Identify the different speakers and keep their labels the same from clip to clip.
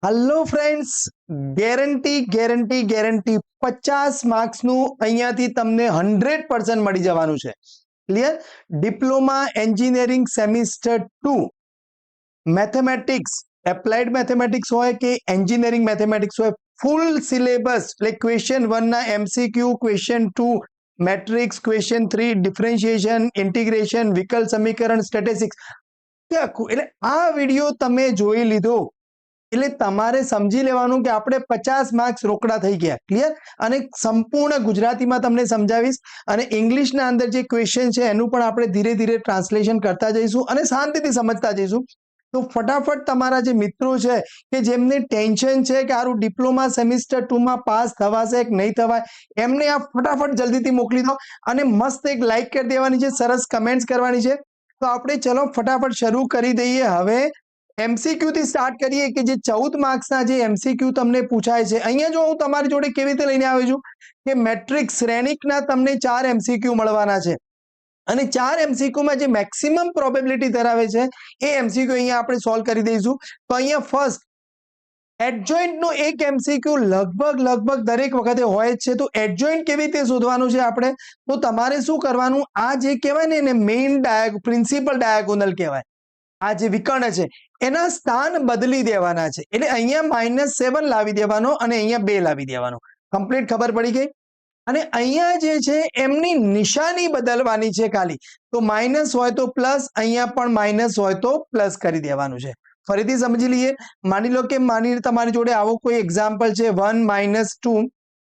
Speaker 1: Hello friends, guarantee 50 માર્ક્સનું અહીંયાથી તમને 100% મળી જવાનું છે. Clear? Diploma engineering semester 2 mathematics, applied mathematics હોય કે એન્જિનિયરિંગ મેથેમેટિક્સ હોય, ફૂલ સિલેબસ એટલે ક્વેશ્ચન 1 ના MCQ, question 2 matrix, question 3 differentiation, integration, વિકલ સમીકરણ, સ્ટેટિસ્ટિક્સ એટલે આ વિડિયો તમે જોઈ લીધો એટલે તમારે સમજી લેવાનું કે આપણે 50 માર્ક્સ રોકડા થઈ ગયા. ક્લિયર? અને સંપૂર્ણ ગુજરાતીમાં તમને સમજાવીશ અને ઇંગ્લિશના અંદર જે ક્વેશ્ચન છે એનું પણ આપણે ધીરે ધીરે ટ્રાન્સલેશન કરતા જઈશું અને શાંતિથી સમજતા જઈશું. તો ફટાફટ તમારા જે મિત્રો છે કે જેમને ટેન્શન છે કે આરું ડિપ્લોમા સેમિસ્ટર 2 માં પાસ થવાશે કે નહીં થવાય, એમને આ ફટાફટ જલ્દીથી મોકલી દો અને મસ્ત એક લાઈક કરી દેવાની છે, સરસ કમેન્ટ્સ કરવાની છે. તો આપણે ચલો ફટાફટ શરૂ કરી દઈએ. હવે એમસીક્યુ થી સ્ટાર્ટ કરીએ કે જે 14 માર્ક્સના જે એમસીક્યુ તમને પૂછાય છે. અહીંયા જો હું તમારી જોડે કેવી રીતે લઈને આવ્યો છું કે મેટ્રિક્સ શ્રેણિકના તમને 4 એમસીક્યુ મળવાના છે અને 4 એમસીક્યુમાં જે મેક્સિમમ પ્રોબેબિલિટી ધરાવે છે એ એમસીક્યુ અહીંયા આપણે સોલ્વ કરી દઈશું. તો અહીંયા ફર્સ્ટ એડજોઇન્ટ નો એક એમસીક્યુ લગભગ દરેક વખતે હોય જ છે. તો એડજોઇન્ટ કેવી રીતે શોધવાનું છે આપણે? તો તમારે શું કરવાનું, આ જે કહેવાય ને એને મેઇન પ્રિન્સિપલ ડાયાગોનલ કહેવાય. આ જે વિકર્ણ છે એના સ્થાન બદલી દેવાના છે. એટલે અહીંયા -7 લાવી દેવાનો અને અહીંયા 2 લાવી દેવાનો. કમ્પ્લીટ ખબર પડી ગઈ? અને અહીંયા જે છે એમની નિશાની બદલવાની છે ખાલી. તો માઇનસ હોય તો પ્લસ, અહીંયા પણ માઇનસ હોય તો પ્લસ કરી દેવાનું છે. ફરીથી સમજી લઈએ. માની લો કે તમારી જોડે આવો કોઈ એક્ઝામ્પલ છે 1 - 2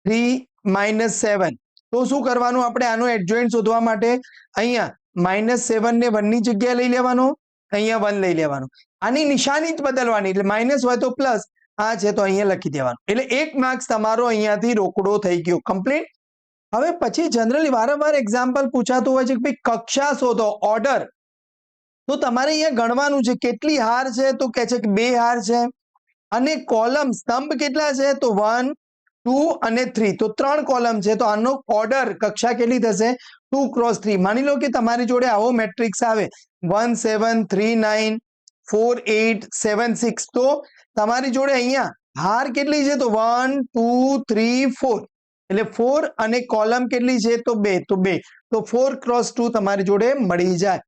Speaker 1: 3 - 7. તો શું કરવાનું આપણે આનો એડજોઇન્ટ શોધવા માટે? અહીંયા -7 ને 1 ની જગ્યાએ લઈ લેવાનો, અહીંયા 1 લઈ લેવાનું. આની નિશાની જ બદલવાની, એટલે માઇનસ હોય તો પ્લસ, આ છે તો અહીંયા લખી દેવાનું. એટલે 1 માર્ક્સ તમારો અહીંયાથી રોકડો થઈ ગયો. કમ્પ્લીટ. હવે પછી જનરલી વારંવાર એક્ઝામ્પલ પૂછાતું હોય છે કે ભાઈ કક્ષા શોધો, ઓર્ડર. તો તમારે અહીંયા ગણવાનું છે કેટલી હાર છે, તો કહે છે કે 2 હાર છે. અને કોલમ સ્તંભ કેટલા છે? તો 1 2 અને 3. તો 3 કોલમ છે. તો આનો ઓર્ડર કક્ષા કેટલી થશે? 2 × 3. માની લો કે તમારી જોડે આવો મેટ્રિક્સ આવે 1 7 3 9 4 8 7 6. તો તમારી જોડે અહીંયા હાર કેટલી છે? તો 1 2 3 4. એટલે 4 અને કોલમ કેટલી છે? તો 2. તો 2. તો 4 × 2 તમારી જોડે મળી જાય.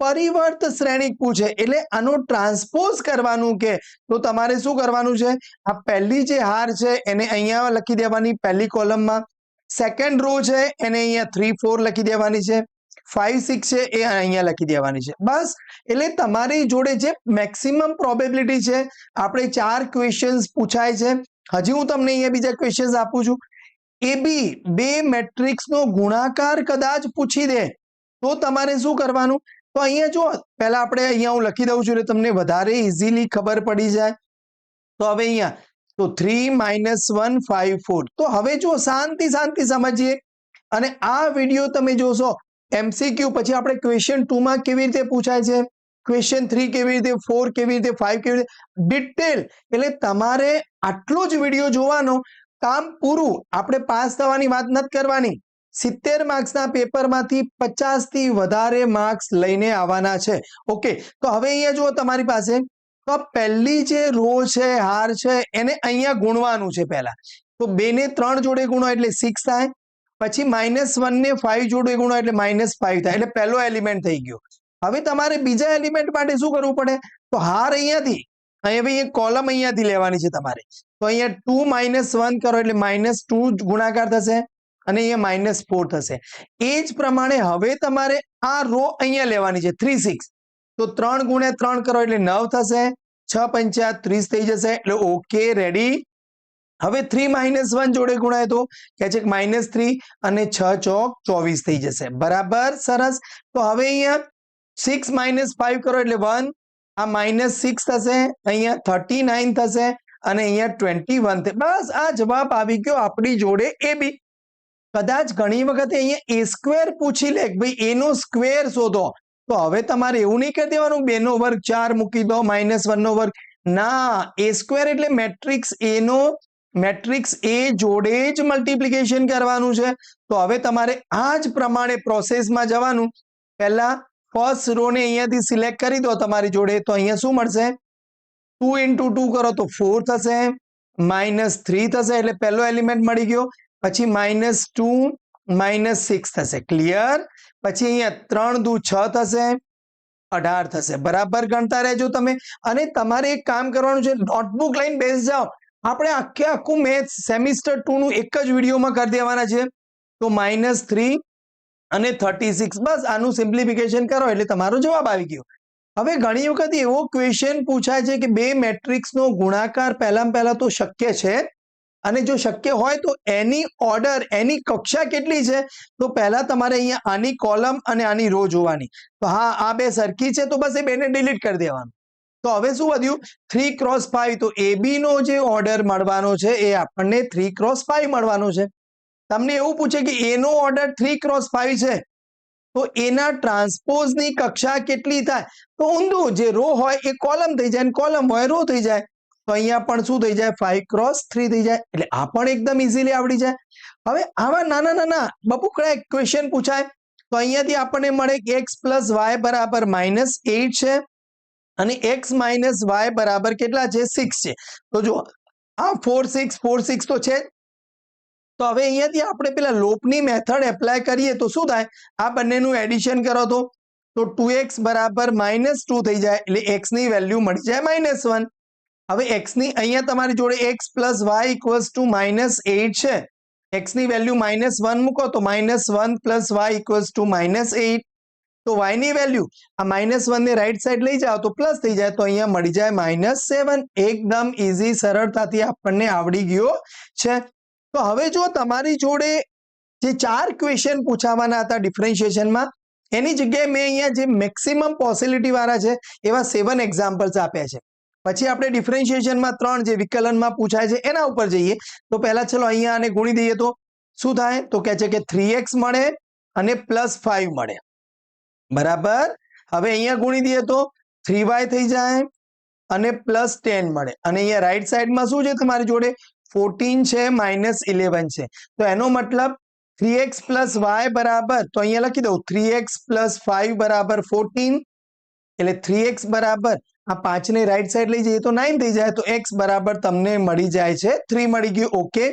Speaker 1: પરિવર્ત શ્રેણિક પૂછે એટલે આનો ટ્રાન્સપોઝ કરવાનું કે તો તમારે શું કરવાનું છે? આ પહેલી જે હાર છે એને અહીંયા લખી દેવાની પહેલી કોલમમાં. સેકન્ડ રો છે એને અહીંયા 3 4 લખી દેવાની છે. 5 6 છે એ અહીંયા લખી દેવાની છે. બસ. એટલે તમારી જોડે જે મેક્સિમમ પ્રોબેબિલિટી છે, આપણે 4 ક્વેશ્ચન્સ પૂછાય છે. હજી હું તમને અહીંયા બીજા ક્વેશ્ચન્સ આપું છું. AB 2 મેટ્રિક્સનો ગુણાકાર કદાચ પૂછી દે તો તમારે શું કરવાનું? તો અહીંયા જો પહેલા આપણે અહીંયા હું લખી દઉં છું એટલે તમને વધારે ઇઝીલી ખબર પડી જાય. તો હવે અહીંયા તો 3 - 1 5 4. તો હવે જો શાંતિ સમજીએ અને આ વિડીયો તમે જોશો એમસીક્યુ પછી આપણે ક્વેશ્ચન 2 માં કેવી રીતે પૂછાય છે, ક્વેશ્ચન 3 કેવી રીતે, 4 કેવી રીતે, 5 કેવી રીતે, ડિટેલ. એટલે તમારે આટલો જ વિડીયો જોવાનો, કામ પૂરું. આપણે પાસ થવાની વાત નથી કરવાની. 70 માર્ક્સના પેપરમાંથી 50 થી વધારે માર્ક્સ લઈને આવવાના છે. ઓકે. તો હવે અહીંયા જુઓ તમારી પાસે તો પહેલી જે રો છે, હાર છે, એને અહીંયા ગુણવાનું છે પહેલા. તો 2 ને 3 જોડે ગુણો એટલે 6 થાય. પછી -1 ને 5 જોડે ગુણો એટલે -5 થાય. એટલે પહેલો એલિમેન્ટ થઈ ગયો. હવે તમારે બીજા એલિમેન્ટ માટે શું કરવું પડે? તો હાર અહીંયાથી, અહીંયા એક કોલમ અહીંયાથી લેવાની છે તમારે. તો અહીંયા 2 - 1 કરો એટલે -2 ગુણાકાર થશે અને અહીંયા -4 થશે. એ જ પ્રમાણે હવે તમારે આ રો અહીંયા લેવાની છે 3 6. તો 3 × 3 કરો એટલે 9 થશે. 6 5 30 થઈ જશે. એટલે ઓકે, રેડી. હવે 3 - 1 જોડે ગુણાય તો કહે છે કે -3 અને 6 ચોક 24 થઈ જશે. બરાબર, સરસ. તો હવે અહીંયા 6 - 5 કરો એટલે 1. આ -6 થશે, અહીંયા 39 થશે અને અહીંયા 21 થશે. બસ આ જવાબ આવી ગયો આપણી જોડે AB. કદાચ ઘણી વખતે અહીંયા a સ્ક્વેર પૂછી લે કે ભાઈ a નો સ્ક્વેર શોધો. તો હવે તમારે એવું નહીં કરી દેવાનું 2 નો વર્ગ 4 મૂકી દો -1 નો વર્ગ. ના, a સ્ક્વેર એટલે મેટ્રિક્સ A નો મેટ્રિક્સ A જોડે જ મલ્ટીપ્લિકેશન કરવાનું છે. તો હવે તમારે આ જ પ્રમાણે પ્રોસેસમાં જવાનું. પહેલા ફર્સ્ટ રો ને અહીંયાથી સિલેક્ટ કરી દો તમારી જોડે. તો અહીંયા શું મળશે? 2 into 2 કરો તો 4 થશે, -3 થશે એટલે પહેલો એલિમેન્ટ મળી ગયો, પછી -2 -6 થશે. ક્લિયર? પછી અહીંયા 3 દુ 6 થશે, 18 થશે. બરાબર ગણતા રહેજો તમે. અને તમારે એક કામ કરવાનું છે, નોટબુક લઈને બેસી જાઓ. આપણે આખું મેથ્સ સેમિસ્ટર 2 નું એક જ વિડીયોમાં કરી દેવાના છે. તો -3 અને 36, બસ આનું સિમ્પ્લિફિકેશન કરો એટલે તમારો જવાબ આવી ગયો. હવે ઘણી વખત એવો ક્વેશ્ચન પૂછાય છે કે બે મેટ્રિક્સનો ગુણાકાર પહેલા તો શક્ય છે, અને જો શક્ય હોય તો એની ઓર્ડર, એની કક્ષા કેટલી છે, તો પહેલા તમારે અહીંયા આની કોલમ અને આની રો જોવાની. તો હા, આ બે સરખી છે તો બસ એ બેને ડિલીટ કરી દેવાનું. તો હવે શું વધ્યું? 3 x 5. તો AB નો જે ઓર્ડર મળવાનો છે એ આપણને 3 x 5 મળવાનો છે. તમને એવું પૂછે કે A નો ઓર્ડર 3 x 5 છે, તો એના ટ્રાન્સપોઝની કક્ષા કેટલી થાય? તો ઊંધું, જે રો હોય એ કોલમ થઈ જાય, કોલમ હોય રો થઈ જાય. તો અહીંયા પણ શું થઈ જાય? 5 x 3 થઈ જાય. એટલે આ પણ એકદમ ઇઝીલી આવડી જાય. હવે આવા નાના બપુકડા ક્વેશ્ચન પૂછાય તો અહીંયાથી આપણને મળે કે x + y બરાબર -8 છે, અને x - y બરાબર કેટલા છે? 6 છે. તો જો આ 4 6 તો છે. તો હવે અહીંયાથી આપણે પેલા લોપની મેથડ એપ્લાય કરીએ તો શું થાય? આ બંનેનું એડિશન કરો તો 2x બરાબર -2 થઈ જાય, એટલે x ની વેલ્યુ મળી જાય -1. હવે x ની અહીંયા તમારી જોડે x + y = -8 છે. x ની વેલ્યુ -1 મૂકો તો -1 + y = -8. તો y ની વેલ્યુ આ -1 ને રાઈટ સાઈડ લઈ જાઓ તો પ્લસ થઈ જાય, તો અહીંયા મળી જાય -7. એકદમ ઈઝી, સરળતાથી આપણને આવડી ગયો છે. તો હવે જો તમારી જોડે જે 4 ક્વેશ્ચન પૂછાવાના હતા ડિફરન્શિએશનમાં, એની જગ્યાએ મેં અહીંયા જે મેક્સિમમ પોસિબિલિટી વાળા છે એવા 7 એક્ઝામ્પલ્સ આપ્યા છે. પછી આપણે ડિફરન્શિએશનમાં 3 જે વિકલનમાં પૂછાય છે એના ઉપર જઈએ. તો પહેલા ચલો અહીંયા આને ગુણી દઈએ તો શું થાય? તો કહે છે કે 3x મળે અને +5 મળે. બરાબર. હવે અહીંયા ગુણી દઈએ તો 3y થઈ જાય અને +10 મળે. અને અહીંયા રાઈટ સાઈડમાં શું છે તમારી જોડે? 14 છે, -11 છે. તો એનો મતલબ 3x + y બરાબર, તો અહીંયા લખી દઉં 3x + 5 બરાબર 14. એટલે 3x બરાબર આ 5 ને રાઈટ સાઈડ લઈ જઈએ તો 9 થઈ જાય. તો x બરાબર તમને મળી જાય છે 3 મળી ગયું. ઓકે.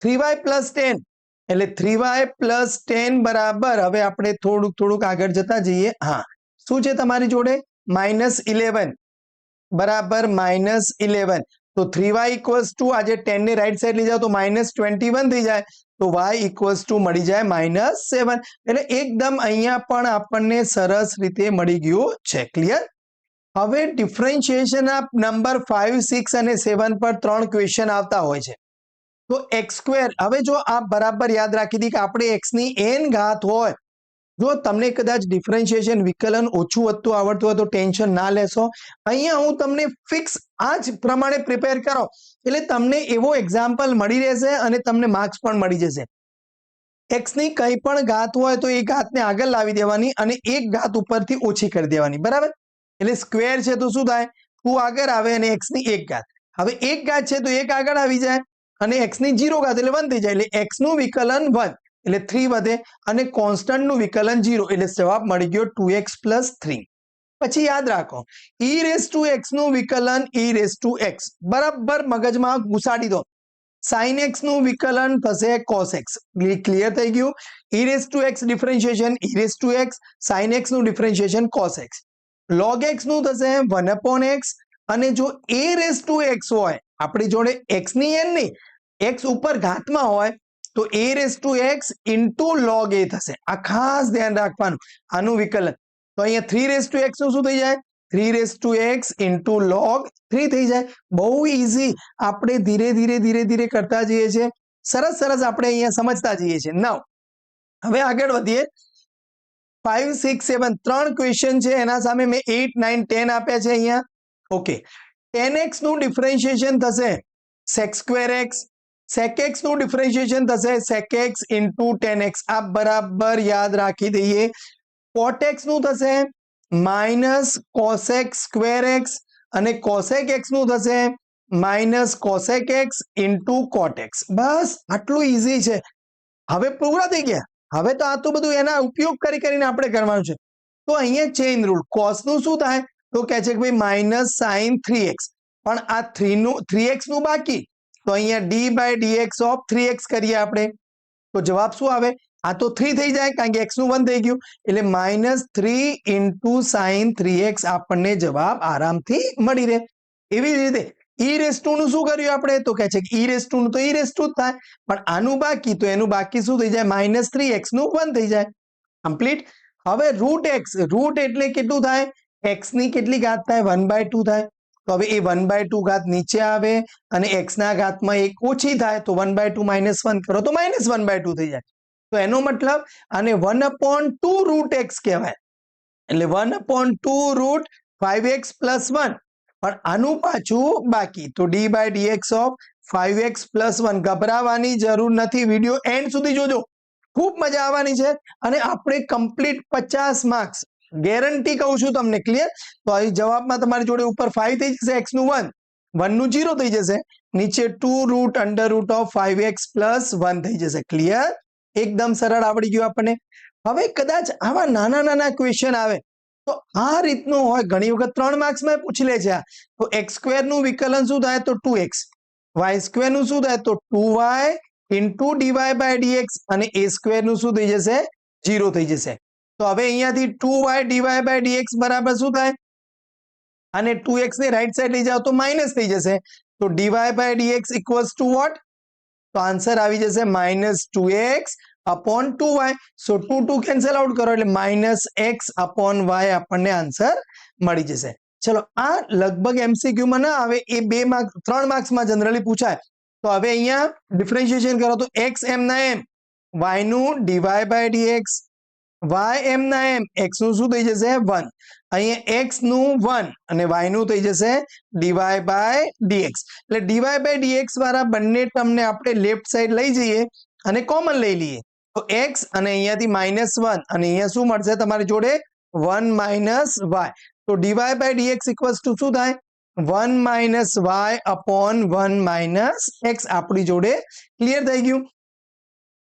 Speaker 1: 3y + 10 એટલે 3y + 10 બરાબર, હવે આપણે થોડુંક આગળ જતા જઈએ. હા, શું છે તમારી જોડે? -11 બરાબર -11. તો 3y = આજે 10 ને રાઈટ સાઈડ લઈ જાઓ તો -21 થઈ જાય. તો y = મળી જાય -7. એટલે એકદમ અહીંયા પણ આપણને સરસ રીતે મળી ગયું છે. ક્લિયર? હવે ડિફરન્શિએશન ઓફ નંબર 5 6 અને 7 પર 3 ક્વેશ્ચન આવતા હોય છે. તો x², હવે જો આ બરાબર યાદ રાખી દી કે આપણે x ની n ઘાત હોય, જો તમને કદાચ ડિફરન્શિએશન વિકલન ઓછું વધતું આવડતું હોય તો ટેન્શન ના લેશો. અહીંયા હું તમને ફિક્સ આ જ પ્રમાણે પ્રિપેર કરો એટલે તમને એવો એક્ઝામ્પલ મળી રહેશે અને તમને માર્ક્સ પણ મળી જશે. x ની કંઈ પણ ઘાત હોય તો એ ઘાતને આગળ લાવી દેવાની અને એક ઘાત ઉપરથી ઓછી કરી દેવાની. બરાબર. એટલે સ્ક્વેર છે તો શું થાય? 2 આગળ આવે અને x ની એક ઘાત. હવે એક ઘાત છે તો એક આગળ આવી જાય અને x ની 0 ઘાત એટલે 1 થઈ જાય. એટલે x નું વિકલન 1 એટલે 3 વધે અને કોન્સ્ટન્ટ નું વિકલન 0 એટલે જવાબ મળી ગયો 2x + 3. પછી યાદ રાખો, e⁻x નું વિકલન e⁻x બરાબર મગજમાં ઘુસાડી દો. sin x નું વિકલન થશે cos x. ક્લિયર થઈ ગયું? e⁻x differentiation e⁻x, sin x નું differentiation cos x. log x નું થશે 1/x, અને જો a⁻x હોય આપણી જોડે x ની n નહીં, x ઉપર ઘાતમાં હોય તો a⁻x * log a થશે. આ ખાસ ધ્યાન રાખવાનું. આનું વિકલન તો અહીંયા 3⁻x નું શું થઈ જાય? 3⁻x * log 3 થઈ જાય. બહુ ઈઝી. આપણે ધીરે કરતા જઈએ છીએ. સરસ આપણે અહીંયા સમજતા જઈએ છીએ. નાઉ હવે આગળ વધીએ. 5 6 7 3 ક્વેશ્ચન છે, એના સામે મેં 8 9 10 આપ્યા છે અહીંયા. ઓકે. 10x નું ડિફરન્શિએશન થશે sec²x, sec x નું ડિફરન્શિએશન થશે sec x * 10x. આ બરાબર યાદ રાખી દઈએ. cot x નું થશે -cosec²x અને cosec x નું થશે -cosec x * cot x. બસ આટલું ઈઝી છે. હવે પૂરા થઈ ગયા. હવે તો આ તો બધું એના ઉપયોગ કરીને આપણે કરવાનું છે. તો અહીંયા ચેઇન રૂલ. cos નું શું થાય? તો કહે છે કે ભાઈ -sin 3x. પણ આ 3x નું બાકી, તો અહીંયા d by dx of 3x કરીએ આપણે, તો જવાબ શું આવે? આ તો 3 થઈ જાય કારણ કે x નું 1 થઈ ગયું, એટલે -3 into sin 3x આપણને જવાબ આરામથી મળી રહે. એવી જ રીતે e રેઝ ટુ નું શું કર્યું આપણે? તો કહે છે કે e રેઝ ટુ નું તો e રેઝ ટુ જ થાય, પણ આનું બાકી, તો એનું બાકી શું થઈ જાય? -3x નું 1 થઈ જાય. કમ્પ્લીટ. હવે √x, રુટ એટલે કેટલું થાય? x ની કેટલી ઘાત થાય? 1/2 થાય. તો હવે એ 1/2 ઘાત નીચે આવે અને x ના ઘાતમાં 1 ઓછી થાય, તો 1/2 -1 કરો તો -1/2 થઈ જાય. તો એનો મતલબ આને 1/2 √x કહેવાય, એટલે 1/2 √5x + 1, પણ આનું પાછું બાકી, તો d by dx of 5x + 1. ગભરાવાની જરૂર નથી, વિડીયો એન્ડ સુધી જોજો, ખૂબ મજા આવવાની છે અને આપણે કમ્પ્લીટ 50 માર્ક્સ ગેરંટી કહું છું તમને. ક્લિયર? તો અહીં જવાબમાં તમારી જોડે ઉપર 5 થઈ જશે, x નું 1, 1 નું 0 થઈ જશે, નીચે 2 √ √5x + 1 થઈ જશે. ક્લિયર? એકદમ સરળ આવડી ગયું આપણને. હવે કદાચ આવા નાના નાના ક્વેશ્ચન આવે તો આ રીતનું હોય, ઘણી વખત 3 માર્ક્સમાં પૂછી લે છે. તો x² નું વિકલન શું થાય? તો 2x. y² નું શું થાય? તો 2y into dy by dx, અને a² નું શું થઈ જશે? 0 થઈ જશે. તો હવે અહીંયાથી 2y dy by dx બરાબર શું થાય? અને 2x ને રાઈટ સાઈડ લઈ જાઓ તો માઇનસ થઈ જશે. તો dy by dx equals to what? તો આન્સર આવી જશે -2x upon 2y. સો 2 કેન્સલ આઉટ કરો એટલે -x upon y આપણને આન્સર મળી જશે. ચલો, આ લગભગ MCQ માં ના આવે, એ 2 માર્ક 3 માર્ક્સમાં જનરલી પૂછાય. તો હવે અહીંયા ડિફરન્શિએશન કરો તો x m ના m, y નું dy by dx, y m ના m, x નું શું થઈ જશે? 1. અહીંયા x નું 1 અને y નું થઈ જશે dy by dx. એટલે dy by dx વાળા બંને ટર્મને આપણે લેફ્ટ સાઈડ લઈ જઈએ અને કોમન લઈ લઈએ, તો x અને અહીંયાથી -1, અને અહીંયા શું મળશે તમારી જોડે? 1 - y. તો dy by dx equals to શું થાય? 1 - y upon 1 - x આપણી જોડે ક્લિયર થઈ ગયું.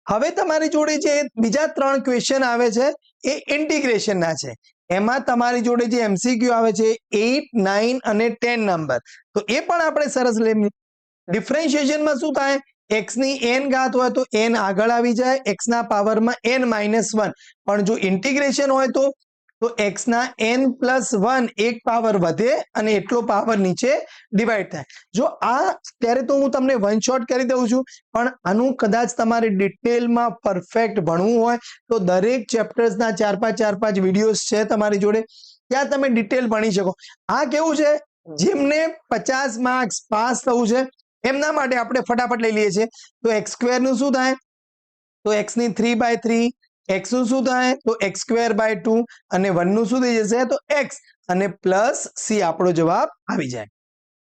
Speaker 1: હવે તમારી જોડે જે બીજા 3 ક્વેશ્ચન આવે છે એ ઇન્ટિગ્રેશન ના છે. એમાં તમારી જોડે જે MCQ આવે છે 8, 9 અને 10 નંબર, તો એ પણ આપણે સરસ લઈએ. ડિફરન્શિએશનમાં શું થાય? x ની n ઘાત હોય તો n આગળ આવી જાય, x ના પાવરમાં n - 1, પણ જો ઇન્ટિગ્રેશન હોય તો x ના n + 1 એક પાવર વધે અને એટલો પાવર નીચે ડિવાઈડ થાય. જો આ ત્યારે તો હું તમને વન શોટ કરી દઉં છું, પણ આનું કદાચ તમારે ડિટેલમાં પરફેક્ટ ભણવું હોય તો દરેક ચેપ્ટર્સના 4-5 વિડીયોઝ છે તમારી જોડે, ત્યાં તમે ડિટેલ ભણી શકો. આ કેવું છે, જેમને 50 માર્ક્સ પાસ થવું છે એમના માટે આપણે ફટાફટ લઈ લઈએ છીએ. તો x² નું શું થાય? તો x ની 3/3, x નું શું થાય? તો x² / 2, અને 1 નું શું થઈ જશે? તો x, અને પ્લસ c આપણો જવાબ આવી જાય.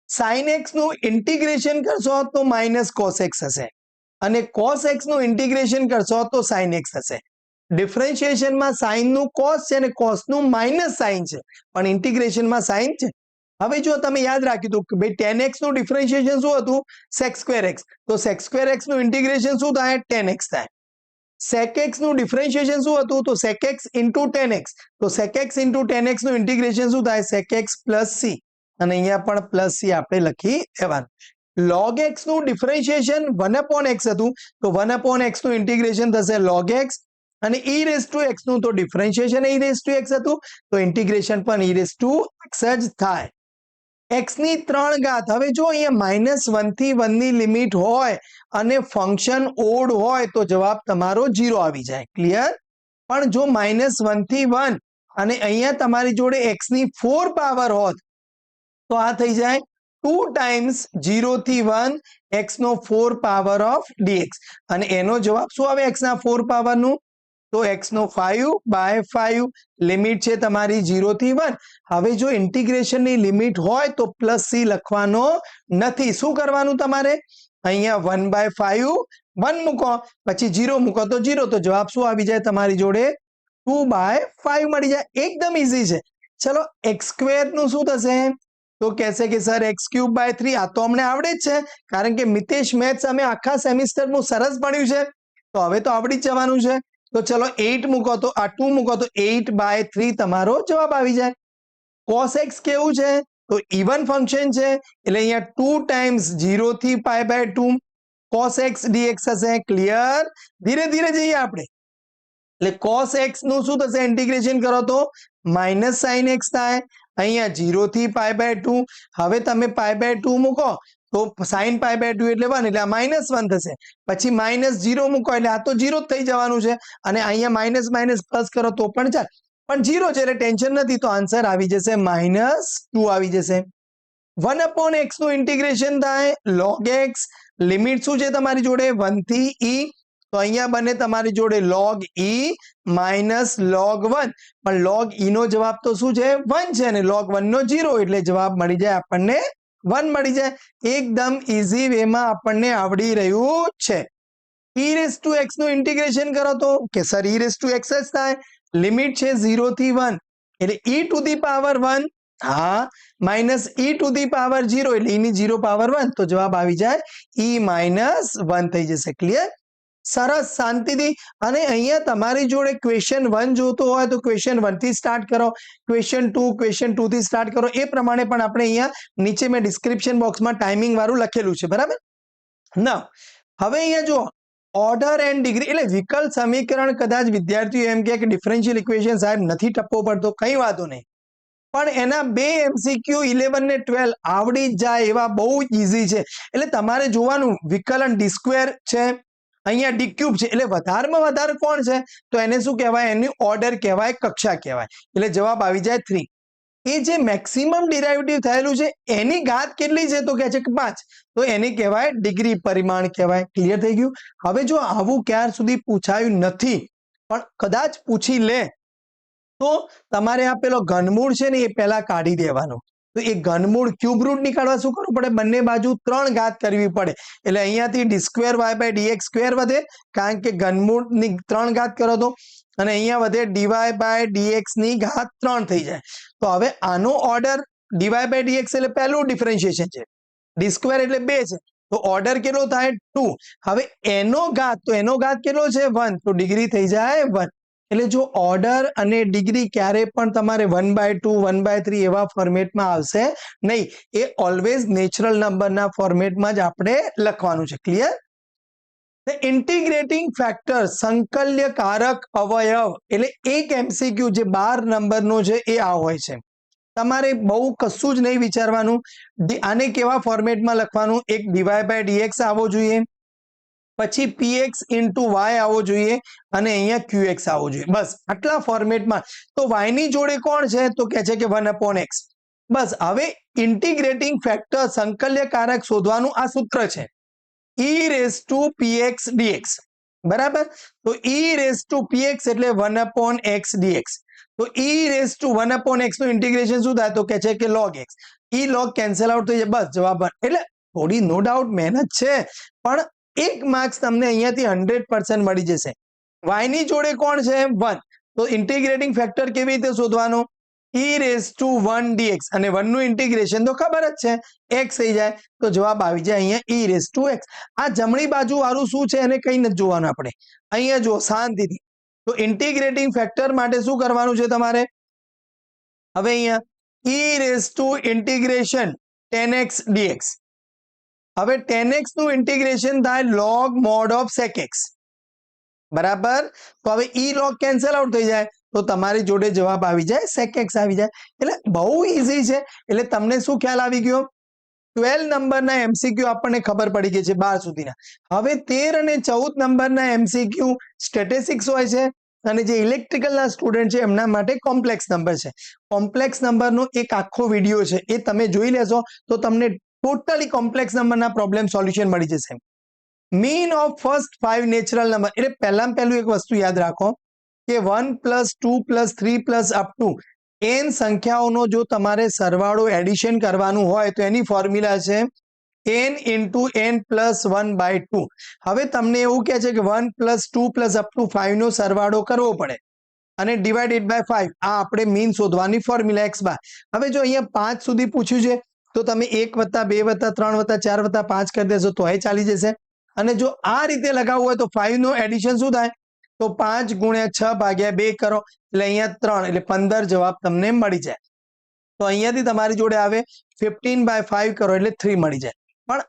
Speaker 1: sin x નું ઇન્ટિગ્રેશન કરશો તો -cos x હશે, અને cos x નું ઇન્ટિગ્રેશન કરશો તો sin x હશે. ડિફરન્શિએશનમાં sin નું cos છે અને cos નું -sin છે, પણ ઇન્ટિગ્રેશનમાં sin છે. હવે જો તમે યાદ રાખ્યું તો ભાઈ tan x નું ડિફરન્શિએશન શું હતું? sec² x. તો sec² x નું ઇન્ટિગ્રેશન શું થાય? tan x થાય. sec x નું ડિફરન્શિએશન શું હતું? તો sec x into tan x. તો sec x into tan x નું ઇન્ટિગ્રેશન શું થાય? sec x plus c, અને અહીંયા પણ પ્લસ c આપણે લખી દેવાનું. log x નું ડિફરન્શિએશન 1/x હતું, તો 1/x નું ઇન્ટિગ્રેશન થશે log x, અને e⁻x નું તો ડિફરન્શિએશન e⁻x હતું, તો ઇન્ટિગ્રેશન પણ e⁻x જ થાય. x ની 3 ઘાત. હવે જો અહીંયા -1 થી 1 ની લિમિટ હોય અને ફંક્શન ઓડ હોય તો જવાબ તમારો 0 આવી જાય. ક્લિયર? પણ જો -1 થી 1 અને અહીંયા તમારી જોડે x ની 4 પાવર હોત તો આ થઈ જાય 2 ટાઈમ્સ 0 થી 1 x નો 4 પાવર ઓફ dx, અને એનો જવાબ શું આવે x ના 4 પાવર નું? તો x નો 5/5. લિમિટ છે તમારી 0 થી 1. હવે જો ઇન્ટિગ્રેશનની લિમિટ હોય તો +c લખવાનો નથી. શું કરવાનું તમારે? અહીંયા 1/5 1 મૂકો, પછી 0 મૂકો તો 0, તો જવાબ શું આવી જાય તમારી જોડે? 2/5 મળી જાય. એકદમ ઈઝી છે. ચલો, x² નું શું થશે? તો કહેશે કે સર x³ / 3. આ તો અમને આવડે જ છે, કારણ કે મિતેશ મેથ્સ અમે આખા સેમિસ્ટરનું સરસ ભણ્યું છે, તો હવે તો આવડી જ જવાનું છે. તો ચલો 8 મૂકો તો આ 2 મૂકો તો 8/3 તમારો જવાબ આવી જાય. cos x કેવું છે? તો ઇવન ફંક્શન છે એટલે અહીંયા 2 ટાઈમ્સ 0 થી π/2 cos x dx થશે. ક્લિયર? ધીરે ધીરે જઈએ આપણે. એટલે cos x નું શું થશે? ઇન્ટિગ્રેશન કરો તો માઇનસ sin x થાય. અહીંયા 0 થી π/2. હવે તમે π/2 મૂકો તો sin π/2 એટલે 1 એટલે આ -1 થશે. પછી -0 મૂકો એટલે આ તો 0 જ થઈ જવાનું છે. અને અહીંયા માઇનસ માઇનસ પ્લસ કરો તો પણ ચાલે, પણ 0 છે એટલે ટેન્શન નથી. તો આન્સર આવી જશે -2 આવી જશે. 1/x નું ઇન્ટિગ્રેશન થાય log x. લિમિટ શું છે તમારી જોડે? 1 થી e. તો અહીંયા બને તમારી જોડે log e માઇનસ log 1. પણ log e નો જવાબ તો શું છે? 1 છે અને log 1 નો 0 એટલે જવાબ મળી જાય આપણને 1 મળી જાય. એકદમ ઈઝી વેમાં આપણને આવડી રહ્યું છે. e⁻x નું ઇન્ટિગ્રેશન કરો તો કે સર e⁻x જ થાય. લિમિટ છે 0 થી 1 એટલે e⁻1. હા, માઇનસ e⁻0 એટલે e ની 0 પાવર 1. તો જવાબ આવી જાય e-1 થઈ જશે. ક્લિયર? સરસ, શાંતિથી. અને અહીંયા તમારી જોડે ક્વેશ્ચન 1 જોતો હોય તો ક્વેશ્ચન 1 થી સ્ટાર્ટ કરો, ક્વેશ્ચન 2 થી સ્ટાર્ટ કરો. એ પ્રમાણે પણ આપણે અહીંયા નીચે મેં ડિસ્ક્રિપ્શન બોક્સમાં ટાઈમિંગ વાળું લખેલું છે. બરાબર? ના, હવે અહીંયા જો ઓર્ડર એન્ડ ડિગ્રી એટલે વિકલ સમીકરણ કદાચ વિદ્યાર્થીઓ એમ કે ડિફરન્શિયલ ઇક્વેશન સાહેબ નથી ટપ્પો પડતો, કઈ વાતો નહીં, પણ એના 2 MCQ 11 ને 12 આવડી જ જાય એવા બહુ ઈઝી છે. એટલે તમારે જોવાનું વિકલન ડી સ્ક્વેર છે, અહીંયા ડી ક્યુબ છે, એટલે વધારેમાં વધારે કોણ છે તો એને શું કહેવાય? એની ઓર્ડર કહેવાય, કક્ષા કહેવાય. એટલે જવાબ આવી જાય 3. એ જે મેક્સિમમ ડિરાઇવેટિવ થયેલું છે એની ઘાત કેટલી છે તો કહે છે કે 5. તો એને કહેવાય ડિગ્રી પરિમાણ કહેવાય. ક્લિયર થઈ ગયું? હવે જો આવું ક્યાર સુધી પૂછાયું નથી પણ કદાચ પૂછી લે તો તમારે આ પેલો ઘનમૂળ છે ને એ પહેલા કાઢી દેવાનો. તો એ ઘનમૂળ ક્યુબ રૂટ નીકાળવા શું કરવું પડે? બંને બાજુ 3 ઘાત કરવી પડે. એટલે અહીંયાથી d2y/dx² વધે, કારણ કે ઘનમૂળની 3 ઘાત કરો તો, અને અહીંયા વધે dy/dx ની ઘાત 3 થઈ જાય. તો હવે આનો ઓર્ડર dy/dx એટલે પહેલું ડિફરન્શિએશન છે, d² એટલે 2 છે, તો ઓર્ડર કેટલો થાય? 2. હવે એનો ઘાત, તો એનો ઘાત કેટલો છે? 1. તો ડિગ્રી થઈ જાય 1. એટલે જો ઓર્ડર અને ડિગ્રી ક્યારે પણ તમારે 1/2 1/3 એવા ફોર્મેટમાં આવશે નહીં. એ ઓલવેઝ નેચરલ નંબરના ફોર્મેટમાં જ આપણે લખવાનું છે. ક્લિયર? ઇન્ટિગ્રેટિંગ ફેક્ટર સંકલ્યકારક અવયવ એટલે એક MCQ જે 12 નંબરનો છે એ આ હોય છે. તમારે બહુ કશું જ નહીં વિચારવાનું. આને કેવા ફોર્મેટમાં લખવાનું? એક dy/dx આવવો જોઈએ, પછી px into y આવવો જોઈએ, અને અહીંયા qx આવવો જોઈએ. બસ આટલા ફોર્મેટમાં. તો y ની જોડે કોણ છે તો કહે છે કે 1/x. બસ હવે ઇન્ટિગ્રેટિંગ ફેક્ટર સંકલ્યકારક શોધવાનું આ સૂત્ર છે, e⁻px dx. બરાબર? તો e⁻px એટલે 1/x dx. તો e⁻1/x નું ઇન્ટિગ્રેશન શું થાય તો કહે છે કે log x. e log cancel out થઈ જાય. બસ જવાબ. એટલે થોડી નો ડાઉટ મહેનત છે, પણ 1 માર્ક્સ તમને અહીંયાથી 100% મળી જશે. y ની જોડે કોણ છે? 1. તો ઇન્ટિગ્રેટિંગ ફેક્ટર કેવી રીતે શોધવાનો? e⁻1 dx, અને 1 નું ઇન્ટિગ્રેશન તો ખબર જ છે, x થઈ જાય. તો જવાબ આવી જાય અહીંયા e⁻x. આ જમણી બાજુ વાળું શું છે એને કઈ નથી જોવાનું આપણે. અહીંયા જો શાંતિથી. તો ઇન્ટિગ્રેટિંગ ફેક્ટર માટે શું કરવાનું છે તમારે? હવે અહીંયા e⁻ઇન્ટિગ્રેશન 10x dx. હવે 10x નું ઇન્ટિગ્રેશન થાય log mod of sec x. બરાબર? તો હવે e log કેન્સલ આઉટ થઈ જાય, તો તમારી જોડે જવાબ આવી જાય sec x આવી જાય. એટલે બહુ ઈઝી છે. એટલે તમને શું ખ્યાલ આવી ગયો? 12 નંબરના MCQ આપણને ખબર પડી ગઈ છે 12 સુધીના. હવે 13 અને 14 નંબરના MCQ સ્ટેટિસ્ટિક્સ હોય છે, અને જે ઇલેક્ટ્રિકલના સ્ટુડન્ટ છે એમના માટે કોમ્પ્લેક્સ નંબર છે. કોમ્પ્લેક્સ નંબરનો એક આખો વિડીયો છે, એ તમે જોઈ લેશો તો તમને ટોટલી કોમ્પ્લેક્સ નંબરના પ્રોબ્લેમ સોલ્યુશન મળી જશે. Mean of first 5 natural number એટલે પહેલામાં પહેલું એક વસ્તુ યાદ રાખો કે 1 + 2 + 3 + અપ ટુ n સંખ્યાઓનો જો તમારે સરવાળો એડિશન કરવાનું હોય તો એની ફોર્મ્યુલા છે n × n + 1/2. હવે તમને એવું કહે છે કે 1 + 2 + અપ ટુ 5 નો સરવાળો કરવો પડે અને /5. આ આપણે મીન શોધવાની ફોર્મ્યુલા x². હવે જો અહીંયા 5 સુધી પૂછ્યું છે તો તમે 1 + 2 + 3 + 4 + 5 કરી દેશો તો એ ચાલી જશે. અને જો આ રીતે લગાવવું હોય તો 5 નો એડિશન શું થાય તો 5 × 6/2 કરો, એટલે અહીંયા 3 એટલે 15 જવાબ તમને મળી જાય. તો અહીંયાથી તમારી જોડે આવે 15/5 કરો એટલે 3 મળી જાય. પણ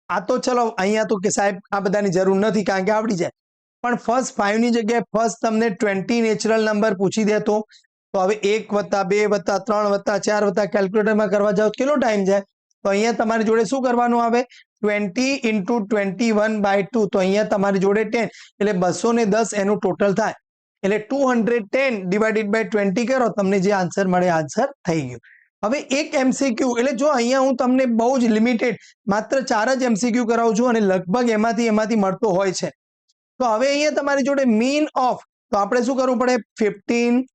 Speaker 1: આ તો ચલો અહીંયા તો કે સાહેબ આ બધાની જરૂર નથી કારણ કે આવડી જાય. પણ ફર્સ્ટ 5 ની જગ્યાએ ફર્સ્ટ તમને 20 નેચરલ નંબર પૂછી દે તો હવે 1 + 2 + 3 + 4 કેલ્ક્યુલેટરમાં કરવા જાઓ કેટલો ટાઈમ જાય? તો અહીંયા તમારી જોડે શું કરવાનું આવે? 20 × 21/2. તો અહીંયા તમારી જોડે 10 એટલે 210 એનું ટોટલ થાય. એટલે 210 / 20 કરો તમને જે આન્સર મળે આન્સર થઈ ગયો. હવે એક MCQ એટલે જો અહીંયા હું તમને બહુ જ લિમિટેડ માત્ર 4 જ MCQ કરાવું છું અને લગભગ એમાંથી મળતો હોય છે. તો હવે અહીંયા તમારી જોડે મીન ઓફ તો આપણે શું કરવું પડે? 15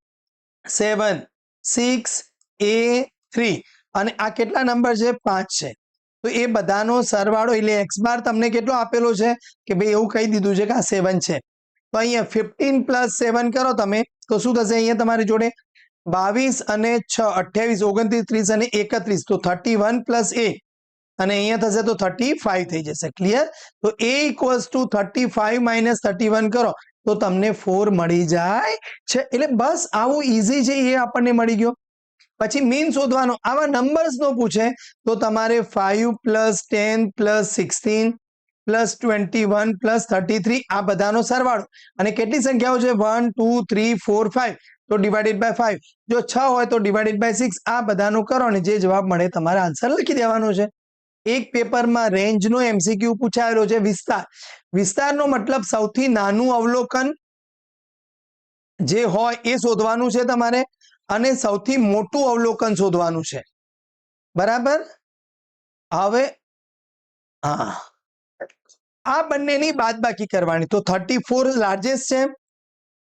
Speaker 1: 7 6 a 3 અને આ કેટલા નંબર છે? 5 છે. તો એ બધાનો સરવાળો એટલે x બાર તમને કેટલો આપેલો છે કે ભાઈ એવું કહી દીધું છે કે આ 7 છે. તો અહીંયા 15 + 7 કરો તમે તો શું થશે? અહીંયા તમારી જોડે 22 અને 6 28 29 30 અને 31 તો 31 + a અને અહીંયા થશે તો 35 થઈ જશે. ક્લિયર? તો a = 35 - 31 કરો તો તમને 4 મળી જાય છે. એટલે બસ આવું ઈઝી છે એ આપણને મળી ગયો. પછી મીન શોધવાનો આવા નંબર્સ નો પૂછે તો તમારે 5 + 10 + 16 + 21 + 33 આ બધાનો સરવાળો અને કેટલી સંખ્યાઓ છે? 1 2 3 4 5 તો /5 જો 6 હોય તો /6 આ બધાનો કરો અને જે જવાબ મળે તમારે આન્સર લખી દેવાનો છે. એક પેપરમાં રેન્જનો MCQ પૂછાયેલો છે વિસ્તાર. વિસ્તારનો મતલબ સૌથી નાનું અવલોકન જે હોય એ શોધવાનું છે તમારે અને સૌથી મોટું અવલોકન શોધવાનું છે. બરાબર? હવે હા આ બંનેની બાદબાકી કરવાની તો 34 લાર્જેસ્ટ છે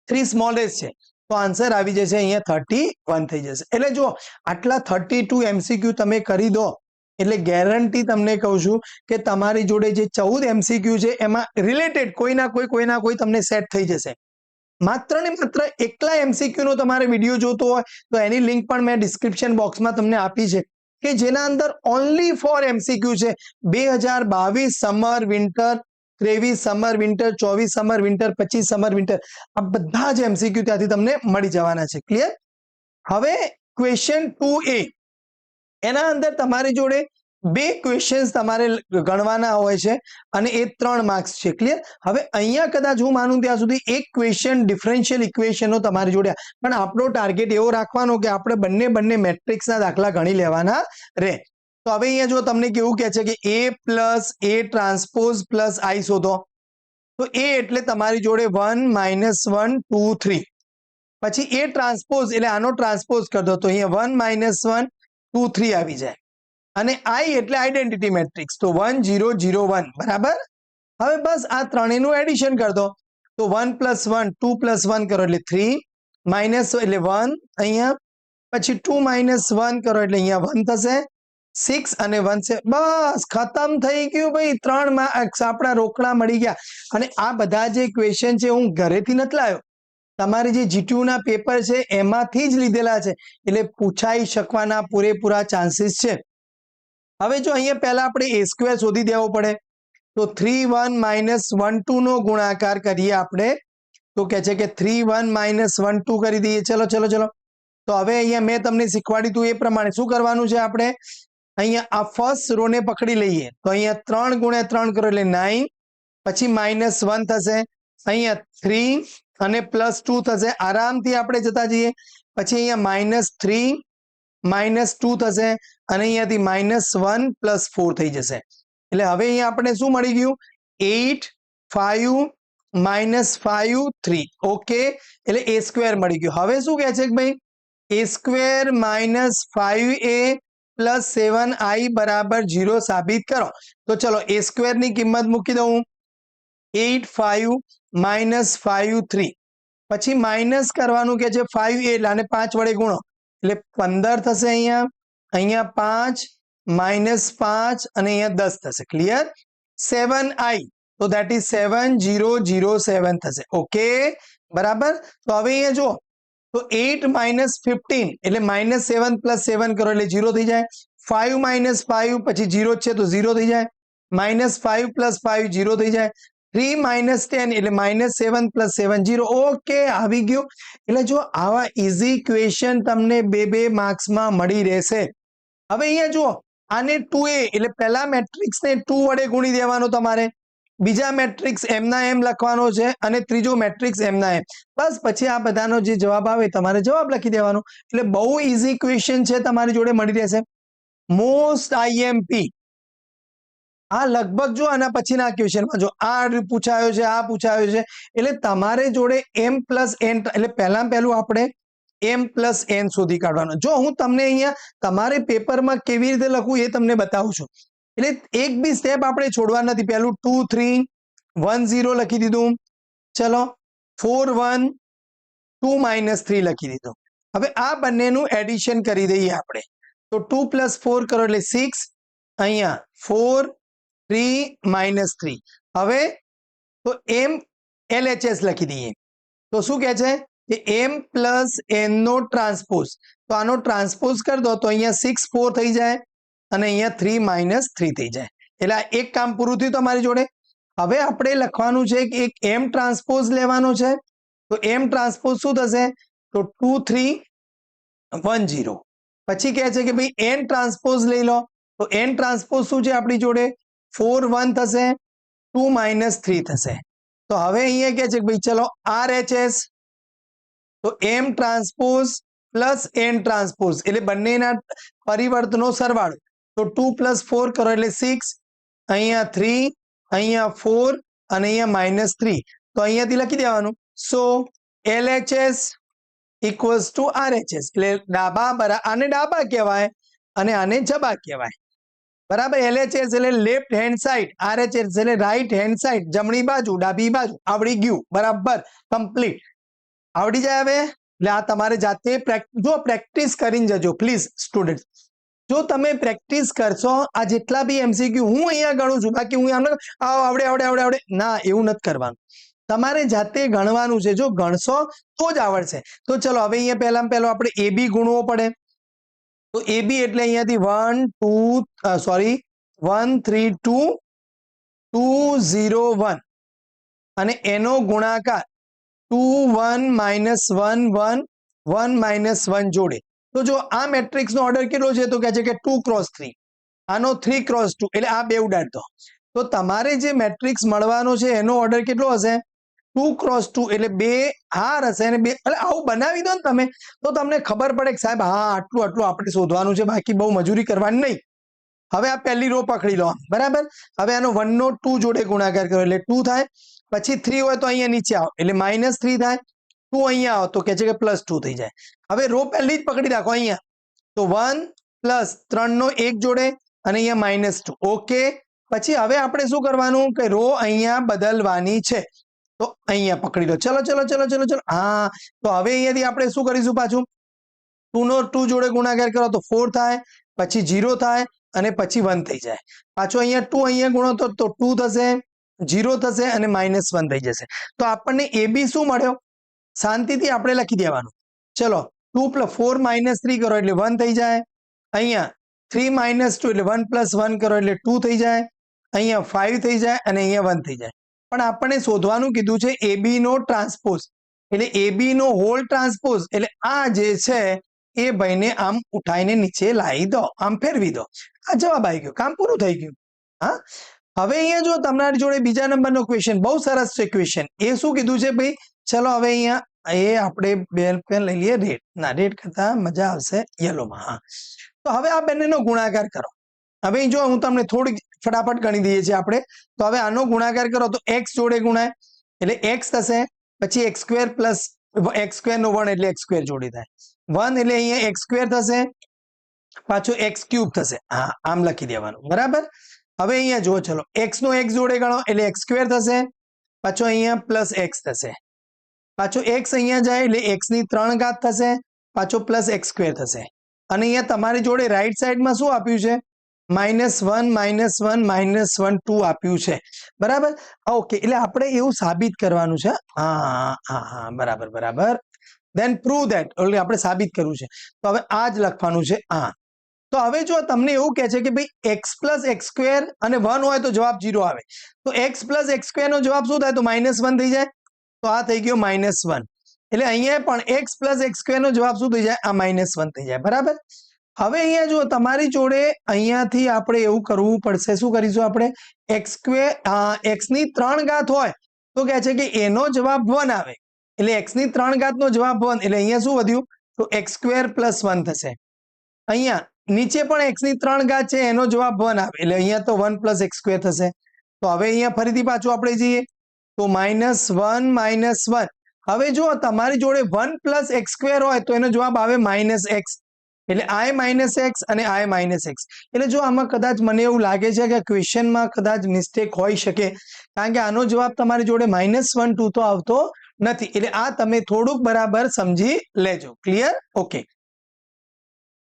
Speaker 1: 3 સ્મોલેસ્ટ છે તો આન્સર આવી જશે અહીંયા 31 થઈ જશે. એટલે જો આટલા 32 MCQ તમે કરી દો એટલે ગેરંટી તમને કહું છું કે તમારી જોડે જે 14 MCQ છે એમાં રિલેટેડ કોઈના કોઈ તમને સેટ થઈ જશે. માત્ર ને માત્ર એકલા MCQ નો તમારે વિડીયો જોતો હોય તો એની લિંક પણ મેં ડિસ્ક્રિપ્શન બોક્સમાં તમને આપી છે કે જેના અંદર ઓનલી ફોર MCQ છે 2022 summer winter 23 summer winter 24 summer winter 25 summer winter આ બધા જ MCQ ત્યાંથી તમને મળી જવાના છે. ક્લિયર? હવે ક્વેશ્ચન 2A એના અંદર તમારી જોડે 2 ક્વેશ્ચન્સ તમારે ગણવાના હોય છે અને એ 3 માર્ક્સ છે. ક્લિયર? હવે અહીંયા કદાચ હું માનું ત્યાં સુધી એક ક્વેશ્ચન ડિફરન્શિયલ ઇક્વેશનો તમારી જોડે પણ આપણો ટાર્ગેટ એવો રાખવાનો કે આપણે બંને મેટ્રિક્સના દાખલા ગણી લેવાના રહે. તો હવે અહીંયા જો તમને કેવું કહે છે કે a + a ટ્રાન્સપોઝ + i શોધો તો a એટલે તમારી જોડે 1 - 1 2 3 પછી a ટ્રાન્સપોઝ એટલે આનો ટ્રાન્સપોઝ કરી દો તો અહીંયા 1 - 1 2 3 આવી જાય અને i એટલે આઈડેન્ટિટી મેટ્રિક્સ તો 1 0 0 1 બરાબર. હવે બસ આ ત્રણેયનું એડિશન કરી દો તો 1 + 1 2 + 1 કરો એટલે 3 માઇનસ એટલે 1 અહીંયા પછી 2 - 1 કરો એટલે અહીંયા 1 થશે 6 અને 1 છે બસ ખતમ થઈ ગયું ભાઈ 3 માર્ક્સ આપણા રોકડા મળી ગયા. અને આ બધા જે ક્વેશ્ચન છે હું ઘરેથી નથી લાવ્યો તમારી જે GTU ના પેપર છે એમાંથી જ લીધેલા છે એટલે પૂછાઈ શકવાના પૂરેપૂરા ચાન્સીસ છે. હવે જો અહીંયા પહેલા આપણે a² શોધી દેવો પડે તો 3 1 - 1 2 નો ગુણાકાર કરીએ આપણે તો કહે છે કે 3 1 - 1 2 કરી દઈએ. ચલો ચલો ચલો તો હવે અહીંયા મેં તમને શીખવાડ્યું હતું એ પ્રમાણે શું કરવાનું છે આપણે અહીંયા આ ફર્સ્ટ રો ને પકડી લઈએ તો અહીંયા 3 × 3 કરો એટલે 9 પછી -1 થશે અહીંયા 3 અને +2 થશે આરામથી આપણે જતા જઈએ પછી અહીંયા -3 -2 થશે અને અહીંયાથી -1 + 4 થઈ જશે. એટલે હવે અહીંયા આપણે શું મળી ગયું 8 5 -5 3 ઓકે એટલે a² મળી ગયું. હવે શું કહે છે કે ભાઈ a² - 5a + 7i = 0 સાબિત કરો. તો ચલો a² ની કિંમત મૂકી દઉં 8 5 -5 3 પછી માઇનસ કરવાનું કે છે 5a એટલે આને 5 વડે ગુણો એટલે 15 થશે અહીંયા 5 -5 અને અહીંયા 10 થશે. ક્લિયર? 7i તો ધેટ ઇઝ 7007 થશે. ઓકે બરાબર. તો હવે અહીંયા જો તો 8 - 15 એટલે -7 + 7 કરો એટલે 0 થઈ જાય 5 - 5 પછી 0 છે તો 0 થઈ જાય -5 + 5 0 થઈ જાય 3 માઇનસ 10 એટલે -7 + 7 0. ઓકે, આવી ગયું. એટલે જો આવા ઇઝી ક્વેશ્ચન તમને બે માર્ક્સમાં મળી રહેશે. હવે અહીંયા જુઓ, આને 2a એટલે પહેલા મેટ્રિક્સને 2 વડે ગુણી દેવાનો તમારે, બીજા મેટ્રિક્સ એમના એમ લખવાનો છે અને ત્રીજો મેટ્રિક્સ એમના એમ, બસ. પછી આ બધાનો જે જવાબ આવે તમારે જવાબ લખી દેવાનો. એટલે બહુ ઇઝી ક્વેશ્ચન છે, તમારી જોડે મળી રહેશે. મોસ્ટ આઈએમપી આ લગભગ જો આના પછીના ક્વેશ્ચનમાં જો આ પૂછાયો છે, આ પૂછાયો છે, એટલે તમારે જોડે m + n એટલે પહેલું આપણે m + n શોધી કાઢવાનું. જો હું તમને અહીંયા તમારે પેપરમાં કેવી રીતે લખવું એ તમને બતાવું છું. એટલે એક બી સ્ટેપ આપણે છોડવા નથી. પહેલું 2 3 1 0 લખી દીધું, ચલો 4 1 2 - 3 લખી દીધું. હવે આ બંનેનું એડિશન કરી દઈએ આપણે. તો 2 + 4 કરો એટલે 6, અહીંયા 4 3 - 3. હવે તો m LHS લખી દઈએ. તો શું કહે છે કે m + n નો ટ્રાન્સપોઝ. તો આનો ટ્રાન્સપોઝ કરી દો તો અહીંયા 6 4 થઈ જાય અને અહીંયા 3 - 3 થઈ જાય. એટલે એક કામ પૂરું થયું તમારી જોડે. હવે આપણે લખવાનું છે કે એક m ટ્રાન્સપોઝ લેવાનો છે. તો m ટ્રાન્સપોઝ શું થશે? તો 2 3 1 0. પછી કહે છે કે ભાઈ n ટ્રાન્સપોઝ લઈ લો. તો n ટ્રાન્સપોઝ શું છે આપણી જોડે? 4 1 થશે, 2 - 3 થશે. તો હવે અહીંયા કહે છે કે ભાઈ ચલો RHS. તો m transpose plus n transpose એટલે બંનેના પરિવર્તનો સરવાળો. તો 2 + 4 કરો એટલે 6, અહીંયા 3, અહીંયા 4 અને અહીંયા -3. તો અહીંયાથી લખી દેવાનું. સો LHS = RHS. એટલે આને ડાબા કહેવાય અને આને જબા કહેવાય. બરાબર. LHS એટલે લેફ્ટ હેન્ડ સાઈડ, RHS એટલે રાઈટ હેન્ડ સાઈડ, જમણી બાજુ, ડાબી બાજુ. આવડી ગયું. બરાબર, કમ્પ્લીટ આવડી જાય. હવે એટલે આ તમારે જાતે જો પ્રેક્ટિસ કરીને જજો પ્લીઝ સ્ટુડન્ટ. જો તમે પ્રેક્ટિસ કરશો, આ જેટલા બી MCQ હું અહીંયા ગણું છું, બાકી હું આમ આવડે ના, એવું નથી કરવાનું. તમારે જાતે ગણવાનું છે. જો ગણશો તો જ આવડશે. તો ચલો હવે અહીંયા પહેલામાં પહેલો આપણે AB ગુણવો પડે. તો AB એટલે અહીંયાથી 1 3 2 2 0 1 અને એનો ગુણાકાર 2 1 -1 1 1 -1 જોડે. તો જો આ મેટ્રિક્સનો ઓર્ડર કેટલો છે? તો કહે છે કે 2 × 3. આનો 3 × 2 એટલે આ બે ઉડાડ દો. તો તમારે જે મેટ્રિક્સ મળવાનો છે એનો ઓર્ડર કેટલો હશે? 2 × 2 એટલે બે હાર હશે અને બે. એટલે આવું બનાવી દો ને તમે, તો તમને ખબર પડે કે સાહેબ હા આટલું આપણે શોધવાનું છે, બાકી બહુ મજૂરી કરવાની નહીં. હવે આ પહેલી રો પકડી લો. બરાબર. હવે આનો 1 નો 2 જોડે ગુણાકાર કરો એટલે 2 થાય. પછી 3 હોય તો અહીંયા નીચે આવો એટલે -3 થાય. 2 અહીંયા આવો તો કહે છે કે +2 થઈ જાય. હવે રો પહેલી જ પકડી રાખો અહીંયા. તો 1 + 3 નો 1 જોડે અને અહીંયા -2. ઓકે. પછી હવે આપણે શું કરવાનું કે રો અહીંયા બદલવાની છે. તો અહીંયા પકડી લો. ચલો ચલો ચલો ચલો ચલો. હા, તો હવે અહીંયાથી આપણે શું કરીશું? પાછું 2 નો 2 જોડે ગુણાકાર કરો તો 4 થાય, પછી 0 થાય અને પછી 1 થઈ જાય. પાછો અહીંયા 2 અહીંયા ગુણો તો 2 થશે, 0 થશે અને -1 થઈ જશે. તો આપણને AB શું મળ્યો? શાંતિથી આપણે લખી દેવાનું. ચલો 2 + 4 - 3 કરો એટલે 1 થઈ જાય. અહીંયા 3 - 2 એટલે 1 + 1 કરો એટલે 2 થઈ જાય. અહીંયા 5 થઈ જાય અને અહીંયા 1 થઈ જાય. પણ આપણને શોધવાનું કીધું છે AB નો ટ્રાન્સપોઝ. એટલે AB નો હોલ ટ્રાન્સપોઝ એટલે આ જે છે એ ભાઈને આમ ઉઠાઈને નીચે લાવી દો, આમ ફેરવી દો. આ જવાબ આવી ગયો, કામ પૂરું થઈ ગયું. હા, હવે અહીંયા જો તમારી જોડે બીજા નંબરનો ક્વેશ્ચન બહુ સરસ છે. ક્વેશ્ચન એ શું કીધું છે ભાઈ? ચલો હવે અહીંયા એ આપણે બેલ પેન લઈ લઈએ. રેડ ના, રેડ કરતા મજા આવશે યલોમાં. હા, તો હવે આ બંનેનો ગુણાકાર કરો. હવે જો હું તમને થોડીક ફટાફટ ગણી દઈએ છીએ આપણે. તો હવે આનો ગુણાકાર કરો તો x જોડે ગુણાય એટલે x થશે, પછી x² + x² નો 1 એટલે x² જોડે થાય. 1 એટલે અહીંયા x² થશે, પાછો x³ થશે. હા, આમ લખી દેવાનું. બરાબર. હવે અહીંયા જુઓ, ચલો x નો x જોડે ગણો એટલે x² થશે, પાછો અહીંયા +x થશે, પાછો x અહીંયા જાય એટલે x ની 3 ઘાત થશે, પાછો +x² થશે. અને અહીંયા તમારી જોડે રાઈટ સાઈડમાં શું આપ્યું છે? -1 -1 -1 2 આપ્યું છે. બરાબર. ઓકે, એટલે આપણે એવું સાબિત કરવાનું છે. હા હા હા, બરાબર બરાબર. Then prove that. એટલે આપણે સાબિત કરવું છે. તો હવે આ જ લખવાનું છે. હા, તો હવે જો તમને એવું કહે છે કે ભાઈ x પ્લસ એક્સ સ્ક્વેર અને 1 હોય તો જવાબ 0 આવે, તો x પ્લસ એક્સ સ્ક્વેર નો જવાબ શું થાય? તો -1 થઈ જાય. તો આ થઈ ગયો -1. એટલે અહીંયા પણ x પ્લસ એક્સ સ્ક્વેર નો જવાબ શું થઈ જાય? આ -1 થઈ જાય. બરાબર. હવે અહીંયા જો તમારી જોડે અહીંયાથી આપણે એવું કરવું પડશે, શું કરીશું આપણે? એક્સ સ્ક્વેર x ની 3 ઘાત હોય તો કહે છે કે એનો જવાબ 1 આવે, એટલે x ની 3 ઘાત નો જવાબ 1, એટલે અહીંયા શું વધ્યું? તો એક્સ સ્ક્વેર પ્લસ 1 થશે. અહીંયા નીચે પણ x ની 3 ઘાત છે, એનો જવાબ 1 આવે, એટલે અહીંયા તો 1 પ્લસ એક્સ સ્ક્વેર થશે. તો હવે અહીંયા ફરીથી પાછું આપણે જઈએ તો -1 -1. હવે જો તમારી જોડે 1 પ્લસ એક્સ સ્ક્વેર હોય તો એનો જવાબ આવે -x, એટલે આ -x અને આ -x. એટલે જો આમાં કદાચ મને એવું લાગે છે કે ક્વેશ્ચનમાં કદાચ મિસ્ટેક હોઈ શકે, કારણ કે આનો જવાબ તમારી જોડે -1 2 તો આવતો નથી. એટલે આ તમે થોડુંક બરાબર સમજી લેજો. ક્લિયર? ઓકે.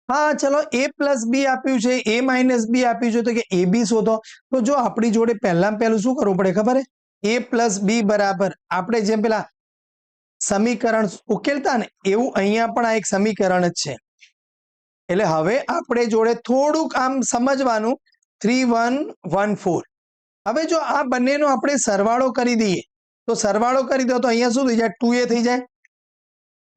Speaker 1: હા, ચલો a પ્લસ બી આપ્યું છે, a માઇનસ બી આપ્યું છે, તો કે એ બી શોધો. તો જો આપણી જોડે પહેલા પહેલું શું કરવું પડે ખબર? a પ્લસ બી બરાબર આપણે જેમ પેલા સમીકરણ ઉકેલતા ને એવું અહીંયા પણ આ એક સમીકરણ જ છે. એટલે હવે આપણે જોડે થોડુંક આમ સમજવાનું 3 1 1 4. હવે જો આ બંનેનો આપણે સરવાળો કરી દઈએ તો સરવાળો કરી દો તો અહીંયા શું થઈ જાય? 2a થઈ જાય.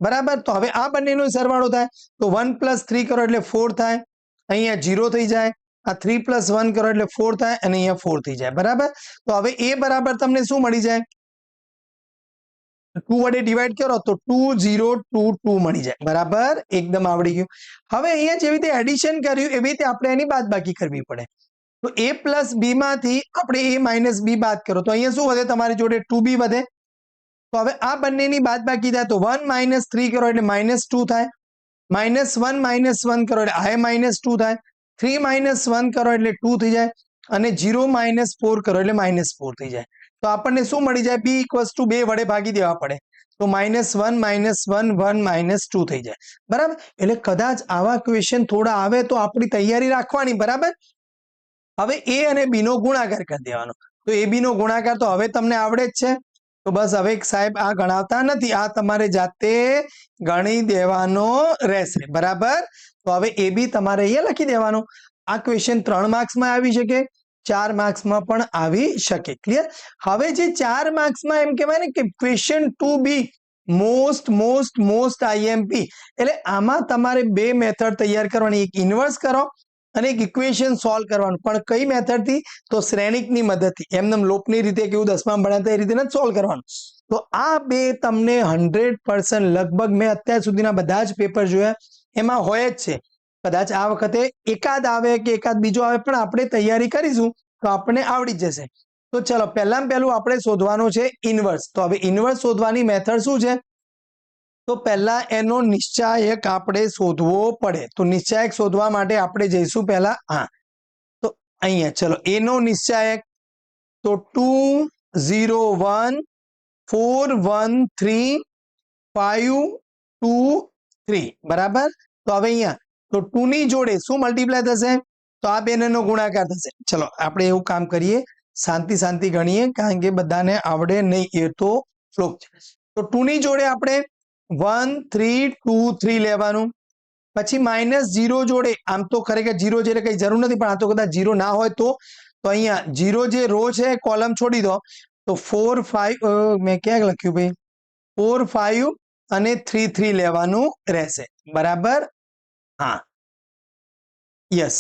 Speaker 1: બરાબર. તો હવે આ બંનેનો સરવાળો થાય તો 1 પ્લસ 3 કરો એટલે 4 થાય, અહીંયા 0 થઈ જાય. આ 3 પ્લસ 1 કરો એટલે 4 થાય અને અહીંયા 4 થઈ જાય. બરાબર. તો હવે એ બરાબર તમને શું મળી જાય? 2 વડે ડિવાઈડ કરો તો 2 0 2 2 મળી જાય. બરાબર. એકદમ આવડી ગયું. હવે અહીંયા જેવી રીતે એડિશન કર્યું એવી રીતે આપણે એની બાદબાકી કરવી પડે. તો a પ્લસ બી માંથી આપણે a માઇનસ બી બાદ કરો તો અહીંયા શું વધે? તમારી જોડે 2b વધે. તો હવે આ બંનેની બાદબાકી થાય તો 1 - 3 કરો એટલે -2 થાય, -1 - 1 કરો એટલે આ -2 થાય, 3 - 1 કરો એટલે 2 થઈ જાય અને 0 - 4 કરો એટલે -4 થઈ જાય. તો આપણને શું મળી જાય? b = 2 વડે ભાગી દેવા પડે તો -1 - 1 1 - 2 થઈ જાય. બરાબર. એટલે કદાચ આવા ક્વેશ્ચન થોડા આવે તો આપણી તૈયારી રાખવાની. બરાબર. હવે a અને b નો ગુણાકાર કરી દેવાનો. તો a b નો ગુણાકાર તો હવે તમને આવડે જ છે. તો બસ હવે સાહેબ આ ગણાવતા નથી, આ તમારે જાતે ગણી દેવાનો રહેશે. બરાબર. તો હવે એ બી તમારે અહીંયા લખી દેવાનું. આ ક્વેશ્ચન 3 માર્ક્સમાં આવી શકે, 4 માર્ક્સમાં પણ આવી શકે. ક્લિયર? હવે જે 4 માર્ક્સમાં એમ કહેવાય ને કે ક્વેશ્ચન 2b મોસ્ટ આઈએમપી, એટલે આમાં તમારે બે મેથડ તૈયાર કરવાની, એક ઇન્વર્સ કરો અને એક ઇક્વેશન સોલ્વ કરવાનું. પણ કઈ મેથડ થી? તો શ્રેણિકની મદદથી. એમને લોપની રીતે કેવું 10માં ભણ્યા એ રીતે નથી સોલ્વ કરવાનું. તો આ બે તમને 100% લગભગ મેં અત્યાર સુધીના બધા જ પેપર જોયા એમાં હોય જ છે. કદાચ આ વખતે એકાદ આવે કે એકાદ બીજો આવે, પણ આપણે તૈયારી કરીશું તો આપણને આવડી જશે. તો ચલો પહેલામાં પહેલું આપણે શોધવાનું છે ઇન્વર્સ. તો હવે ઇન્વર્સ શોધવાની મેથડ શું છે? તો પહેલા એનો નિશ્ચાયક આપણે શોધવો પડે. તો નિશ્ચાયક શોધવા માટે આપણે જઈશું પહેલા તો અહીંયા ચલો એનો નિશ્ચાયક તો 2 0 1 4 1 3 5 2 3. બરાબર. તો હવે અહીંયા તો 2 ની જોડે શું મલ્ટીપ્લાય થશે? તો આ બેનો ગુણાકાર થશે. ચલો આપણે એવું કામ કરીએ, શાંતિ ગણીએ, કારણ કે બધાને આવડે નહીં એ તો શ્લોક છે. તો 2 ની જોડે આપણે 1 3 2 3 લેવાનું. પછી -0 જોડે, આમ તો ખરેખર 0 છે એટલે કઈ જરૂર નથી, પણ આ તો કદાચ 0 ના હોય તો અહીંયા 0 જે રો છે કોલમ છોડી દો. તો 4 5 મેં ક્યાં લખ્યું ભાઈ? 4 5 અને 3 3 લેવાનું રહેશે. બરાબર. યસ.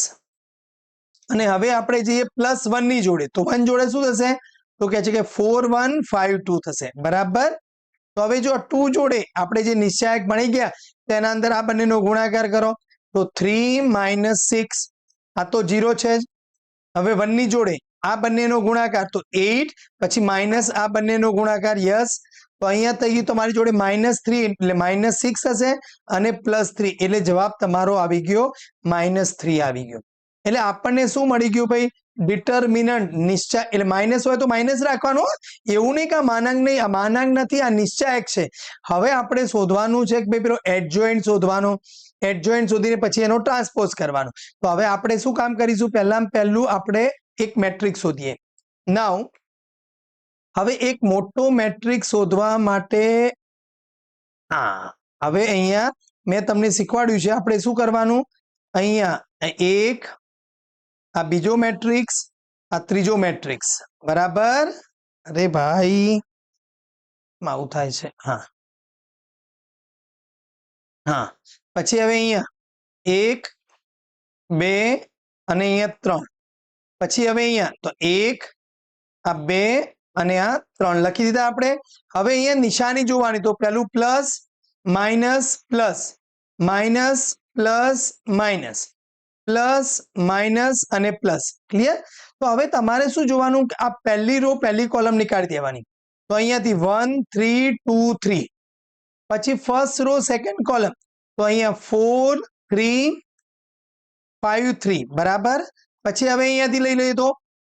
Speaker 1: અને હવે આપણે જઈએ +1 ની જોડે. તો 1 જોડે શું થશે? તો કહે છે કે 4 1 5 2 થશે. બરાબર. તો હવે જો 2 જોડે આપણે જે નિશ્ચાયક ભણી ગયા તેના અંદર આ બંનેનો ગુણાકાર કરો તો 3 - 6, આ તો 0 છે જ. હવે 1 ની જોડે આ બંનેનો ગુણાકાર તો 8, પછી માઇનસ આ બંનેનો ગુણાકાર. યસ. તો અહીંયા થઈ ગયું તમારી જોડે -3 એટલે -6 થશે અને +3 એટલે જવાબ તમારો આવી ગયો -3 આવી ગયો. એટલે આપણને શું મળી ગયું ભાઈ? ડિટર્મિનન્ટ. નિશ્ચય એટલે માઇનસ હોય તો માઇનસ રાખવાનો, એવું નહીં કે માનાંક નહીં, આ માનાંક નથી, આ નિશ્ચાયક છે. હવે આપણે શોધવાનું છે કે ભાઈ પેલો એડજોઇન્ટ શોધવાનો. એડજોઇન્ટ શોધીને પછી એનો ટ્રાન્સપોઝ કરવાનો. તો હવે આપણે શું કામ કરીશું? પહેલામાં પહેલું આપણે એક મેટ્રિક્સ શોધીએ. નાઉ હવે એક મોટો મેટ્રિક્સ શોધવા માટે હવે અહીંયા મેં તમને શીખવાડ્યું છે આપણે શું કરવાનું? અહીંયા એક, આ બીજો મેટ્રિક્સ, આ ત્રીજો મેટ્રિક્સ, બરાબર. અરે ભાઈ આવું થાય છે. હા હા, પછી હવે અહીંયા 1 2 અને અહીંયા 3, પછી હવે અહીંયા તો 1 આ 2 અને આ 3 લખી દીધા આપણે. હવે અહીંયા નિશાની જોવાની, તો પેલું plus minus plus minus plus minus plus minus અને પ્લસ. ક્લિયર? તો હવે તમારે શું જોવાનું કે આ પહેલી રો પહેલી કોલમ નીકાળી દેવાની. તો અહીંયાથી 1 3 2 3, પછી ફર્સ્ટ રો સેકન્ડ કોલમ, તો અહીંયા 4 3 5 3, બરાબર. પછી હવે અહીંયાથી લઈ લઈએ તો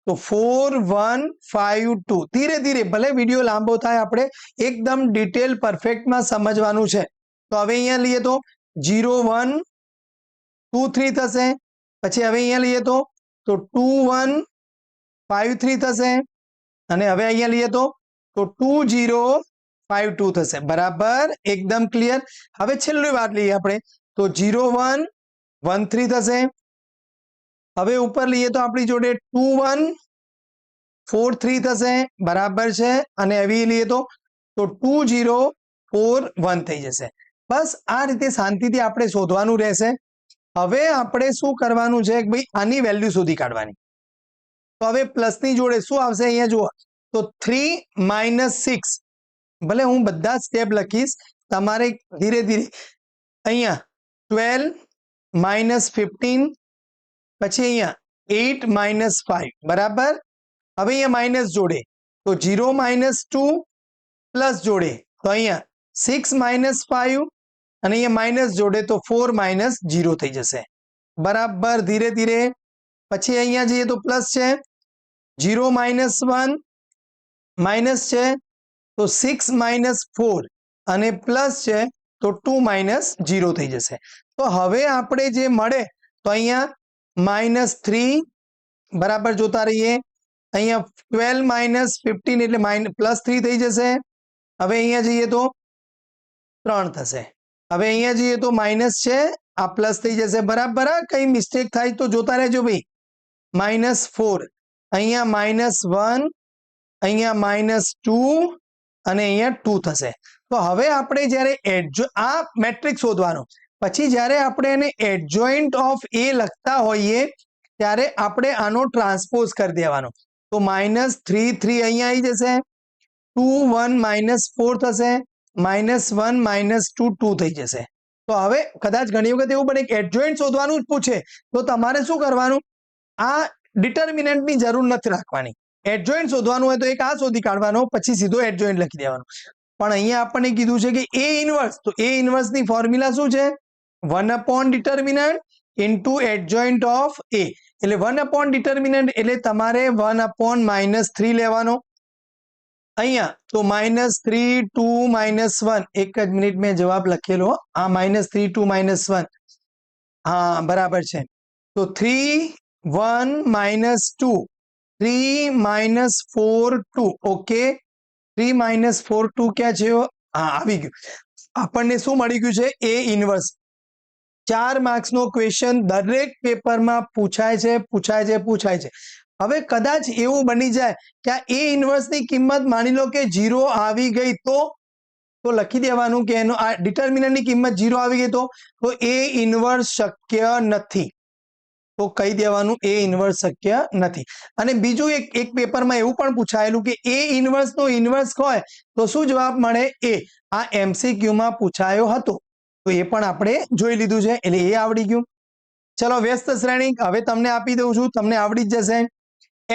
Speaker 1: 4 1 5 2. ધીરે ધીરે, ભલે વિડીયો લાંબો થાય, આપણે એકદમ ડિટેલ પરફેક્ટમાં સમજવાનું છે. તો હવે અહીંયા લઈએ તો 0 1 2 3 થશે. પછી હવે અહીંયા લઈએ તો 2 1 5 3 થશે. અને હવે અહીંયા લઈએ તો 2 0 5 2 થશે, બરાબર. એકદમ ક્લિયર. હવે છેલ્લી વાત લઈએ આપણે, તો 0 1 1 3 થશે. હવે ઉપર લઈએ તો આપણી જોડે 2 1 4 3 થશે, બરાબર છે. અને એવી લઈએ તો 2 0 4 1 થઈ જશે. બસ આ રીતે શાંતિથી આપણે શોધવાનું રહેશે. હવે આપણે શું કરવાનું છે કે ભાઈ આની વેલ્યુ શોધી કાઢવાની. તો હવે પ્લસની જોડે શું આવશે અહીંયા જુઓ, તો 3 6. ભલે હું બધા સ્ટેપ લખીશ, તમારે ધીરે ધીરે. અહીંયા 12 15, પછી અહીંયા 8 5, બરાબર. હવે અહીંયા માઇનસ જોડે તો 0 2, પ્લસ જોડે તો અહીંયા 6 5, અને અહીંયા માઇનસ જોડે તો 4 0 થઈ જશે, બરાબર. ધીરે ધીરે. પછી અહીંયા જઈએ તો પ્લસ છે, 0 1 માઇનસ છે તો 6 4, અને પ્લસ છે તો 2 0 થઈ જશે. તો હવે આપણે જે મળે તો અહીંયા -3, બરાબર. જોતા રહીએ. અહીંયા 12 15 એટલે +3 થઈ જશે. હવે અહીંયા જઈએ તો 3 થશે. હવે અહીંયા જઈએ તો માઇનસ છે, આ પ્લસ થઈ જશે, બરાબર. કઈ મિસ્ટેક થાય તો જોતા રહેજો ભાઈ. -4, અહીંયા -1, અહીંયા -2, અને અહીંયા 2 થશે. તો હવે આપણે જ્યારે આ મેટ્રિક્સ શોધવાનો, પછી જ્યારે આપણે એને એડજોઇન્ટ ઓફ એ લખતા હોઈએ ત્યારે આપણે આનો ટ્રાન્સપોઝ કરી દેવાનો. તો -3 3 અહીંયા આવી જશે, 2 1 -4 થશે, -1 -2 2 થઈ જશે. તો હવે કદાચ ઘણી વખત એવું બને કે એડજોઇન્ટ શોધવાનું જ પૂછે, તો તમારે શું કરવાનું, આ ડિટર્મિનન્ટની જરૂર નથી રાખવાની. એડજોઇન્ટ શોધવાનું હોય તો એક આ શોધી કાઢવાનો, પછી સીધો એડજોઇન્ટ લખી દેવાનો. પણ અહીંયા આપણને કીધું છે કે એ ઇન્વર્સ, તો એ ઇન્વર્સની ફોર્મ્યુલા શું છે, 1 ડિટર્મિનન્ટ ઇન્ટુ એડજોઇન્ટ ઓફ એ. એટલે 1 ડિટર્મિનન્ટ એટલે તમારે 1 -3 લેવાનો. અહીંયા તો -3 2 -1, એક જ મિનિટ મેં જવાબ લખેલો, આ -3 2 -1, હા બરાબર છે. તો 3 1 -2, 3 -4 2, ઓકે. 3 -4 2 ક્યાં છે? હા આવી ગયું. આપણને શું મળી ગયું છે, એ ઇન્વર્સ. 4 માર્ક્સનો ક્વેશ્ચન દરેક પેપરમાં પૂછાય છે. હવે કદાચ એવું બની જાય કે આ એ ઇન્વર્સની કિંમત માની લો કે 0 આવી ગઈ, તો લખી દેવાનું કે એનો આ ડિટર્મિનન્ટની કિંમત 0 આવી ગઈ, તો એ ઇન્વર્સ શક્ય નથી. તો કહી દેવાનું એ ઇન્વર્સ શક્ય નથી. અને બીજું એક પેપરમાં એવું પણ પૂછાયેલું કે એ ઇન્વર્સનો ઇન્વર્સ હોય તો શું જવાબ મળે, એ. આ MCQ માં પૂછાયો હતો, તો એ પણ આપણે જોઈ લીધું છે, એટલે એ આવડી ગયું. ચલો વ્યસ્ત શ્રેણી હવે તમને આપી દઉં છું, તમને આવડી જ જશે.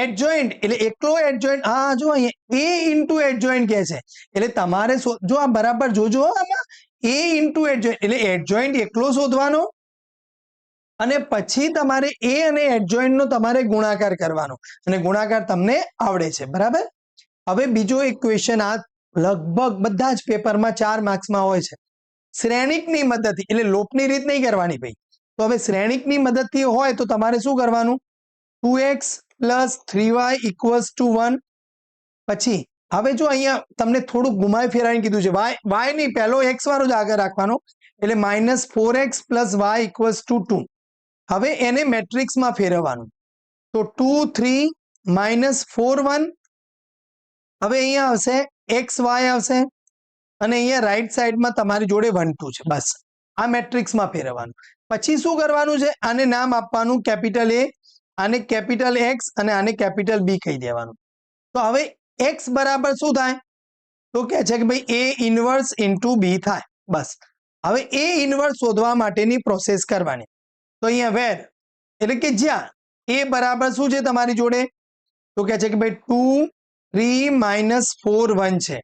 Speaker 1: એડજોઇન્ટ એટલે એકલો એડજોઇન્ટ, હા જો અહીંયા એ ઇન્ટુ એડજોઇન્ટ કહે છે, એટલે તમારે જો આ બરાબર જોજો, આમાં એ ઇન્ટુ એડજોઇન્ટ એટલે એડજોઇન્ટ એકલો શોધવાનો, અને પછી તમારે એ અને એડજોઇન્ટ નો તમારે ગુણાકાર કરવાનો, અને ગુણાકાર તમને આવડે છે, બરાબર. હવે બીજો એક ક્વેશ્ચન, આ લગભગ બધા જ પેપરમાં 4 માર્ક્સમાં હોય છે. શ્રેણિકની મદદથી, એટલે લોપની રીત નહીં કરવાની ભાઈ. તો હવે શ્રેણિકની મદદથી હોય તો તમારે શું કરવાનું, 2x + 3y = 1. પછી હવે જો અહીંયા તમને થોડું ઘુમાઈ ફેરાઈને કીધું છે, y નહીં, પહેલો x વાળો જ આગળ રાખવાનો, એટલે -4x + y = 2. હવે એને મેટ્રિક્સમાં ફેરવવાનું. તો 2 3 -4 1. હવે અહીંયા આવશે એક્સ વાય આવશે અને અહીંયા રાઈટ સાઈડમાં તમારી જોડે 1 2 છે. બસ આ મેટ્રિક્સમાં ફેરવવાનું. પછી શું કરવાનું છે? આને નામ આપવાનું કેપિટલ એ, આને કેપિટલ એક્સ અને આને કેપિટલ બી કહી દેવાનું. તો હવે એક્સ બરાબર શું થાય? તો કહે છે કે ભાઈ એ ઇનવર્સ ઇન્ટુ બી થાય. બસ હવે એ ઇનવર્સ શોધવા માટેની પ્રોસેસ કરવાની. તો અહીંયા વેર એટલે કે જ્યાં એ બરાબર શું છે તમારી જોડે? તો કહે છે કે ભાઈ 2 3 -4 1 છે.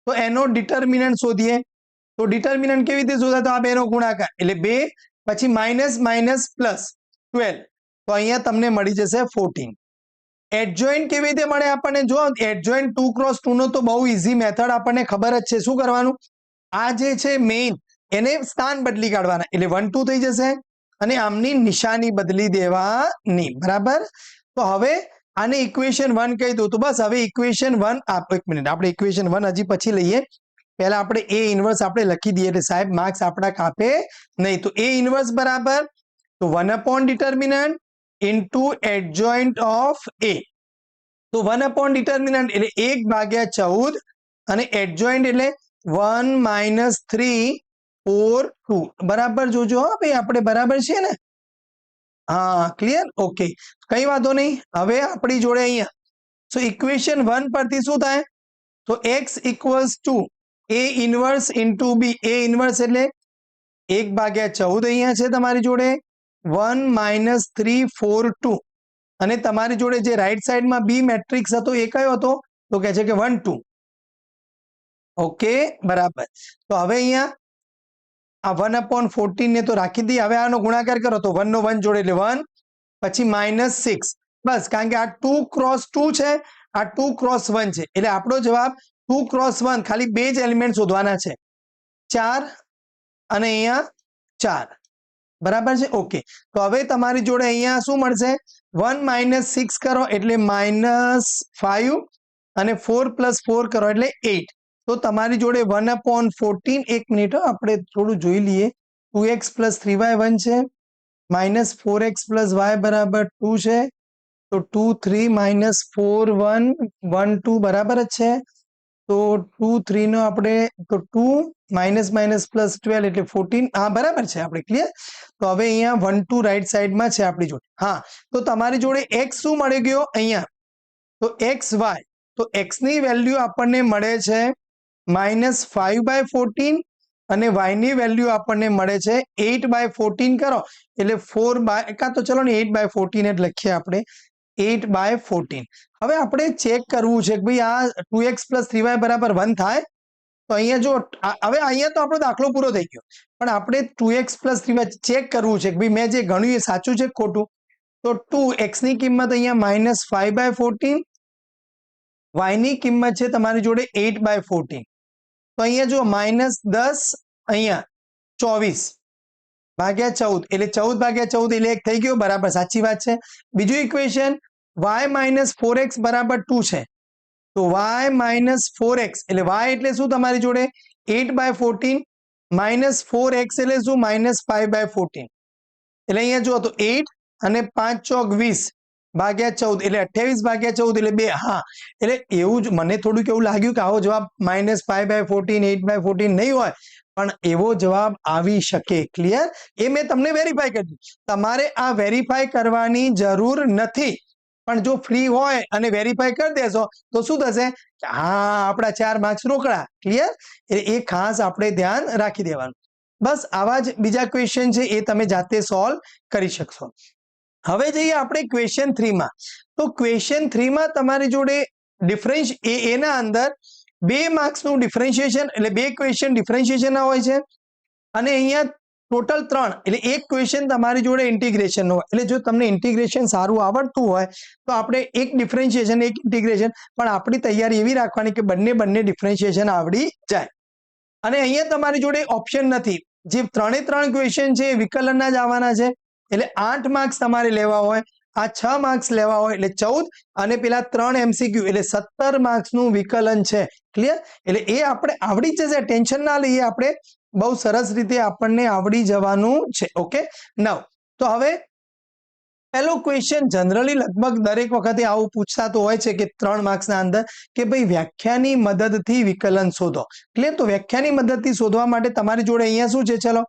Speaker 1: તો એનો ડિટર્મિનન્ટ શોધીએ. તો ડિટર્મિનન્ટ કેવી રીતે શોધાય? તો આ બેનો ગુણાકાર એટલે 2 પછી માઇનસ માઇનસ પ્લસ 12. તો અહીંયા તમને મળી જશે 14. એડજોઇન્ટ કેવી રીતે મળે આપણને? જો એડજોઇન્ટ 2 × 2 નો તો બહુ ઇઝી મેથડ આપણને ખબર જ છે. શું કરવાનું? આ જે છે મેઇન એને સ્થાન બદલી કાઢવાના એટલે 1 2 થઈ જશે અને આમની નિશાની બદલી દેવાની. બરાબર. તો હવે આને ઇક્વેશન 1 કહી દો. તો બસ હવે ઇક્વેશન 1 એક મિનિટ આપણે ઇક્વેશન 1 હજી પછી લઈએ. પહેલા આપણે એ ઇનવર્સ આપણે લખી દઈએ એટલે સાહેબ માર્ક્સ આપણા કાપે નહીં. તો એ ઇનવર્સ બરાબર તો 1 ડિટર્મિનન્ટ ઇન્ટુ એડજોઇન્ટ ઓફ એ. તો 1 ડિટર્મિનન્ટ એટલે 1/14 અને એડજોઇન્ટ એટલે 1 - 3 4 2. બરાબર જોજો ભાઈ આપણે બરાબર છે ને? હા ક્લિયર. ઓકે કઈ વાંધો નહીં. હવે આપણી જોડે અહીંયા સો ઇક્વેશન 1 પરથી શું થાય? તો x = એ ઇનવર્સ ઇન્ટુ બી. એ ઇનવર્સ એટલે 1/14 અહીંયા છે તમારી જોડે 1 - 3 4 2 અને તમારી જોડે જે રાઈટ સાઈડમાં બી મેટ્રિક્સ હતો એ કયો હતો? તો કહે છે કે 1 2. ઓકે બરાબર. તો હવે અહીંયા આ 1/14 ને તો રાખી દઈએ. હવે આનો ગુણાકાર કરો તો 1 નો 1 જોડે એટલે 1 પછી -6. બસ કારણ કે આ 2 × 2 છે, આ 2 × 1 છે એટલે આપણો જવાબ 2 × 1 ખાલી બે જ એલિમેન્ટ શોધવાના છે 4 અને અહીંયા 4. બરાબર છે. ઓકે તો હવે તમારી જોડે અહીંયા શું મળશે? 1 - 6 કરો એટલે -5 અને 4 + 4 કરો એટલે 8. તો તમારી જોડે 1/14. એક મિનિટ આપણે થોડું જોઈ લઈએ. 2x + 3y 1 છે -4x + y બરાબર 2 છે. તો 2 3 -4 1 1 2 બરાબર જ છે. તો 2 3 નો આપણે તો 2 - +12 એટલે 14. હા બરાબર છે આપણે ક્લિયર. તો હવે અહીંયા 1 2 રાઈટ સાઈડમાં છે આપણી જોડે. હા તો તમારી જોડે x શું મળી ગયો અહીંયા? તો xy. તો x ની વેલ્યુ આપણને મળે છે -5/14 અને y ની વેલ્યુ આપણને મળે છે 8/14. કરો એટલે 4 કાં તો ચલો ને 8/14 જ લખીએ આપણે 8/14. હવે આપણે ચેક કરવું છે કે ભાઈ આ 2x + 3y બરાબર 1 થાય. તો અહીંયા જો હવે અહીંયા તો આપણો દાખલો પૂરો થઈ ગયો પણ આપણે 2x + 3y ચેક કરવું છે કે ભાઈ મેં જે ગણ્યું એ સાચું છે કે ખોટું. તો 2x ની કિંમત અહીંયા -5/14, y ની કિંમત છે તમારી જોડે 8/14. તો અહીંયા જો -10 અહીંયા 24/14 એટલે 14/14 એટલે 1 થઈ ગયો. બરાબર સાચી વાત છે. બીજું ઇક્વેશન y - 4x બરાબર 2 છે. તો y - 4x એટલે y એટલે શું તમારી જોડે 8/14 -4x એટલે શું -5/14 એટલે અહીંયા જુઓ તો 8 અને 5 ચોક 20/14 એટલે 28/14 એટલે 2. હા એટલે એવું જ મને થોડુંક એવું લાગ્યું કે આવો જવાબ -5/14 8/14 નહીં હોય પણ એવો જવાબ આવી શકે. ક્લિયર. એ મેં તમને વેરીફાઈ કરી દીધું. તમારે આ વેરીફાઈ કરવાની જરૂર નથી પણ જો ફ્રી હોય અને વેરીફાઈ કરી દેશો તો શું થશે? હા આપણા 4 માર્ક્સ રોકડા. ક્લિયર. એટલે એ ખાસ આપણે ધ્યાન રાખી દેવાનું. બસ આવા જ બીજા ક્વેશ્ચન છે એ તમે જાતે સોલ્વ કરી શકશો. હવે જઈએ આપણે ક્વેશ્ચન 3 માં. તો ક્વેશ્ચન 3 માં તમારી જોડે એના અંદર 2 માર્ક્સનું ડિફરન્શિએશન એટલે 2 ક્વેશ્ચન ડિફરન્શિએશનના હોય છે અને અહીંયા ટોટલ 3 એટલે એક ક્વેશ્ચન તમારી જોડે ઇન્ટિગ્રેશનનો હોય. એટલે જો તમને ઇન્ટિગ્રેશન સારું આવડતું હોય તો આપણે એક ડિફરન્શિએશન એક ઇન્ટિગ્રેશન પણ આપણી તૈયારી એવી રાખવાની કે બંને ડિફરન્શિએશન આવડી જાય. અને અહીંયા તમારી જોડે ઓપ્શન નથી. જે 3 ક્વેશ્ચન છે એ વિકલનના જ આવવાના છે એટલે 8 માર્ક્સ તમારે લેવા હોય, આ 6 માર્ક્સ લેવા હોય એટલે 14 અને પેલા 3 MCQ એટલે 17 માર્ક્સનું વિકલન છે. ક્લિયર. એટલે એ આપણે આવડી જશે. ટેન્શન ના લઈએ આપણે બહુ સરસ રીતે આપણને આવડી જવાનું છે. ઓકે. નાઉ તો હવે પહેલો ક્વેશ્ચન જનરલી લગભગ દરેક વખતે આવું પૂછતા તો હોય છે કે 3 માર્ક્સના અંદર કે ભાઈ વ્યાખ્યાની મદદથી વિકલન શોધો. ક્લિયર? તો વ્યાખ્યાની મદદથી શોધવા માટે તમારી જોડે અહીંયા શું છે? ચલો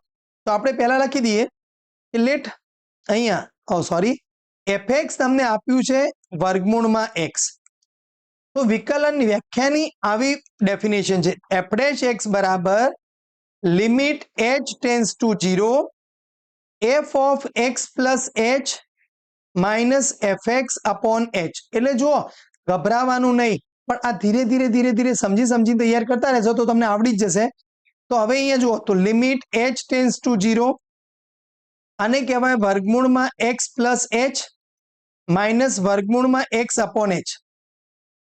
Speaker 1: તો આપણે પહેલા લખી દઈએ કે લેટ અહીંયા સોરી fx તમને આપ્યું છે વર્ગમૂળમાં x. તો વિકલનની વ્યાખ્યાની આવી ડેફિનેશન છે f' બરાબર limit h tends to 0 f of x plus h minus fx upon h. એટલે જુઓ ગભરાવાનું નહીં, પણ આ ધીરે ધીરે સમજી તૈયાર કરતા રહેશો તો તમને આવડી જ જશે. તો હવે અહીંયા જુઓ તો લિમિટ h ટેન્સ ટુ 0 આને કહેવાય વર્ગમૂળમાં x પ્લસ h માઇનસ વર્ગમૂળમાં x અપોન h.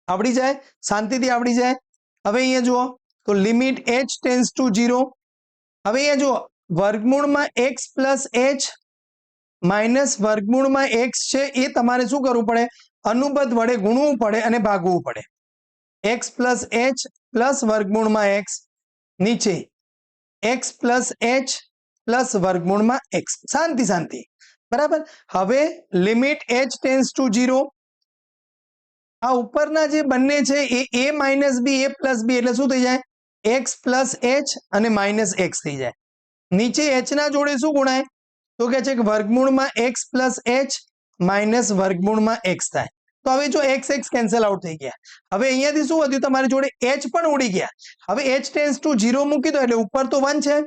Speaker 1: આવડી જાય, શાંતિથી આવડી જાય. હવે અહીંયા જુઓ તો લિમિટ h ટેન્સ ટુ 0. હવે અહીંયા જુઓ વર્ગમૂળમાં x પ્લસ h માઇનસ વર્ગમૂળમાં x છે એ તમારે શું કરવું પડે? અનુબંધ વડે ગુણવું પડે અને ભાગવું પડે. x પ્લસ h પ્લસ વર્ગમૂળમાં x નીચે x પ્લસ h પ્લસ વર્ગમૂળમાં x. શાંતિ બરાબર. હવે લિમિટ h ટેન્સ ટુ 0. આ ઉપરના જે બંને છે એ a minus b a plus b એટલે શું થઈ જાય? x પ્લસ h અને માઇનસ x થઈ જાય. નીચે h ના જોડે શું ગુણાય? તો કે છે કે વર્ગમૂળમાં x પ્લસ h માઇનસ વર્ગમૂળમાં x થાય. તો હવે જો x કેન્સલ આઉટ થઈ ગયા. હવે અહીંયાથી શું વધ્યું? તમારી જોડે h પણ ઉડી ગયા. હવે h ટેન્સ ટુ 0 મૂકી દો એટલે ઉપર તો 1 છે,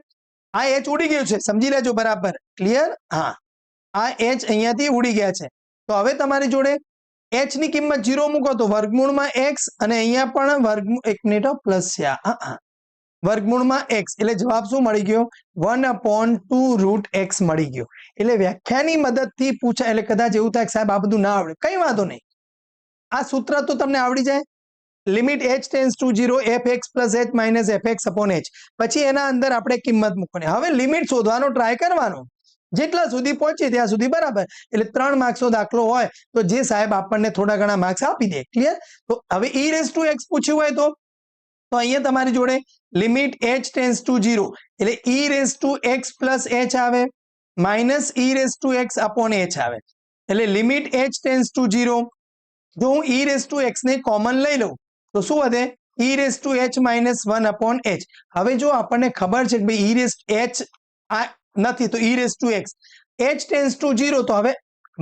Speaker 1: આ h ઉડી ગયું છે, સમજી લેજો બરાબર. ક્લિયર? હા, આ h અહીંયાથી ઉડી ગયા છે. તો હવે તમારી જોડે h ની કિંમત 0 મૂકો તો વર્ગમૂળમાં x અને અહીંયા પણ એક મિનિટ પ્લસ છે, વર્ગમૂળમાં x એટલે જવાબ શું મળી ગયો? 1/2 રૂટ x મળી ગયો. એટલે વ્યાખ્યાની મદદથી પૂછાય એટલે કદાચ એવું થાય કે સાહેબ આ બધું ના આવડે, કઈ વાંધો નહીં, આ સૂત્ર તો તમને આવડી જાય. Limit h tends to 0 fx plus h minus fx upon h. પછી એના અંદર આપણે કિંમત મૂકવાની. હવે લિમિટ શોધવાનો ટ્રાય કરવાનો, જેટલા સુધી પહોંચે ત્યાં સુધી બરાબર. એટલે 3 માર્ક્સનો દાખલો હોય તો જે સાહેબ આપણને થોડા ઘણા માર્ક્સ આપી દે. ક્લિયર? તો હવે e રેઝ ટુ x પૂછ્યું હોય તો અહીંયા તમારી જોડે લિમિટ h ટેન્સ ટુ 0 એટલે e raise to x plus h આવે minus e raise to x upon h આવે. એટલે લિમિટ h ટેન્સ ટુ 0. જો હું e રેઝ ટુ x ને કોમન લઈ લઉં તો શું વધે? e raise to h minus 1 upon h. હવે જો આપણને ખબર છે કે ભાઈ e રેઝ h આ નથી તો e raise to x h tends to 0. તો હવે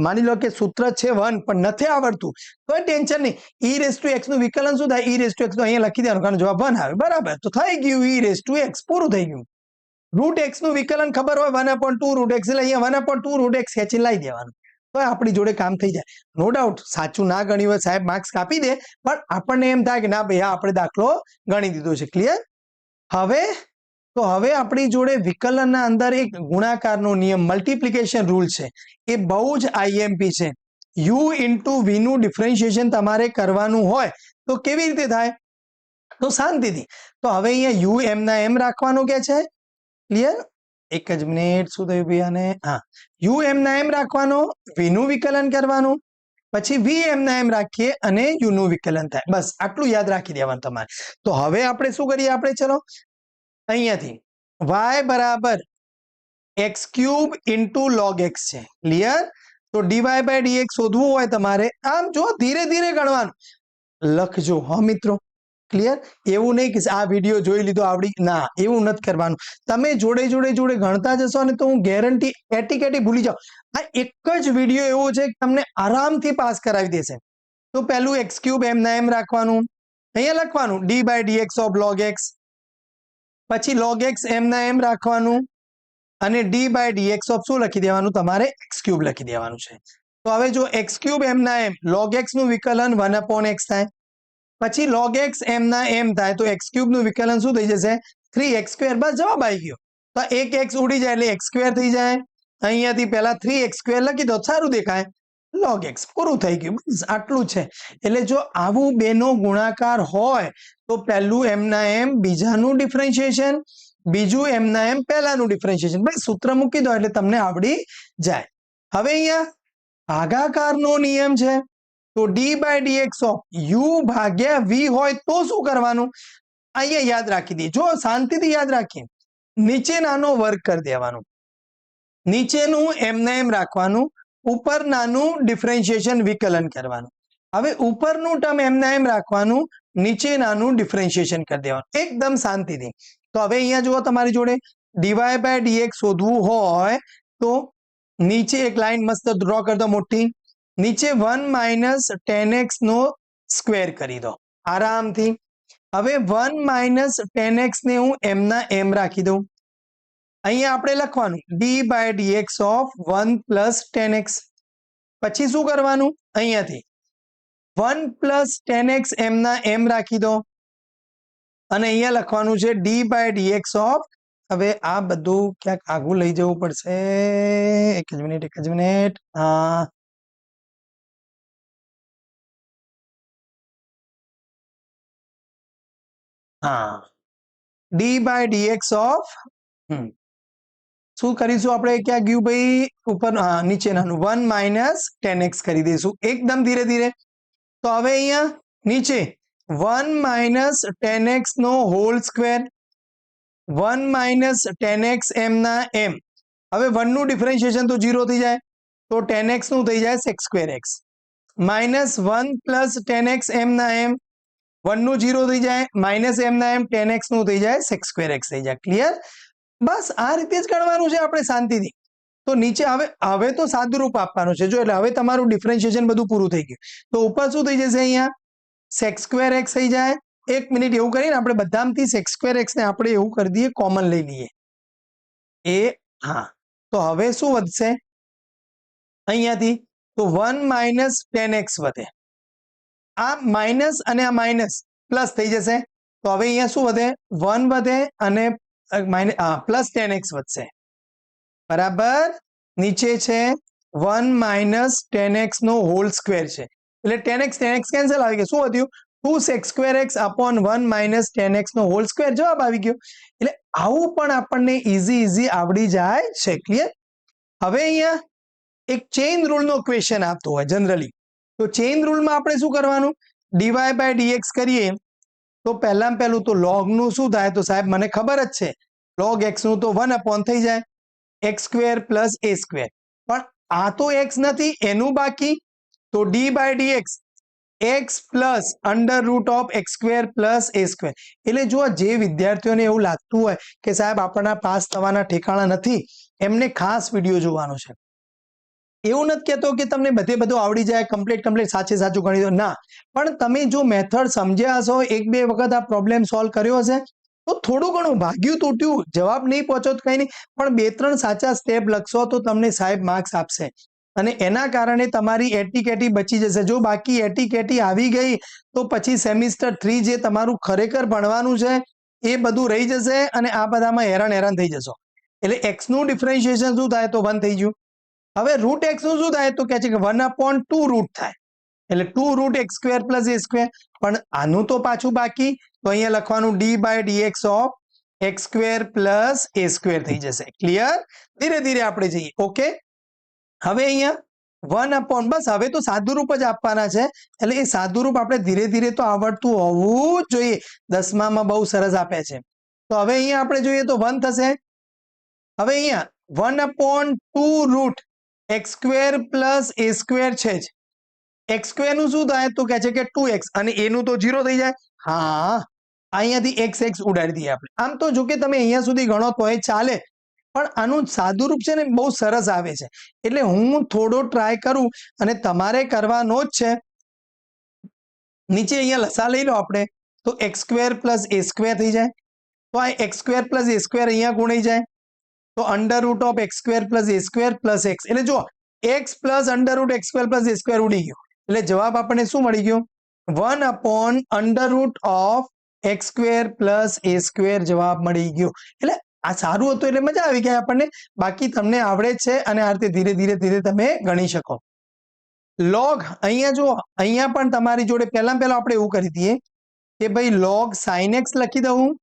Speaker 1: માની લો કે સૂત્ર છે 1 પણ નથી આવડતું તો ટેન્શન નહીં. e રેઝ ટુ x નું વિકલન શું થાય? e રેઝ ટુ x તો અહીંયા લખી દેવાનું, કારણ જવાબ 1 આવે બરાબર. તો થઈ ગયું e રેઝ ટુ x, પૂરું થઈ ગયું. રૂટ x નું વિકલન ખબર હોય 1/2 રૂટ x એટલે અહીંયા 1/2 રૂટ x ખેંચી લાવી દેવાનું, તો આપણી જોડે કામ થઈ જાય. નો ડાઉટ સાચું ના ગણ્યું હોય સાહેબ માર્ક્સ કાપી દે, પણ આપણને એમ થાય કે ના ભાઈ આપણે દાખલો ગણી દીધો છે. ક્લિયર? હવે આપણી જોડે વિકલનના અંદર એક ગુણાકારનો નિયમ મલ્ટીપ્લિકેશન રૂલ છે, એ બહુ જ IMP છે. u ઇન્ટુ v નું ડિફરન્શિએશન તમારે કરવાનું હોય તો કેવી રીતે થાય? તો શાંતિથી. તો હવે અહીંયા u એમ ના એમ રાખવાનું કે છે. ક્લિયર? એક જ મિનિટ, શું થયું ભાઈ આને? હા, u એમ ના એમ રાખવાનો, v નું વિકલન કરવાનું, પછી v એમ ના એમ રાખીએ અને u નું વિકલન થાય. બસ આટલું યાદ રાખી દેવાનું તમારે. તો હવે આપણે શું કરીએ? આપણે ચલો અહીંયાથી y બરાબર x cube into log x છે. ક્લિયર? તો dy બાય dx શોધવું હોય તમારે, આમ જો ધીરે ગણવાનું લખજો હા મિત્રો. ક્લિયર? એવું નહીં કે આ વિડીયો જોઈ લીધો આવડી, ના એવું નથી કરવાનું. તમે જોડે ગણતા જશો અને તો હું ગેરંટી એટી ભૂલી જાઓ. આ એક જ વિડીયો એવો છે કે તમને આરામથી પાસ કરાવી દેશે. તો પહેલું x ક્યુબ એમ ના એમ રાખવાનું, અહીંયા લખવાનું d by dx of log x, પછી log x એમ ના એમ રાખવાનું અને d બાય dx ઓફ શું લખી દેવાનું? તમારે x ક્યુબ લખી દેવાનું છે. તો હવે જો x ક્યુબ એમ ના એમ log x નું વિકલન 1/x થાય, પછી log x એમ ના એમ થાય તો x ક્યુબ નું વિકલન શું થઈ જશે? 3x². બસ જવાબ આવી ગયો. તો એક x ઉડી જાય એટલે x² થઈ જાય. અહીંયાથી પહેલા 3x² લખી દો, સારું દેખાય. log x પૂરું થઈ ગયું. બસ આટલું છે. એટલે જો આવું બેનો ગુણાકાર હોય તો પહેલું એમ ના એમ બીજાનું ડિફરન્શિએશન, બીજું એમ ના એમ પહેલાનું ડિફરન્શિએશન. ભાઈ સૂત્ર મૂકી દો એટલે તમને આવડી જાય. હવે અહીંયા ભાગાકારનો નિયમ છે. તો d by dx of u ભાગ્યા v હોય તો શું કરવાનું? અહીંયા યાદ રાખી દઈએ. જો શાંતિથી યાદ રાખીએ, નીચે નાનો વર્ગ કરી દેવાનો. નીચેનું એમને એમ રાખવાનું, ઉપર નાનું ડિફરન્શિએશન વિકલન કરવાનું. હવે ઉપરનું ટર્મ એમને એમ રાખવાનું, નીચે નાનું ડિફરન્શિએશન કરી દેવાનું એકદમ શાંતિથી. તો હવે અહીંયા જુઓ તમારી જોડે ડીવાય બાય ડીએક્સ શોધવું હોય તો નીચે એક લાઈન મસ્ત ડ્રો કરી દો મોટી, નીચે 1 માઇનસ 10x નો સ્ક્વેર કરી દો આરામથી. હવે 1 માઇનસ 10x ને હું એમના એમ રાખી દઉં. અહીંયા આપણે લખવાનું d by dx of 1 plus 10x. પછી શું કરવાનું, અહીંયાથી 1 પ્લસ 10x એમના એમ રાખી દો અને અહીંયા લખવાનું છે ડી બાય ડીએક્સ ઓફ. હવે આ બધું ક્યાંક આગું લઈ જવું પડશે, એક જ મિનિટ. હા, ડી બાય ડીએક્સ ઓફ શું કરીશું આપણે, ક્યાં ગયું ભાઈ ઉપર, હા નીચેનાનું 1 માઇનસ 10x કરી દઈશું એકદમ ધીરે ધીરે. તો હવે અહીંયા નીચે 1 માઇનસ 10x નો હોલ સ્ક્વેર, 1 માઇનસ 10x એમના એમ. હવે 1 નું ડિફરન્શિએશન તો 0 થઈ જાય, તો 10x નું થઈ જાય sec square x minus 1 plus 10x એમના એમ, 1 નું 0 થઈ જાય, માઇનસ એમના એમ 10x નું થઈ જાય sec square x થઈ જાય. ક્લિયર? બસ આ રીતે જ ગણવાનું છે આપણે શાંતિથી. તો નીચે હવે તો સાદુરૂપ આપવાનું છે જો, એટલે હવે તમારું ડિફરન્શિએશન બધું પૂરું થઈ ગયું. તો ઉપર શું થઈ જશે, અહીંયા sec square x થઈ જાય. એક મિનિટ, એવું કરીને આપણે બધામાંથી sec square x ને આપણે એવું કરી દઈએ, કોમન લઈ લઈએ હા. તો હવે શું વધશે અહીંયાથી, તો 1 માઇનસ 10x વધે, આ માઇનસ અને આ માઇનસ પ્લસ થઈ જશે. તો હવે અહીંયા શું વધે, 1 વધે અને પ્લસ 10x વધશે. બરાબર, નીચે છે 1 માઇનસ 10x નો હોલ સ્ક્વેર છે, એટલે 10x કેન્સલ આવી ગયો. શું વધ્યું, 2 sec square x upon 1 minus 10x નો હોલ સ્ક્વેર જવાબ આવી ગયો. એટલે આવું પણ આપણને ઈઝી આવડી જાય છે. ક્લિયર? હવે અહીંયા એક ચેઇન રૂલ નો ક્વેશ્ચન આપતો હોય જનરલી, તો ચેઇન રૂલમાં આપણે શું કરવાનું, ડીવાય બાય ડીએક્સ કરીએ તો પહેલું તો log નું શું થાય, તો સાહેબ મને ખબર જ છે log x નું તો 1 upon થઈ જાય x square plus a square. પણ આ તો x નથી, એનું બાકી, તો d by dx x plus under root of x square plus a square. એટલે જો જે વિદ્યાર્થીઓને એવું લાગતું હોય કે સાહેબ આપણના પાસ થવાના ઠેકાણા નથી, એમને ખાસ વિડીયો જોવાનો છે. એવું નથી કહેતો કે તમને બધું આવડી જાય, કમ્પ્લીટ સાચું ગણી દો, ના. પણ તમે જો મેથડ સમજ્યા હશો, એક બે વખત આ પ્રોબ્લેમ સોલ્વ કર્યો હશે, તો થોડું ઘણું ભાગ્યું તૂટ્યું, જવાબ નહીં પહોંચો તો કંઈ નહીં, પણ 2-3 સાચા સ્ટેપ લખશો તો તમને સાહેબ માર્ક્સ આપશે. અને એના કારણે તમારી એટીકેટી બચી જશે. જો બાકી એટીકેટી આવી ગઈ તો પછી સેમિસ્ટર 3 જે તમારું ખરેખર ભણવાનું છે એ બધું રહી જશે અને આ બધામાં હેરાન થઈ જશો. એટલે x નું ડિફરન્શિએશન શું થાય, તો 1 થઈ ગયું. હવે રૂટ x નું શું થાય, તો કહે છે કે 1/2 રૂટ થાય, એટલે 2 root x square plus a square. પણ આનું તો પાછું બાકી, તો અહીંયા લખવાનું d by dx of x square plus a square થઈ જશે. ક્લિયર? ધીરે ધીરે આપણે જઈએ. ઓકે, હવે અહીંયા 1/, બસ હવે તો સાદુરૂપ જ આપવાના છે, એટલે એ સાદુરૂપ આપણે ધીરે ધીરે તો આવડતું હોવું જ જોઈએ. 10મામાં બહુ સરસ આપે છે. તો હવે અહીંયા આપણે જોઈએ તો 1 થશે. હવે અહીંયા 1/2 root x square plus a square છે જ, x સ્ક્વેર નું શું થાય, તો કહે છે કે 2x, અને a નું તો 0 થઈ જાય. હા, અહીંયાથી x ઉડાડી દઈએ આપણે. આમ તો જો કે તમે અહીંયા સુધી ગણો તો એ ચાલે, પણ આનું સાદુરૂપ છે ને બહુ સરસ આવે છે, એટલે હું થોડો ટ્રાય કરું અને તમારે કરવાનો જ છે. નીચે અહીંયા લસા લઈ લો આપણે, તો x square plus a square થઈ જાય, તો આ x square plus a square અહીંયા ગુણાઈ જાય, તો under root of x square plus a square plus x. એટલે જો x plus under route x square plus a square ઉડી ગયો, એટલે જવાબ આપણને શું મળી ગયો, 1 under root of x square plus a square જવાબ મળી ગયો. એટલે આ સારું હતું, એટલે મજા આવી ગઈ આપણને. બાકી તમને આવડે જ છે અને આ રીતે ધીરે ધીરે તમે ગણી શકો. લોગ અહીંયા જો, અહીંયા પણ તમારી જોડે પહેલા આપણે એવું કરી દઈએ કે ભાઈ લોગ સાઇન x લખી દઉં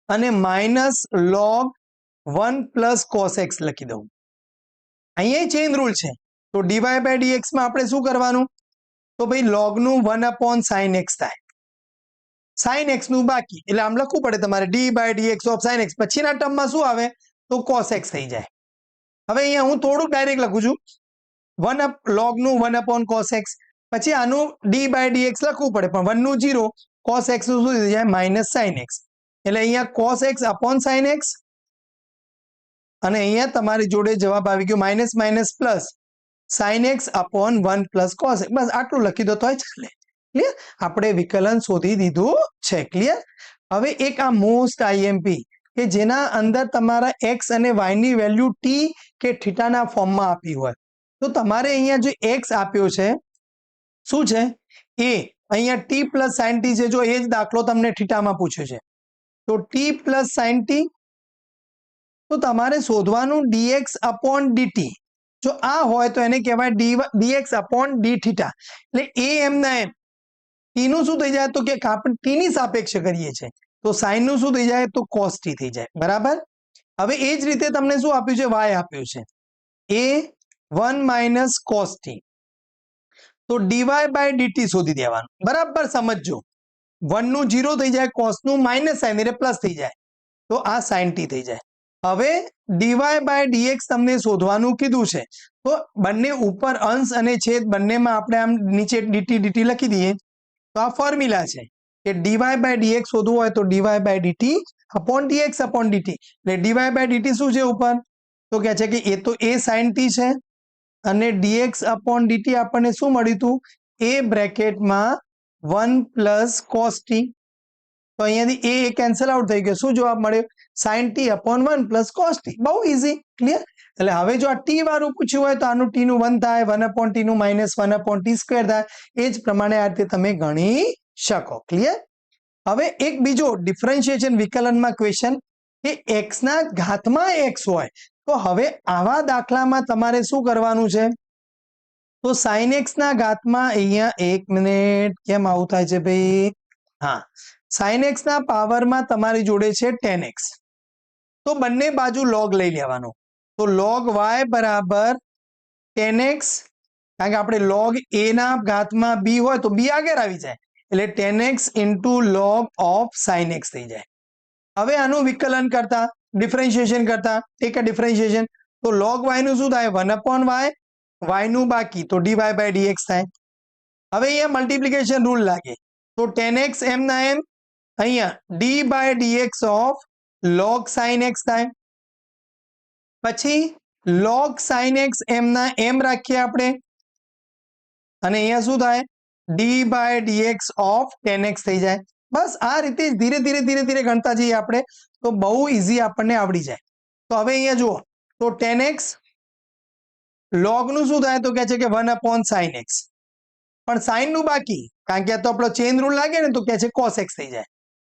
Speaker 1: અને minus log 1 plus cos x લખી દઉં. અહીંયા ચેઇન રૂલ છે, તો ડીવાય બાય ડીએક્સ માં આપણે શું કરવાનું, તો ભાઈ લોગ નું 1/sin x થાય, sin x નું બાકી, એટલે આમ લખવું પડે તમારે d by dx of sin x. પછીના ટર્મમાં શું આવે, તો cos x થઈ જાય. હવે અહીંયા હું થોડુંક ડાયરેક્ટ લખું છું, 1 log નું 1 / cos x, પછી આનું d/dx લખવું પડે, પણ 1 નું 0, cos x નું શું થઈ જાય માઇનસ sin x, એટલે અહીંયા cos x upon sin x, અને અહીંયા તમારી જોડે જવાબ આવી ગયો minus minus plus sin x upon 1 plus cos x. બસ આટલું લખી દો તોય ચાલે. ક્લિયર? આપણે વિકલન શોધી દીધું છે. ક્લિયર? હવે એક આ મોસ્ટ આઈએમપી કે જેના અંદર તમારા x અને y ની વેલ્યુ t કે થીટાના ફોર્મમાં આપી હોય, તો તમારે અહીંયા જે x આપ્યો છે શું છે એ અહીંયા t પ્લસ sin t છે. જો એ જ દાખલો તમને થીટામાં પૂછ્યો છે તો t પ્લસ sin t, તો તમારે શોધવાનું dx upon dt. જો આ હોય તો એને કહેવાય dx upon d થીટા, એટલે એ એમ ના એમ t નું શું થઈ જાય તો કે આપણે t ની સાપેક્ષે કરીએ છીએ તો sin નું શું થઈ જાય તો cos t થઈ જાય. બરાબર? હવે એ જ રીતે તમને શું આપ્યું છે, y આપ્યું છે a 1 minus cos t, તો dy by dt શોધી દેવાનું. બરાબર સમજજો, 1 નું 0 થઈ જાય, cos નું માઇનસ sin એટલે પ્લસ થઈ જાય, તો આ sin t થઈ જાય. હવે dy by dx તમને શોધવાનું કીધું છે, તો બંને ઉપર અંશ અને છેદ બંનેમાં આપણે આમ નીચે dt dt લખી દઈએ, તો આ ફોર્મ્યુલા છે કે dy by dx શોધવું હોય તો dy by dt upon dx upon dt, એટલે dy by dt શું છે ઉપર તો કહે છે કે એ તો a sin t છે, અને dx upon dt આપણને શું મળ્યું હતું a બ્રેકેટમાં 1 plus cos t, તો અહીંયાથી a કેન્સલ આઉટ થઈ ગયો, શું જવાબ મળ્યો sin t upon 1 plus cos t. બહુ ઇઝી. ક્લિયર? એટલે હવે જો આ t વાળું પૂછ્યું હોય તો આનું t નું 1 થાય, 1 upon t નું માઇનસ 1 upon t સ્ક્વેર થાય, એ જ પ્રમાણે આ રીતે તમે ગણી શકો. ક્લિયર? હવે એક બીજો ડિફરન્શિએશન વિકલનમાં ક્વેશ્ચન કે x ના ઘાતમાં x હોય, તો હવે આવા દાખલામાં તમારે શું કરવાનું છે, તો sin x ના ઘાતમાં અહીંયા 1 મિનિટ કેમ આવું થાય છે ભાઈ, હા, sin x ના પાવરમાં તમારી જોડે છે 10x, તો બંને બાજુ log લઈ લેવાનો, તો log y બરાબર 10x, કારણ કે આપણે log a ના ઘાતમાં b હોય તો b આગળ આવી જાય, એટલે 10x into log of sin x થઈ જાય. હવે આનું વિકલન કરતા ડિફરન્શિએશન કરતા એક ડિફરન્શિએશન, તો log y નું શું થાય 1 upon y, y નું બાકી તો dy by dx થાય. હવે અહીંયા મલ્ટિપ્લિકેશન રૂલ લાગે, તો 10x એમ ના એમ અહીંયા d by dx of log sin x થાય, પછી log sin x એમ ના એમ રાખીએ આપણે, અને અહીંયા શું થાય d by dx of 10x થઈ જાય. બસ આ રીતે ધીરે ધીરે ધીરે ધીરે ગણતા જઈએ આપણે તો બહુ ઇઝી આપણને આવડી જાય. તો હવે અહીંયા જુઓ, તો 10x log નું શું થાય તો કહે છે કે 1 upon sin x, પણ sin નું બાકી, કારણ કે આ તો આપણો ચેન રૂલ લાગે ને તો કહે છે cos x થઈ જાય.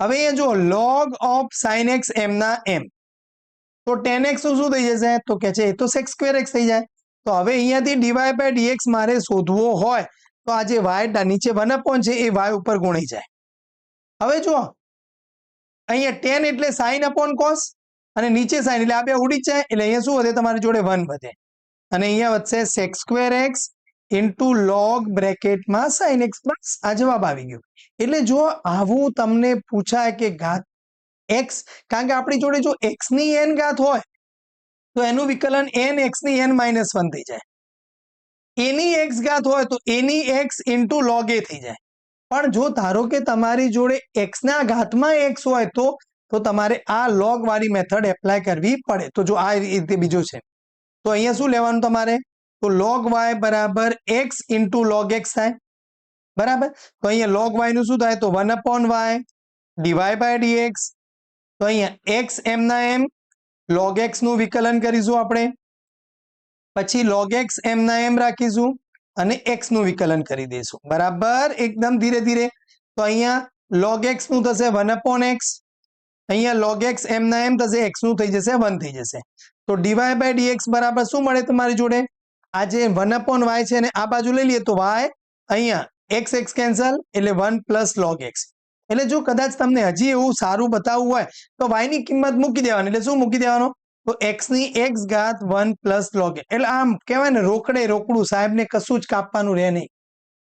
Speaker 1: હવે અહીંયા જુઓ log of sin x એમ ના એમ, તો 10x નું શું થઈ જશે તો કહે છે એ તો sec square x થઈ જાય. તો હવે અહીંયાથી dy by dx મારે શોધવો હોય તો આ જે y નીચે 1 upon છે એ y ઉપર ગુણાઈ જાય. હવે જુઓ અહીંયા 10 એટલે sin upon cos, અને નીચે sin એટલે આ બે ઉડી જ જાય, એટલે અહીંયા શું વધે તમારી જોડે 1 વધે, અને અહીંયા વધશે sec square x into log બ્રેકેટમાં sin x. બસ આ જવાબ આવી ગયો. એટલે જો આવું તમને પૂછાય કે ઘાત x, કારણ કે આપણી જોડે જો x ની n ઘાત હોય તો એનું વિકલન n x ની n minus 1 થઈ જાય, a ની x ઘાત હોય તો a ની x into log a થઈ જાય. પણ જો ધારો કે તમારી જોડે x ના ઘાતમાં x હોય તો તમારે આ log વાળી મેથડ એપ્લાય કરવી પડે. તો જો આ રીતે બીજો છે તો અહીંયા શું લેવાનું તમારે, તો log y બરાબર x into log x થાય. બરાબર? તો અહીંયા log y નું શું થાય તો 1 upon y dy by dx, તો અહીંયા x એમ ના એમ log x નું વિકલન કરીશું આપણે, પછી log x એમ ના એમ રાખીશું અને x નું વિકલન કરી દઈશું. બરાબર? એકદમ ધીરે ધીરે. તો અહીંયા log x નું થશે 1 upon x, અહીંયા log x એમ ના એમ થશે, x નું થઈ જશે 1 થઈ જશે. તો dy by dx બરાબર શું મળે તમારી જોડે, આ જે 1 upon y છે ને આ બાજુ લઈ લઈએ તો y, અહીંયા x x કેન્સલ એટલે 1 plus log x. એટલે જો કદાચ તમને હજી એવું સારું બતાવવું હોય તો y ની કિંમત મૂકી દેવાની, એટલે શું મૂકી દેવાનો તો x ની x ઘાત 1 plus log x. એટલે આમ કહેવાય ને રોકડે રોકડું, સાહેબને કશું જ કાપવાનું રહે નહીં.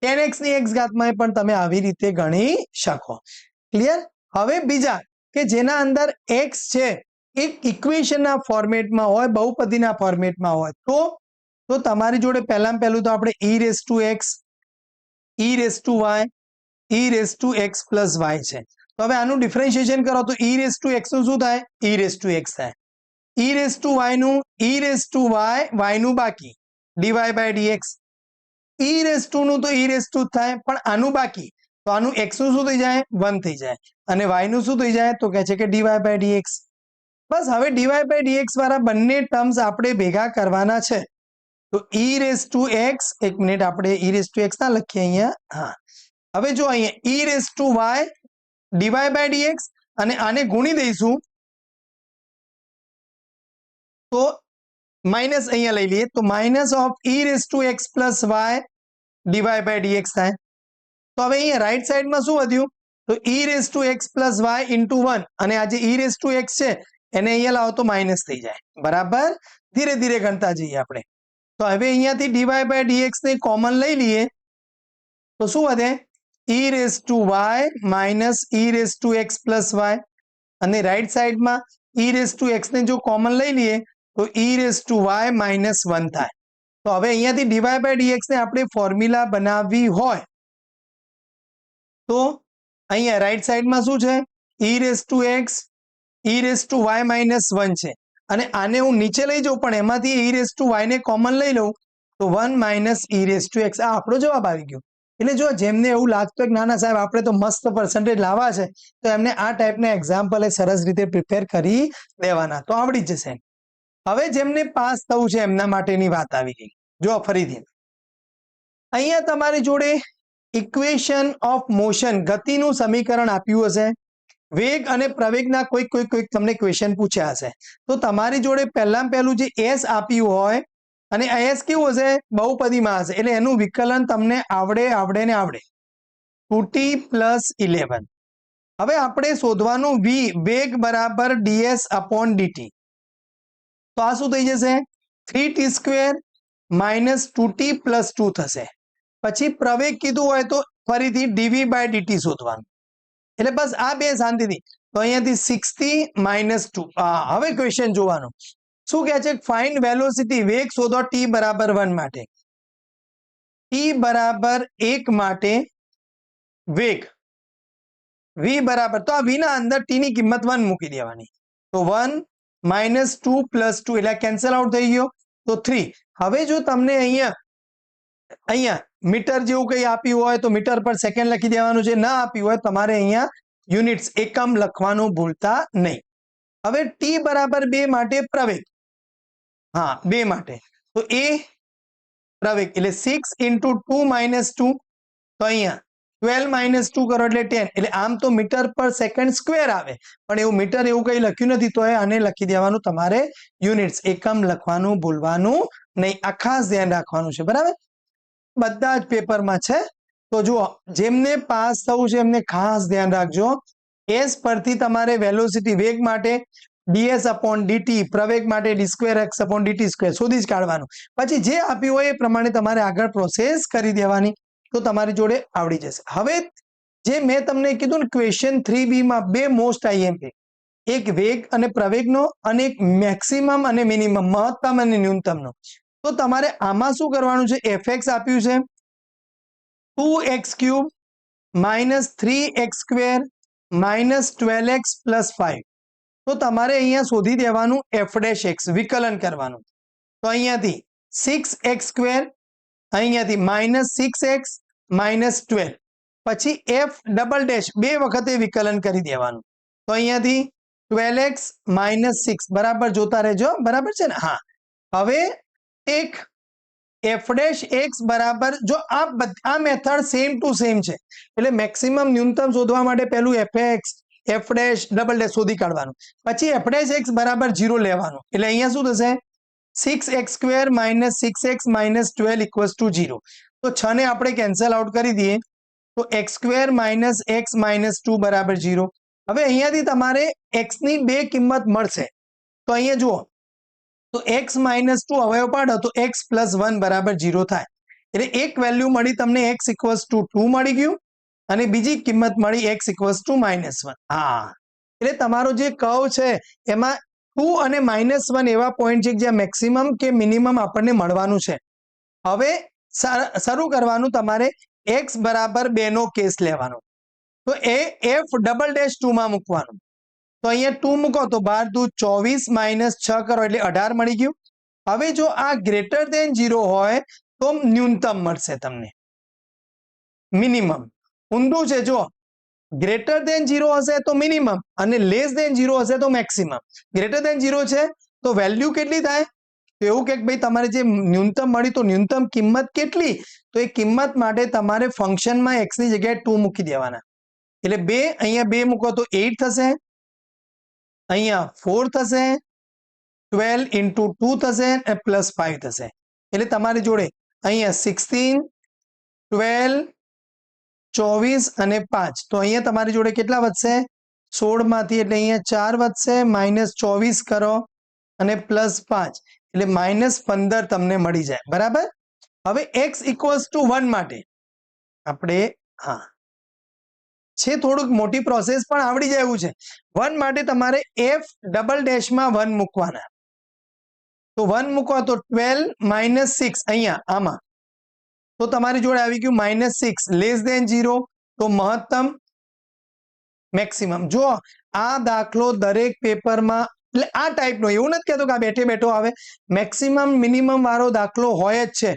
Speaker 1: 10x ની x ઘાતમાં પણ તમે આવી રીતે ગણી શકો. ક્લિયર? હવે બીજા કે જેના અંદર x છે એક ઇક્વેશનના ફોર્મેટમાં હોય, બહુપદીના ફોર્મેટમાં હોય તો તમારી જોડે પહેલામાં પહેલું તો આપણે e raise to x, e raise to y, e raise to x plus y છે. તો હવે આનું ડિફરન્શિએશન કરો તો e રેઝ ટુ x નું શું થાય? e રેઝ ટુ x થાય. e રેઝ ટુ y નું e રેઝ ટુ y નું બાકી dy by dx. e raise to નું તો e રેઝ ટુ થાય, પણ આનું બાકી, તો આનું x નું શું થઈ જાય? 1 થઈ જાય, અને y નું શું થઈ જાય? તો કહે છે કે dy બાય dx. બસ હવે dy બાય dx વાળા બંને ટર્મ્સ આપણે ભેગા કરવાના છે. તો e રેઝ ટુ x, એક મિનિટ, આપણે e રેઝ ટુ x ના લખીએ અહીંયા. હા, હવે જો અહીંયા e raise to y dy by dx, અને આને ગુણી દઈશું તો માઇનસ અહીંયા લઈ લઈએ, તો minus of e raise to x plus y dy by dx થાય. તો હવે અહીંયા રાઈટ સાઈડમાં શું વધ્યું? તો e raise to x plus y into 1, અને આ જે e રેઝ ટુ x છે એને અહીંયા લાવો તો માઇનસ થઈ જાય. બરાબર, ધીરે ધીરે ગણતા જઈએ આપણે. તો હવે અહીંયાથી dy બાય dx ને કોમન લઈ લઈએ તો શું વધે? e raise to y minus e raise to x plus y, અને રાઈટ સાઈડમાં e રેઝ ટુ x ને જો કોમન લઈ લઈએ તો e raise to y minus 1 થાય. તો હવે અહીંયાથી dy બાય dx ને આપણે ફોર્મ્યુલા બનાવવી હોય તો અહીંયા રાઈટ સાઈડમાં શું છે? e raise to x, e raise to y minus 1 છે, અને આને હું નીચે લઈ જાઉં પણ એમાંથી e રેઝ ટુ y ને કોમન લઈ લઉં તો 1 minus e raise to x. આ આપણો જવાબ આવી ગયો. એટલે જો જેમને એવું લાગતું કે ના ના સાહેબ આપણે તો મસ્ત પર્સન્ટેજ લાવવા છે, તો એમને આ ટાઈપના એક્ઝામ્પલ સરસ રીતે પ્રિપેર કરી દેવાના, તો આવડી જશે. હવે જેમને પાસ થવું છે એમના માટેની વાત આવી ગઈ. જો ફરીથી અહીંયા તમારી જોડે ઇક્વેશન ઓફ મોશન, ગતિનું સમીકરણ આપ્યું હશે. વેગ અને પ્રવેગના કોઈક તમને ક્વેશ્ચન પૂછ્યા હશે. તો તમારી જોડે પહેલામાં પહેલું જે s આપ્યું હોય, અને s કેવું હશે? બહુપદીમાં હશે, એટલે એનું વિકલન તમને આવડે ને આવડે. 2t plus 11. હવે આપણે શોધવાનું v, વેગ બરાબર ds અપોન dt. તો આ શું થઈ જશે? 3t square minus 2t plus 2 થશે. પછી પ્રવેગ કીધું હોય તો ફરીથી dv બાય dt શોધવાનું. એટલે બસ આ બે શાંતિથી. તો અહીંયાથી 6t માઇનસ 2. હવે ક્વેશ્ચન જોવાનું શું કહે છે? ફાઇન્ડ વેલોસિટી, વેગ શોધો t બરાબર 1 માટે. t બરાબર 1 માટે વેગ v બરાબર, તો આ v ના અંદર t ની કિંમત 1 મૂકી દેવાની. તો 1 માઇનસ 2 પ્લસ 2 એટલે કેન્સલ આઉટ થઈ ગયો, તો 3. હવે જો તમને અહીંયા મીટર જેવું કંઈ આપ્યું હોય તો મીટર પર સેકન્ડ લખી દેવાનું છે. ના આપ્યું હોય તમારે અહીંયા યુનિટ્સ, એકમ લખવાનું ભૂલતા નહીં. હવે t બરાબર 2 માટે પ્રવેગ, હા 2 માટે, તો એ પ્રવેગ એટલે 6 ઇન્ટુ 2 માઇનસ 2, તો અહીંયા 12 માઇનસ 2 કરો એટલે 10. એટલે આમ તો મીટર પર સેકન્ડ સ્ક્વેર આવે, પણ એવું મીટર એવું કંઈ લખ્યું નથી, તો આને લખી દેવાનું તમારે યુનિટ્સ, એકમ લખવાનું ભૂલવાનું નહીં. આ ખાસ ધ્યાન રાખવાનું છે. બરાબર, બધા જ પેપરમાં છે. તો જુઓ, જેમને પાસ થવું છે એમને ખાસ ધ્યાન રાખજો. s પરથી તમારે વેલોસિટી, વેગ માટે ds અપોન dt, પ્રવેગ માટે d square x upon dt square શોધી જ કાઢવાનું. પછી જે આપ્યું હોય એ પ્રમાણે તમારે આગળ પ્રોસેસ કરી દેવાની, તો તમારી જોડે આવડી જશે. હવે જે મેં તમને કીધું ને, ક્વેશ્ચન 3b માં બે મોસ્ટ IMP, એક વેગ અને પ્રવેગનો, અને એક મેક્સિમમ અને મિનિમમ, મહત્તમ અને ન્યૂનતમનો. તો તમારે આમાં શું કરવાનું છે? fx આપ્યું છે 2x³ minus 3x square minus 12x plus 5. તો તમારે અહીંયા શોધી દેવાનું f'(x), વિકલન કરવાનું. તો અહીંયાથી 6x સ્ક્વેર, અહીંયાથી માઇનસ 6x માઇનસ 12, પછી f'' બે વખતે વિકલન કરી દેવાનું. તો અહીંયાથી 12x માઇનસ 6 બરાબર જોતા રહેજો. બરાબર છે ને? હા, હવે એક f'(x) બરાબર, જો આ મેથડ સેમ ટુ સેમ છે, એટલે મેક્સિમમ ન્યૂનતમ શોધવા માટે પહેલું fx f'' શોધી કાઢવાનું, પછી f'(x) બરાબર 0 લેવાનું. એટલે અહીંયા શું થશે? 6x square minus 6x minus 12 equals to 0. તો 6 ને આપણે કેન્સલ આઉટ કરી દઈએ, તો x square minus x minus 2 બરાબર 0. હવે અહીંયાથી તમારે x ની બે કિંમત મળશે. તો અહીંયા જુઓ, તો x માઇનસ 2 અવયવ પાડો તો x પ્લસ 1 બરાબર 0 થાય. એટલે એક વેલ્યુ મળી તમને x ઇક્વલ્સ ટુ 2 મળી ગયું, અને બીજી કિંમત મળી x ઇક્વલ્સ ટુ -1. હા, એટલે તમારો જે કર્વ છે એમાં 2 અને -1 એવા પોઈન્ટ છે જ્યાં મેક્સિમમ કે મિનિમમ આપણને મળવાનું છે. હવે શરૂ કરવાનું તમારે x બરાબર 2 નો કેસ લેવાનો. તો એ f ડબલ ડેશ 2 માં મૂકવાનું. તો અહીંયા 2 મૂકો તો 12 દુ 24 -6 કરો એટલે 18 મળી ગયું. હવે જો આ ગ્રેટર દેન 0 હોય તો ન્યૂનતમ મળશે તમને, મિનિમમ. ઊંધું છે જો, ગ્રેટર દેન 0 હશે તો મિનિમમ અને લેસ દેન 0 હશે તો મેક્સિમમ. ગ્રેટર દેન 0 છે તો વેલ્યુ કેટલી થાય? તો એવું કે ભાઈ તમારે જે ન્યૂનતમ મળી તો ન્યૂનતમ કિંમત કેટલી? તો એ કિંમત માટે તમારે ફંક્શનમાં x ની જગ્યાએ 2 મૂકી દેવાના. એટલે 2 અહીંયા 2 મૂકો તો 8 થશે, અહીંયા 4 થશે, 12 into 2 થશે અને પ્લસ 5 થશે. એટલે તમારી જોડે અહીંયા 16, 12, 24 અને 5. તો અહીંયા તમારી જોડે કેટલા વધશે? 16 માંથી એટલે અહીંયા 4 વધશે, -24 કરો અને પ્લસ 5 એટલે -15 તમને મળી જાય. બરાબર. હવે x ઇક્વલ્સ ટુ 1 માટે આપણે છે થોડુંક મોટી પ્રોસેસ પણ આવડી જાય એવું છે. 1 માટે તમારે f ડબલ ડેશમાં 1 મૂકવાના. તો 1 મૂકો તો 12 - 6 અહીંયા આમાં, તો તમારી જોડે આવી ગયું -6. લેસ દેન 0 તો મહત્તમ, મેક્સિમમ. જો આ દાખલો દરેક પેપરમાં એટલે આ ટાઈપનો, એવું નથી કહેતો કે આ બેઠે બેઠો આવે, મેક્સિમમ મિનિમમ વાળો દાખલો હોય જ છે.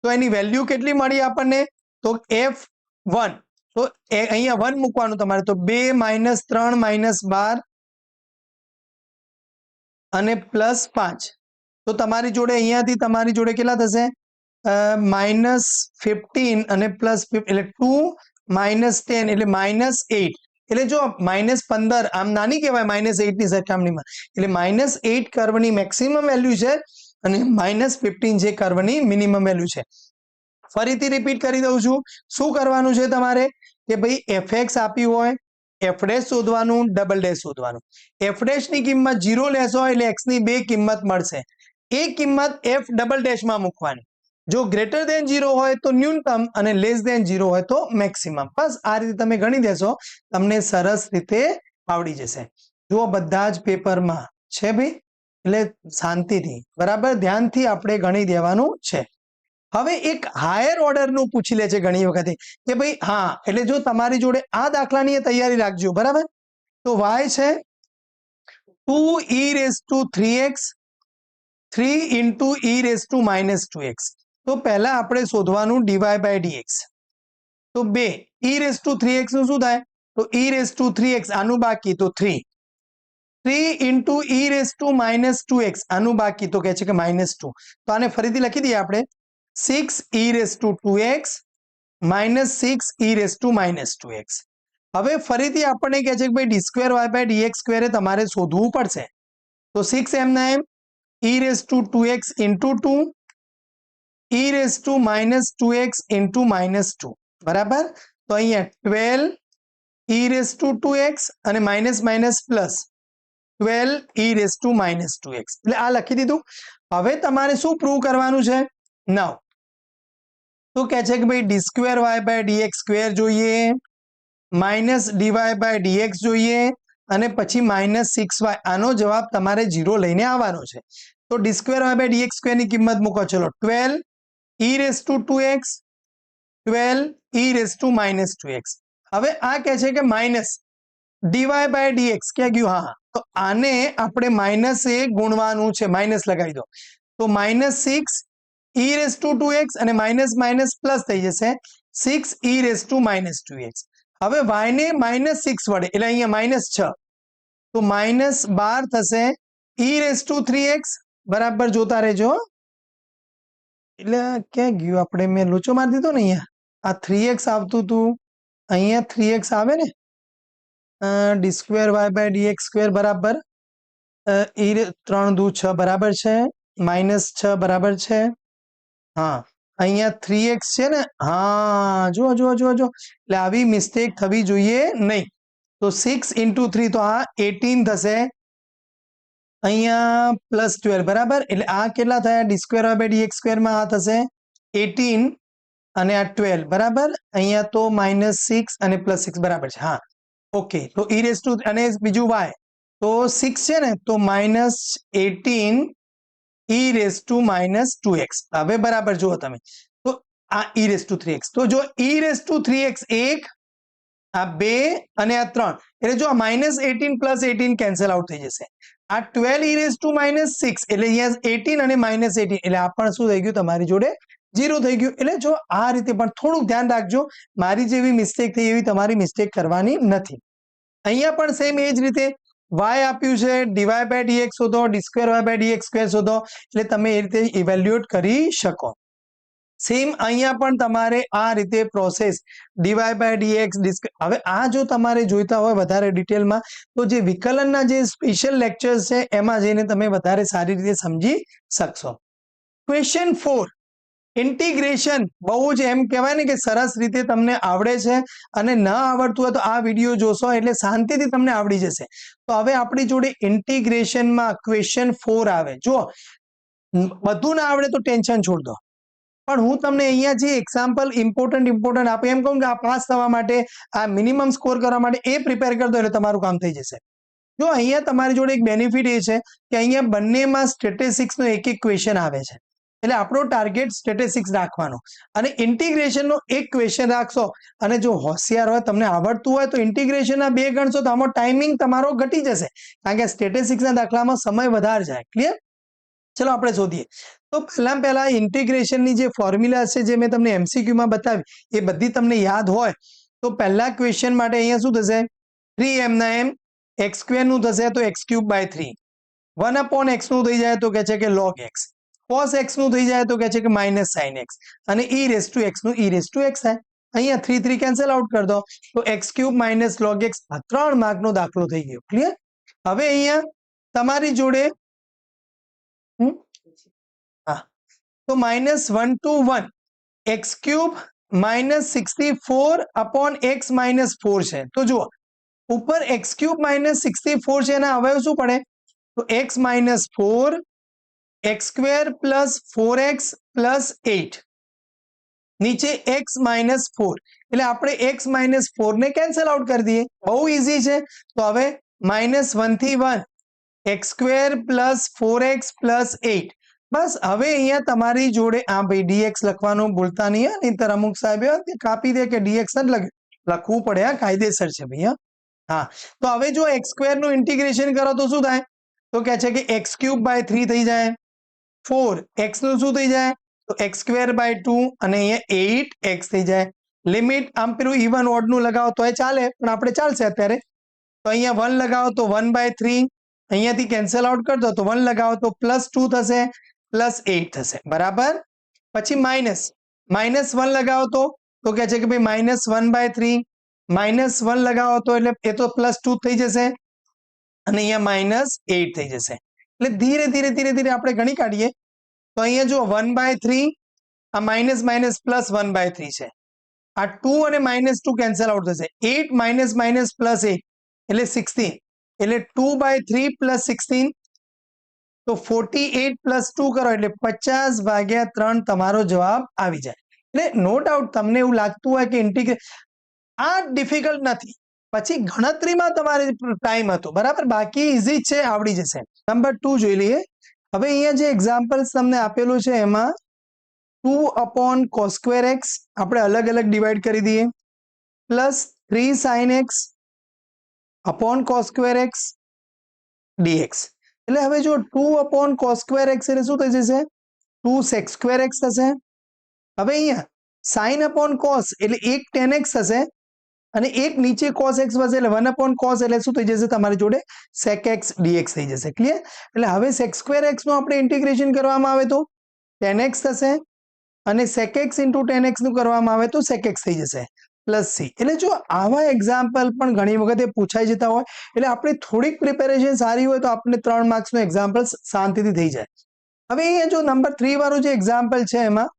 Speaker 1: તો એની વેલ્યુ કેટલી મળી આપણને? તો f1. તો અહીંયા 1 મૂકવાનું તમારે. તો 2 - 3 - 12 અને પ્લસ 5. તો તમારી જોડે અહીંયાથી તમારી જોડે કેટલા થશે? -15 અને પ્લસ 5 એટલે 2 - 10 એટલે -8. એટલે જો -15 આમ નાની કહેવાય -8 ની સરખામણીમાં. એટલે -8 કર્વની મેક્સિમમ વેલ્યુ છે અને -15 જે કર્વની મિનિમમ વેલ્યુ છે. ફરીથી રિપીટ કરી દઉં છું. શું કરવાનું છે તમારે કે ભાઈ fx આપ્યું હોય, f ડેશ શોધવાનું, ડબલ ડેશ શોધવાનું. f ડેશ ની કિંમત 0 લેશો એટલે x ની 2 કિંમત મળશે. એ કિંમત f ડબલ ડેશમાં મૂકવાની. જો ગ્રેટર દેન 0 હોય તો ન્યૂનતમ અને લેસ દેન 0 હોય તો મેક્સિમમ. બસ આ રીતે તમે ગણી દેશો, તમને સરસ રીતે આવડી જશે. જુઓ બધા જ પેપરમાં છે ભાઈ, એટલે શાંતિથી બરાબર ધ્યાનથી આપણે ગણી દેવાનું છે. હવે એક હાયર ઓર્ડરનું પૂછી લે છે ઘણી વખતે કે ભાઈ એટલે જો તમારી જોડે આ દાખલાની તૈયારી રાખજો. બરાબર. તો y છે 2e⁻3x 3 into e⁻−2x. તો પહેલા આપણે શોધવાનું dy/dx. તો 2 e⁻3x નું શું થાય? તો e⁻3x આનું બાકી તો 3. 3 into e⁻−2x આનું બાકી તો કહે છે કે -2. તો આને ફરીથી લખી દઈએ આપણે. 6e⁻2x -6e⁻−2x. હવે ફરીથી આપણને કહે છે કે ભાઈ d²y/dx² એ તમારે શોધવું પડશે. તો 6 એમના એમ, e⁻2x into 2 e⁻−2x into -2. બરાબર. તો અહીંયા 12 e⁻2x અને માઇનસ પ્લસ 12 e⁻−2x. એટલે આ લખી દીધું. હવે તમારે શું પ્રૂવ કરવાનું છે? નાઉ તો કહે છે કે ભાઈ d²y/dx² જોઈએ, -dy/dx જોઈએ અને પછી -6y. આનો જવાબ તમારે 0 લઈને આવવાનો છે. તો d²y/dx² ની કિંમત મૂકો. ચલો 12 e⁻2x 12 e⁻−2x. હવે આ કહે છે કે માઇનસ dy/dx ક્યાં ગયું? તો આને આપણે -1 ગુણવાનું છે, માઇનસ લગાવી દો. તો -6 e⁻2x અને માઇનસ પ્લસ થઈ જશે 6 e⁻−2x. હવે y ને -6 વડે એટલે અહીંયા -6 તો -12 થશે e⁻3x. બરાબર જોતા રહેજો. એટલે ક્યાં ગયું? આપણે મેં લોચો મારી દીધો ને. અહીંયા આ 3x આવતું હતું, અહીંયા 3x આવે ને. d²y/dx² બરાબર 3 દુ 6 બરાબર છે, -6 બરાબર છે. અહીંયા 3x છે ને. જુઓ એટલે આવી મિસ્ટેક થવી જોઈએ નહીં. તો 6 into 3 તો આ 18 થશે, અહીંયા +12 બરાબર. એટલે આ કેટલા થયા? d²y/dx² માં આ થશે 18 અને આ 12 બરાબર. અહીંયા તો -6 અને +6 બરાબર છે. ઓકે. તો e⁻2 અને બીજું y તો 6 છે ને, તો -18 e રેઝ ટુ -2x. હવે બરાબર જુઓ તમે, તો આ e રેઝ ટુ 3x, તો જો e રેઝ ટુ 3x 1, આ 2 અને આ 3, એટલે જો આ -18 + 18 કેન્સલ આઉટ થઈ જશે. આ 12 e રેઝ ટુ -6, એટલે અહીંયા 18 અને -18, એટલે આ પણ શું થઈ ગયું તમારી જોડે 0 થઈ ગયું. એટલે જો આ રીતે પણ થોડુંક ધ્યાન રાખજો, મારી જેવી મિસ્ટેક થઈ એવી તમારી મિસ્ટેક કરવાની નથી. અહીંયા પણ સેમ એ જ રીતે y આપ્યું છે, dy/dx શોધો, d2y/dx² શોધો, એટલે તમે એ રીતે ઇવેલ્યુએટ કરી શકો. સેમ અહીંયા પણ તમારે આ રીતે પ્રોસેસ dy/dx. હવે આ જો તમારે જોઈતા હોય વધારે ડિટેલમાં, તો જે વિકલનના જે સ્પેશિયલ લેક્ચર્સ છે એમાં જઈને તમે વધારે સારી રીતે સમજી શકશો. Question 4, integration. બહુ જ એમ કહેવાય ને કે સરસ રીતે તમને આવડે છે, અને ન આવડતું હોય તો આ વિડીયો જોશો એટલે શાંતિથી તમને આવડી જશે. તો હવે આપણી જોડે ઇન્ટિગ્રેશનમાં ક્વેશ્ચન 4 આવે. જો બધું ના આવડે તો ટેન્શન છોડ દો, પણ હું તમને અહીંયા જે એક્ઝામ્પલ ઇમ્પોર્ટન્ટ આપે, એમ કહું કે આ પાસ થવા માટે, આ મિનિમમ સ્કોર કરવા માટે એ પ્રિપેર કરી દો એટલે તમારું કામ થઈ જશે. જો અહીંયા તમારી જોડે એક બેનિફિટ એ છે કે અહીંયા બંનેમાં સ્ટેટિસ્ટિક્સનો એક ક્વેશ્ચન આવે છે, એટલે આપણો ટાર્ગેટ સ્ટેટિસ્ટિક્સ રાખવાનો, અને ઇન્ટિગ્રેશનનો એક ક્વેશ્ચન રાખશો, અને જો હોશિયાર હોય, તમને આવડતું હોય તો ઇન્ટિગ્રેશનના 2 ગણશો તો આમાં ટાઈમિંગ તમારો ઘટી જશે, કારણ કે સ્ટેટિસ્ટિક્સના દાખલામાં સમય વધારે જાય. ક્લિયર? ચલો આપણે શોધીએ. તો પહેલા ઇન્ટિગ્રેશનની જે ફોર્મ્યુલા છે, જે મેં તમને MCQમાં બતાવી, એ બધી તમને યાદ હોય તો પહેલા ક્વેશ્ચન માટે અહીંયા શું થશે, 3m ના m, x² નું થશે તો x³/3, 1/x નું થઈ જાય તો કહે છે કે log x, cos x નું થઈ જાય તો કહે છે કે -sin x, અને e રેઝ ટુ x નું e રેઝ ટુ x થાય. અહીંયા 3 કેન્સલ આઉટ કરી દો તો x³ - log x, આ 3 માર્કનો દાખલો થઈ ગયો. ક્લિયર? હવે અહીંયા તમારી જોડે હા, તો -1 to 1 x³ - 64/x - 4 છે. તો જુઓ ઉપર x³ - 64 છે, એના અવયવ શું પડે, તો x - 4, x² + 4x + 8, નીચે x - 4, એટલે આપણે x - 4 ને કેન્સલ આઉટ કરી દઈએ. બહુ ઈઝી છે. તો હવે -1 થી 1 x² + 4x + 8. બસ હવે અહીંયા તમારી જોડે આ ભાઈ dx લખવાનું ભૂલતા નહીં, નહીંતર અમુક સાહેબ કાપી દે કે dx જ લખવું પડે. આ કાયદેસર છે ભાઈ. હા, તો હવે જો x² નું ઇન્ટિગ્રેશન કરો તો શું થાય, તો કહે છે કે x³/3 થઈ જાય, 4x નું શું થઈ જાય, તો x²/2, અને અહીંયા 8x થઈ જાય. લિમિટ આમ પેલું ઇવન ઓડ નું લગાવો તોય ચાલે, પણ આપણે ચાલશે અત્યારે. તો અહીંયા 1 લગાવો તો 1/3, અહીંયાથી કેન્સલ આઉટ કરી દો તો 1 લગાવો તો +2 થશે, +8 થશે. બરાબર? પછી -1 લગાવો તો કહે છે કે ભાઈ -1/3, -1 લગાવો તો એટલે એ તો +2 થઈ જશે, અને અહીંયા -8 થઈ જશે. એટલે ધીરે ધીરે આપણે ગણી કાઢીએ. તો અહીંયા જો 1/3, આ માઇનસ +1/3 છે, આ 2 અને -2 કેન્સલ આઉટ થશે, 8 +8 એટલે 16, એટલે 2/3 + 16, તો 48 + 2 કરો એટલે 50/3 તમારો જવાબ આવી જાય. એટલે નો ડાઉટ તમને એવું લાગતું હોય કે ઇન્ટિગ્રેશન આ ડિફિકલ્ટ નથી, પછી ગણતરીમાં તમારે ટાઈમ હતો, બરાબર, બાકી ઈઝી છે, આવડી જશે. નંબર 2 જોઈ લઈએ. હવે અહીંયા જે એક્ઝામ્પલ્સ તમને આપેલું છે એમાં 2/cos² x આપણે અલગ અલગ ડિવાઈડ કરી દઈએ, +3 sin x /cos² x dx. એટલે હવે જો 2/cos² x એટલે શું થઈ જશે, 2 sec² x થશે. હવે અહીંયા sin cos એટલે 1 tan x થશે, અને એક નીચે cos x વધશે, એટલે 1/cos એટલે શું થઈ જશે તમારી જોડે, sec x dx થઈ જશે. ક્લિયર? એટલે હવે sec² x નું આપણે ઇન્ટિગ્રેશન કરવામાં આવે તો tan x થશે, અને sec x * tan x નું કરવામાં આવે તો sec x થઈ જશે, +c. એટલે જો આવા એક્ઝામ્પલ પણ ઘણી વખતે પૂછાઈ જતા હોય, એટલે આપણે થોડીક પ્રિપેરેશન સારી હોય તો આપણે 3 માર્ક્સનું એક્ઝામ્પલ શાંતિથી થઈ જાય. હવે અહીંયા જો નંબર 3 વાળું જે એક્ઝામ્પલ છે એમાં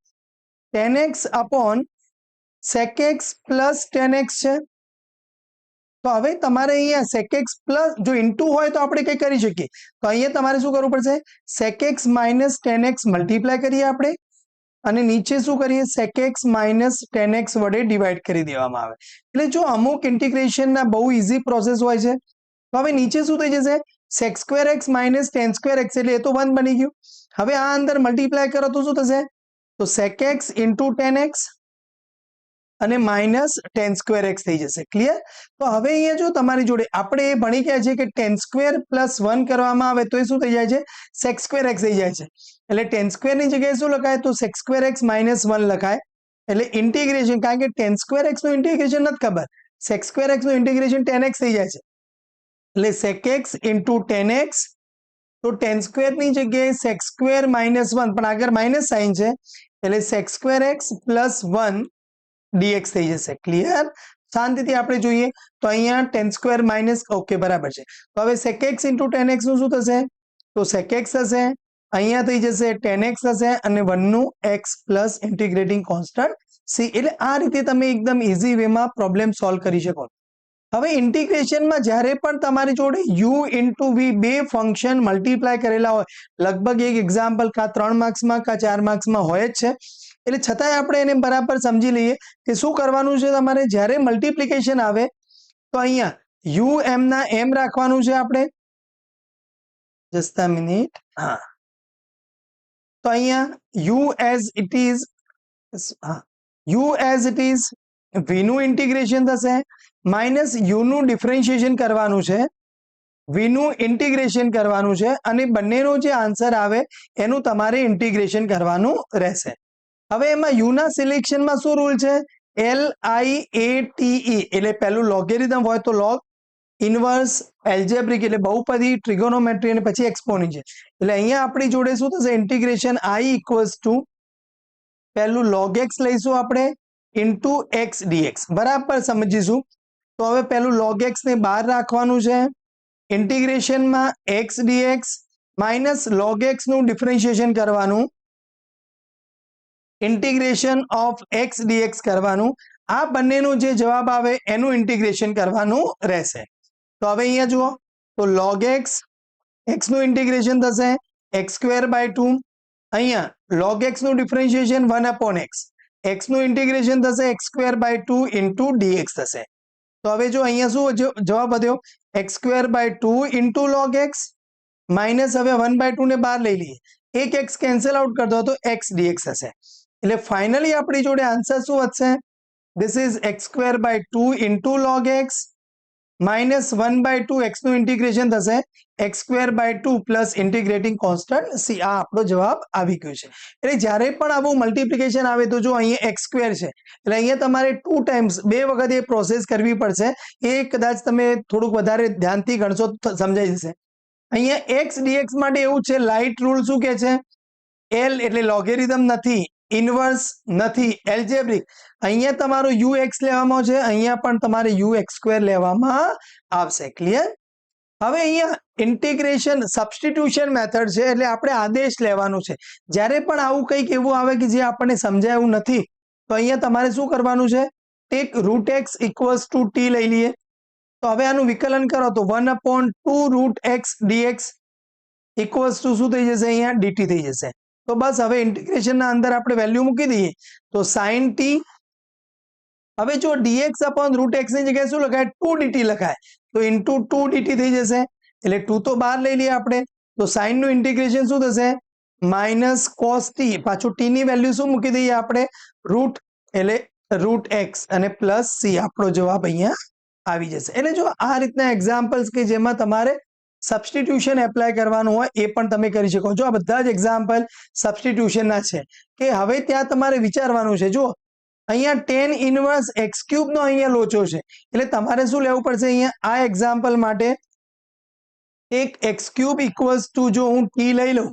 Speaker 1: tan x / sec x + tan x છે. તો હવે તમારે અહીંયા sec x પ્લસ જો ઇન્ટુ હોય તો આપણે કંઈ કરી શકીએ, તો અહીંયા તમારે શું કરવું પડશે, sec x - tan x multiply કરીએ આપણે, અને નીચે શું કરીએ, sec x - tan x વડે ડિવાઈડ કરી દેવામાં આવે. એટલે જો અમુક ઇન્ટિગ્રેશનના બહુ ઇઝી પ્રોસેસ હોય છે, તો હવે નીચે શું થઈ જશે, sec square x minus tan square x, એટલે એ તો 1 બની ગયું. હવે આ અંદર મલ્ટીપ્લાય કરો તો શું થશે, તો sec x into tan x અને માઇનસ ટેન સ્ક્વેર એક્સ થઈ જશે. ક્લિયર? તો હવે અહીંયા જો તમારી જોડે આપણે એ ભણી ગયા છે કે ટેન સ્ક્વેર પ્લસ 1 કરવામાં આવે તો એ શું થઈ જાય છે, સેક સ્ક્વેર એક્સ થઈ જાય છે. એટલે ટેન સ્ક્વેર ની જગ્યાએ શું લખાય, તો સેક સ્ક્વેર એક્સ માઇનસ 1 લખાય. એટલે ઇન્ટિગ્રેશન, કારણ કે ટેન સ્ક્વેર એક્સ નું ઇન્ટિગ્રેશન નથી ખબર, સેક સ્ક્વેર એક્સ નું ઇન્ટિગ્રેશન ટેન એક્સ થઈ જાય છે. એટલે sec x into tan x, તો ટેન સ્ક્વેર ની જગ્યાએ સેક સ્ક્વેર માઇનસ 1, પણ આગળ માઇનસ સાઇન છે એટલે sec square x plus 1 dx થઈ જશે. ક્લિયર? શાંતિથી આપણે જોઈએ તો અહીંયા ટેન સ્ક્વેર માઇનસ, ઓકે બરાબર છે. તો હવે sec x into tan x નું શું થશે, તો સેક એક્સ થશે, અહીંયા થઈ જશે ટેન એક્સ થશે અને 1 નું x plus integrating constant C. એટલે આ રીતે તમે એકદમ ઇઝી વેમાં પ્રોબ્લેમ સોલ્વ કરી શકો. હવે ઇન્ટિગ્રેશનમાં જ્યારે પણ તમારી જોડે u ઇન્ટુ વી બે ફંક્શન મલ્ટીપ્લાય કરેલા હોય, લગભગ એક એક્ઝામ્પલ કા 3 માર્ક્સમાં કા 4 માર્ક્સમાં હોય જ છે, એટલે છતાંય આપણે એને બરાબર સમજી લઈએ કે શું કરવાનું છે. તમારે જ્યારે મલ્ટીપ્લિકેશન આવે તો અહીંયા યુ એમ ના એમ રાખવાનું છે આપણે, જસ્ટ અ મિનિટ. હા, તો અહીંયા યુ એઝ ઇટ ઇઝ, હા, યુ એઝ ઇટ ઇઝ વી નું ઇન્ટિગ્રેશન થશે, માઇનસ યુ નું ડિફરન્શિએશન કરવાનું છે, વી નું ઇન્ટિગ્રેશન કરવાનું છે અને બંનેનો જે આન્સર આવે એનું તમારે ઇન્ટિગ્રેશન કરવાનું રહેશે. હવે એમાં યુ ના સિલેક્શનમાં શું રૂલ છે, LIATE, એટલે પહેલું લોગેરિધમ હોય તો લોગ, ઇન્વર્સ, એલ્જેબ્રિક એટલે બહુપદી, ટ્રિગોનોમેટ્રી અને પછી એક્સપોનેન્શિયલ. એટલે અહીંયા આપણી જોડે શું થશે, ઇન્ટિગ્રેશન I ઇક્વલ્સ ટુ પહેલું લોગ એક્સ લઈશું આપણે ઇન્ટુ એક્સ ડીએક્સ. બરાબર સમજીશું. તો હવે પહેલું લોગ એક્સ ને બહાર રાખવાનું છે, ઇન્ટિગ્રેશનમાં x dx minus log x નું ડિફરન્શિએશન કરવાનું, ઇન્ટિગ્રેશન ઓફ એક્સ ડીએક્સ કરવાનું. આ બંનેનો જે જવાબ આવે એનું ઇન્ટિગ્રેશન કરવાનું રહેશે. તો હવે અહીંયા જુઓ, તો લોગ એક્સ, એક્સ નું ઇન્ટિગ્રેશન થશે એક્સ સ્ક્વેર બાય 2, અહીંયા લોગ એક્સ નું ડિફરન્શિએશન 1 અપોન એક્સ, એક્સ નું ઇન્ટિગ્રેશન થશે x square by 2 into dx થશે. તો હવે જો અહીંયા શું જવાબ વધ્યો, x square by 2 into log x minus, હવે 1 બાય 2 ને બહાર લઈ લઈએ, એક એક્સ કેન્સલ આઉટ કરી દો તો એક્સ ડીએક્સ થશે. એટલે ફાઇનલી આપણી જોડે આન્સર શું વધશે, this is x square by 2 into log x minus 1 by 2 x નું ઇન્ટિગ્રેશન થશે x square by 2 plus integrating constant c. આ આપણો જવાબ આવી ગયો છે. એટલે જ્યારે પણ આવું મલ્ટીપ્લિકેશન આવે તો જો અહીંયા એક્સ સ્ક્વેર છે એટલે અહીંયા તમારે 2 ટાઈમ્સ, 2 વખત એ પ્રોસેસ કરવી પડશે. એ કદાચ તમે થોડુંક વધારે ધ્યાનથી ગણશો તો સમજાઈ જશે. અહીંયા એક્સ ડીએક્સ માટે એવું છે, લાઇટ રૂલ શું કે છે, એલ એટલે લોગેરિધમ નથી, ઇન્વર્સ નથી, એલ્જેબ્રિક. અહીંયા તમારો યુ એક્સ લેવામાં છે, અહીંયા પણ તમારે યુ એક્સ સ્ક્વેર લેવામાં આવશે. ક્લિયર? હવે અહીંયા ઇન્ટિગ્રેશન સબસ્ટિટ્યુશન મેથડ છે, એટલે આપણે આદેશ લેવાનું છે. જ્યારે પણ આવું કંઈક એવું આવે કે જે આપણને સમજાય એવું નથી તો અહીંયા તમારે શું કરવાનું છે, take root x equals to t લઈ લઈએ. તો હવે આનું વિકલન કરો તો 1 upon 2 root x dx equals to શું થઈ જશે, અહીંયા ડીટી થઈ જશે. તો બસ હવે ઇન્ટિગ્રેશનના અંદર આપણે વેલ્યુ મૂકી દઈએ તો સાઇન ટી. હવે જો ડીએક્સ અપોન રૂટ એક્સ ની જગ્યાએ શું લખાય, 2 ડીટી લખાય, તો ઇન્ટુ 2 ડીટી થઈ જશે. એટલે 2 તો બહાર લઈ લઈએ આપણે, તો સાઇન નું ઇન્ટિગ્રેશન શું થશે, માઇનસ કોસ ટી, પાછું ટી ની વેલ્યુ શું મૂકી દઈએ આપણે, રૂટ, એટલે રૂટ એક્સ અને પ્લસ સી. આપણો જવાબ અહીંયા આવી જશે. એટલે જો આ રીતના એક્ઝામ્પલ્સ કે જેમાં તમારે સબસ્ટિટ્યુશન એપ્લાય કરવાનું હોય એ પણ તમે કરી શકો છો. આ બધા જ એક્ઝામ્પલ સબસ્ટિટ્યુશનના છે કે હવે ત્યાં તમારે વિચારવાનું છે. જો અહીંયા ટેન ઇનવર્સ એક્સ ક્યુબ નો અહીંયા લોચો છે, એટલે તમારે શું લેવું પડશે, અહીંયા આ એક્ઝામ્પલ માટે એક એક્સ ક્યુબ ઇક્વલ્સ ટુ, જો હું ટી લઈ લઉં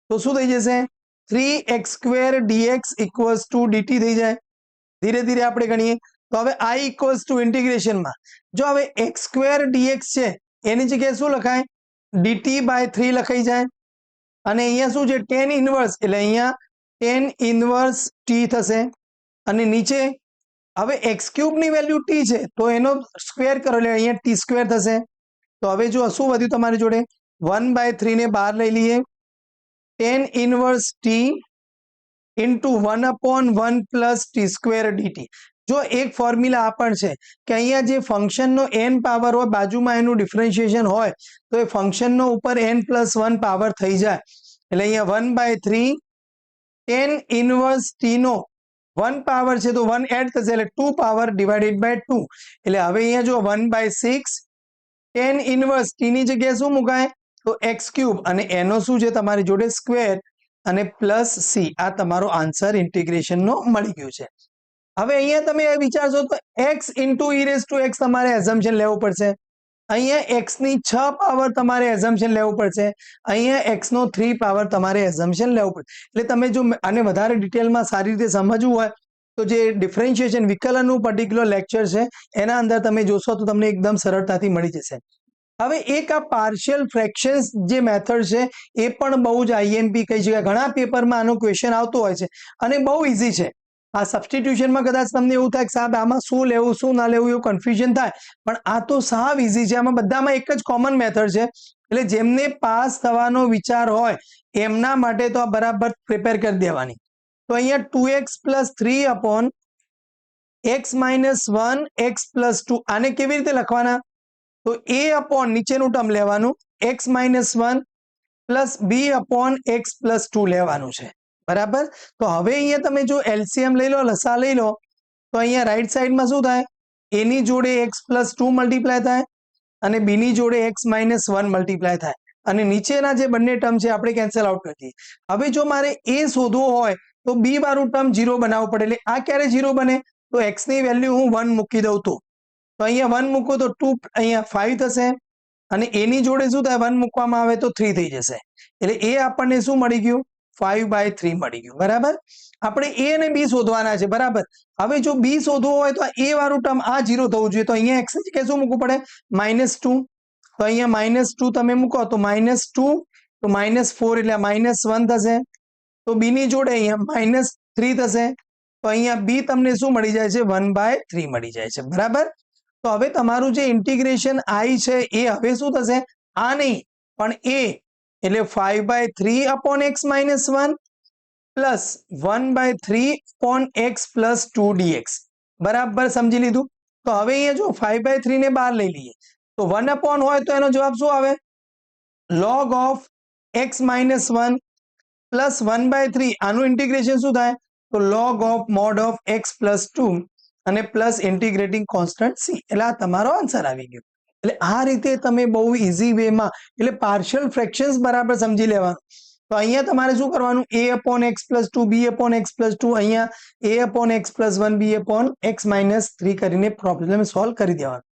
Speaker 1: તો શું થઈ જશે, 3x square dx equals to dt થઈ જાય. ધીરે ધીરે આપણે ગણીએ તો હવે I ઇક્વલ્સ ટુ ઇન્ટિગ્રેશનમાં જો હવે એક્સ સ્ક્વેર ડીએક્સ છે એની જગ્યાએ શું લખાય, ડીટી બાય 3 લખાઈ જાય. અને અહીંયા શું છે, ટેન ઇનવર્સ, એટલે અહીંયા ટેન ઇનવર્સ ટી થશે. અને નીચે હવે એક્સ ક્યુબ ની વેલ્યુ ટી છે તો એનો સ્ક્વેર કરો એટલે અહીંયા ટી સ્ક્વેર થશે. તો હવે જો શું વધ્યું તમારી જોડે, 1/3 ને બહાર લઈ લઈએ, tan inverse T into 1 upon 1 plus T square DT. જો એક ફોર્મ્યુલા આ પણ છે કે અહીંયા જે ફંક્શનનો n પાવર હોય બાજુમાં એનું ડિફરન્શિએશન હોય તો એ ફંક્શનનો ઉપર n+1 પાવર થઈ જાય એટલે અહીંયા 1/3 tan ઇનવર્સ t નો 1 પાવર છે તો 1 એડ થશે એટલે 2 પાવર ડિવાઇડેડ બાય 2 એટલે હવે અહીંયા જો 1/6 tan ઇનવર્સ t ની જગ્યાએ શું મુકાય તો x³ અને એનો શું છે તમારી જોડે સ્ક્વેર અને પ્લસ c આ તમારો આન્સર ઇન્ટિગ્રેશનનો મળી ગયો છે હવે અહીંયા તમે વિચારશો તો x ઇન્ટુ e⁻x તમારે એઝમ્પશન લેવું પડશે અહીંયા x ની 6 પાવર તમારે એઝમ્પશન લેવું પડશે અહીંયા x નો 3 પાવર તમારે એઝમ્પશન લેવું પડશે એટલે તમે જો આને વધારે ડિટેલમાં સારી રીતે સમજવું હોય તો જે ડિફરન્શિએશન વિકલનનું પર્ટિક્યુલર લેક્ચર છે એના અંદર તમે જોશો તો તમને એકદમ સરળતાથી મળી જશે હવે એક આ પાર્શિયલ ફ્રેક્શન્સ જે મેથડ છે એ પણ બહુ જ આઈએમપી કહી શકાય ઘણા પેપરમાં આનો ક્વેશ્ચન આવતો હોય છે અને બહુ ઇઝી છે આ સબસ્ટિટ્યુશનમાં કદાચ તમને એવું થાય કે સાહેબ આમાં શું લેવું શું ના લેવું એવું કન્ફ્યુઝન થાય પણ આ તો સાવ ઇઝી છે આમાં બધામાં એક જ કોમન મેથડ છે એટલે જેમને પાસ થવાનો વિચાર હોય એમના માટે તો આ બરાબર પ્રિપેર કરી દેવાની તો અહીંયા 2x + 3 upon x - 1 x + 2 આને કેવી રીતે લખવાના તો a upon નીચેનું ટર્મ લેવાનું x - 1 plus b upon x + 2 લેવાનું છે બરાબર તો હવે અહીંયા તમે જો એલસીએમ લઈ લો લસા લઈ લો તો અહીંયા રાઈટ સાઈડમાં શું થાય a ની જોડે x + 2 મલ્ટીપ્લાય થાય અને b ની જોડે x - 1 મલ્ટીપ્લાય થાય અને નીચેના જે બંને ટર્મ છે આપણે કેન્સલ આઉટ કરી દઈએ હવે જો મારે a શોધવો હોય તો b વાળું ટર્મ 0 બનાવવું પડે એટલે આ ક્યારે 0 બને તો x ની વેલ્યુ હું 1 મૂકી દઉં તો અહીંયા 1 મૂકો તો 2 અહીંયા 5 થશે અને a ની જોડે શું થાય 1 મૂકવામાં આવે તો 3 થઈ જશે એટલે એ આપણને શું મળી ગયું 5/3 મળી ગયું બરાબર આપણે a અને b શોધવાના છે બરાબર હવે જો b શોધવો હોય તો a વાળું ટર્મ આ 0 થવું જોઈએ તો અહીંયા x ની જગ્યાએ શું મૂકવું પડે -2 તો અહીંયા -2 તમે મૂકો તો -2 તો -4 એટલે -1 થશે તો b ની જોડે અહીંયા -3 થશે તો અહીંયા b તમને શું મળી જાય છે 1/3 મળી જાય છે બરાબર તો હવે તમારું જે ઇન્ટિગ્રેશન i છે એ હવે શું થશે આ નહીં પણ a એટલે 5/3 upon x - 1 plus 1/3 upon x + 2 dx બરાબર સમજી લીધું તો હવે અહીંયા જો 5/3 ને બહાર લઈ લઈએ તો 1 upon હોય તો એનો જવાબ શું આવે log of x - 1 પ્લસ 1/3 આનું ઇન્ટિગ્રેશન શું થાય તો log of mod of x + 2 અને પ્લસ ઇન્ટિગ્રેટિંગ કોન્સ્ટન્ટ c એટલે આ તમારો આન્સર આવી ગયો એટલે આ રીતે તમે બહુ ઇઝી વેમાં એટલે પાર્શિયલ ફ્રેક્શન્સ બરાબર સમજી લેવાનું તો અહીંયા તમારે શું કરવાનું a upon x + 2 b upon x + 2 અહીંયા a upon x + 1 b upon x - 3 કરીને પ્રોબ્લેમ સોલ્વ કરી દેવાનું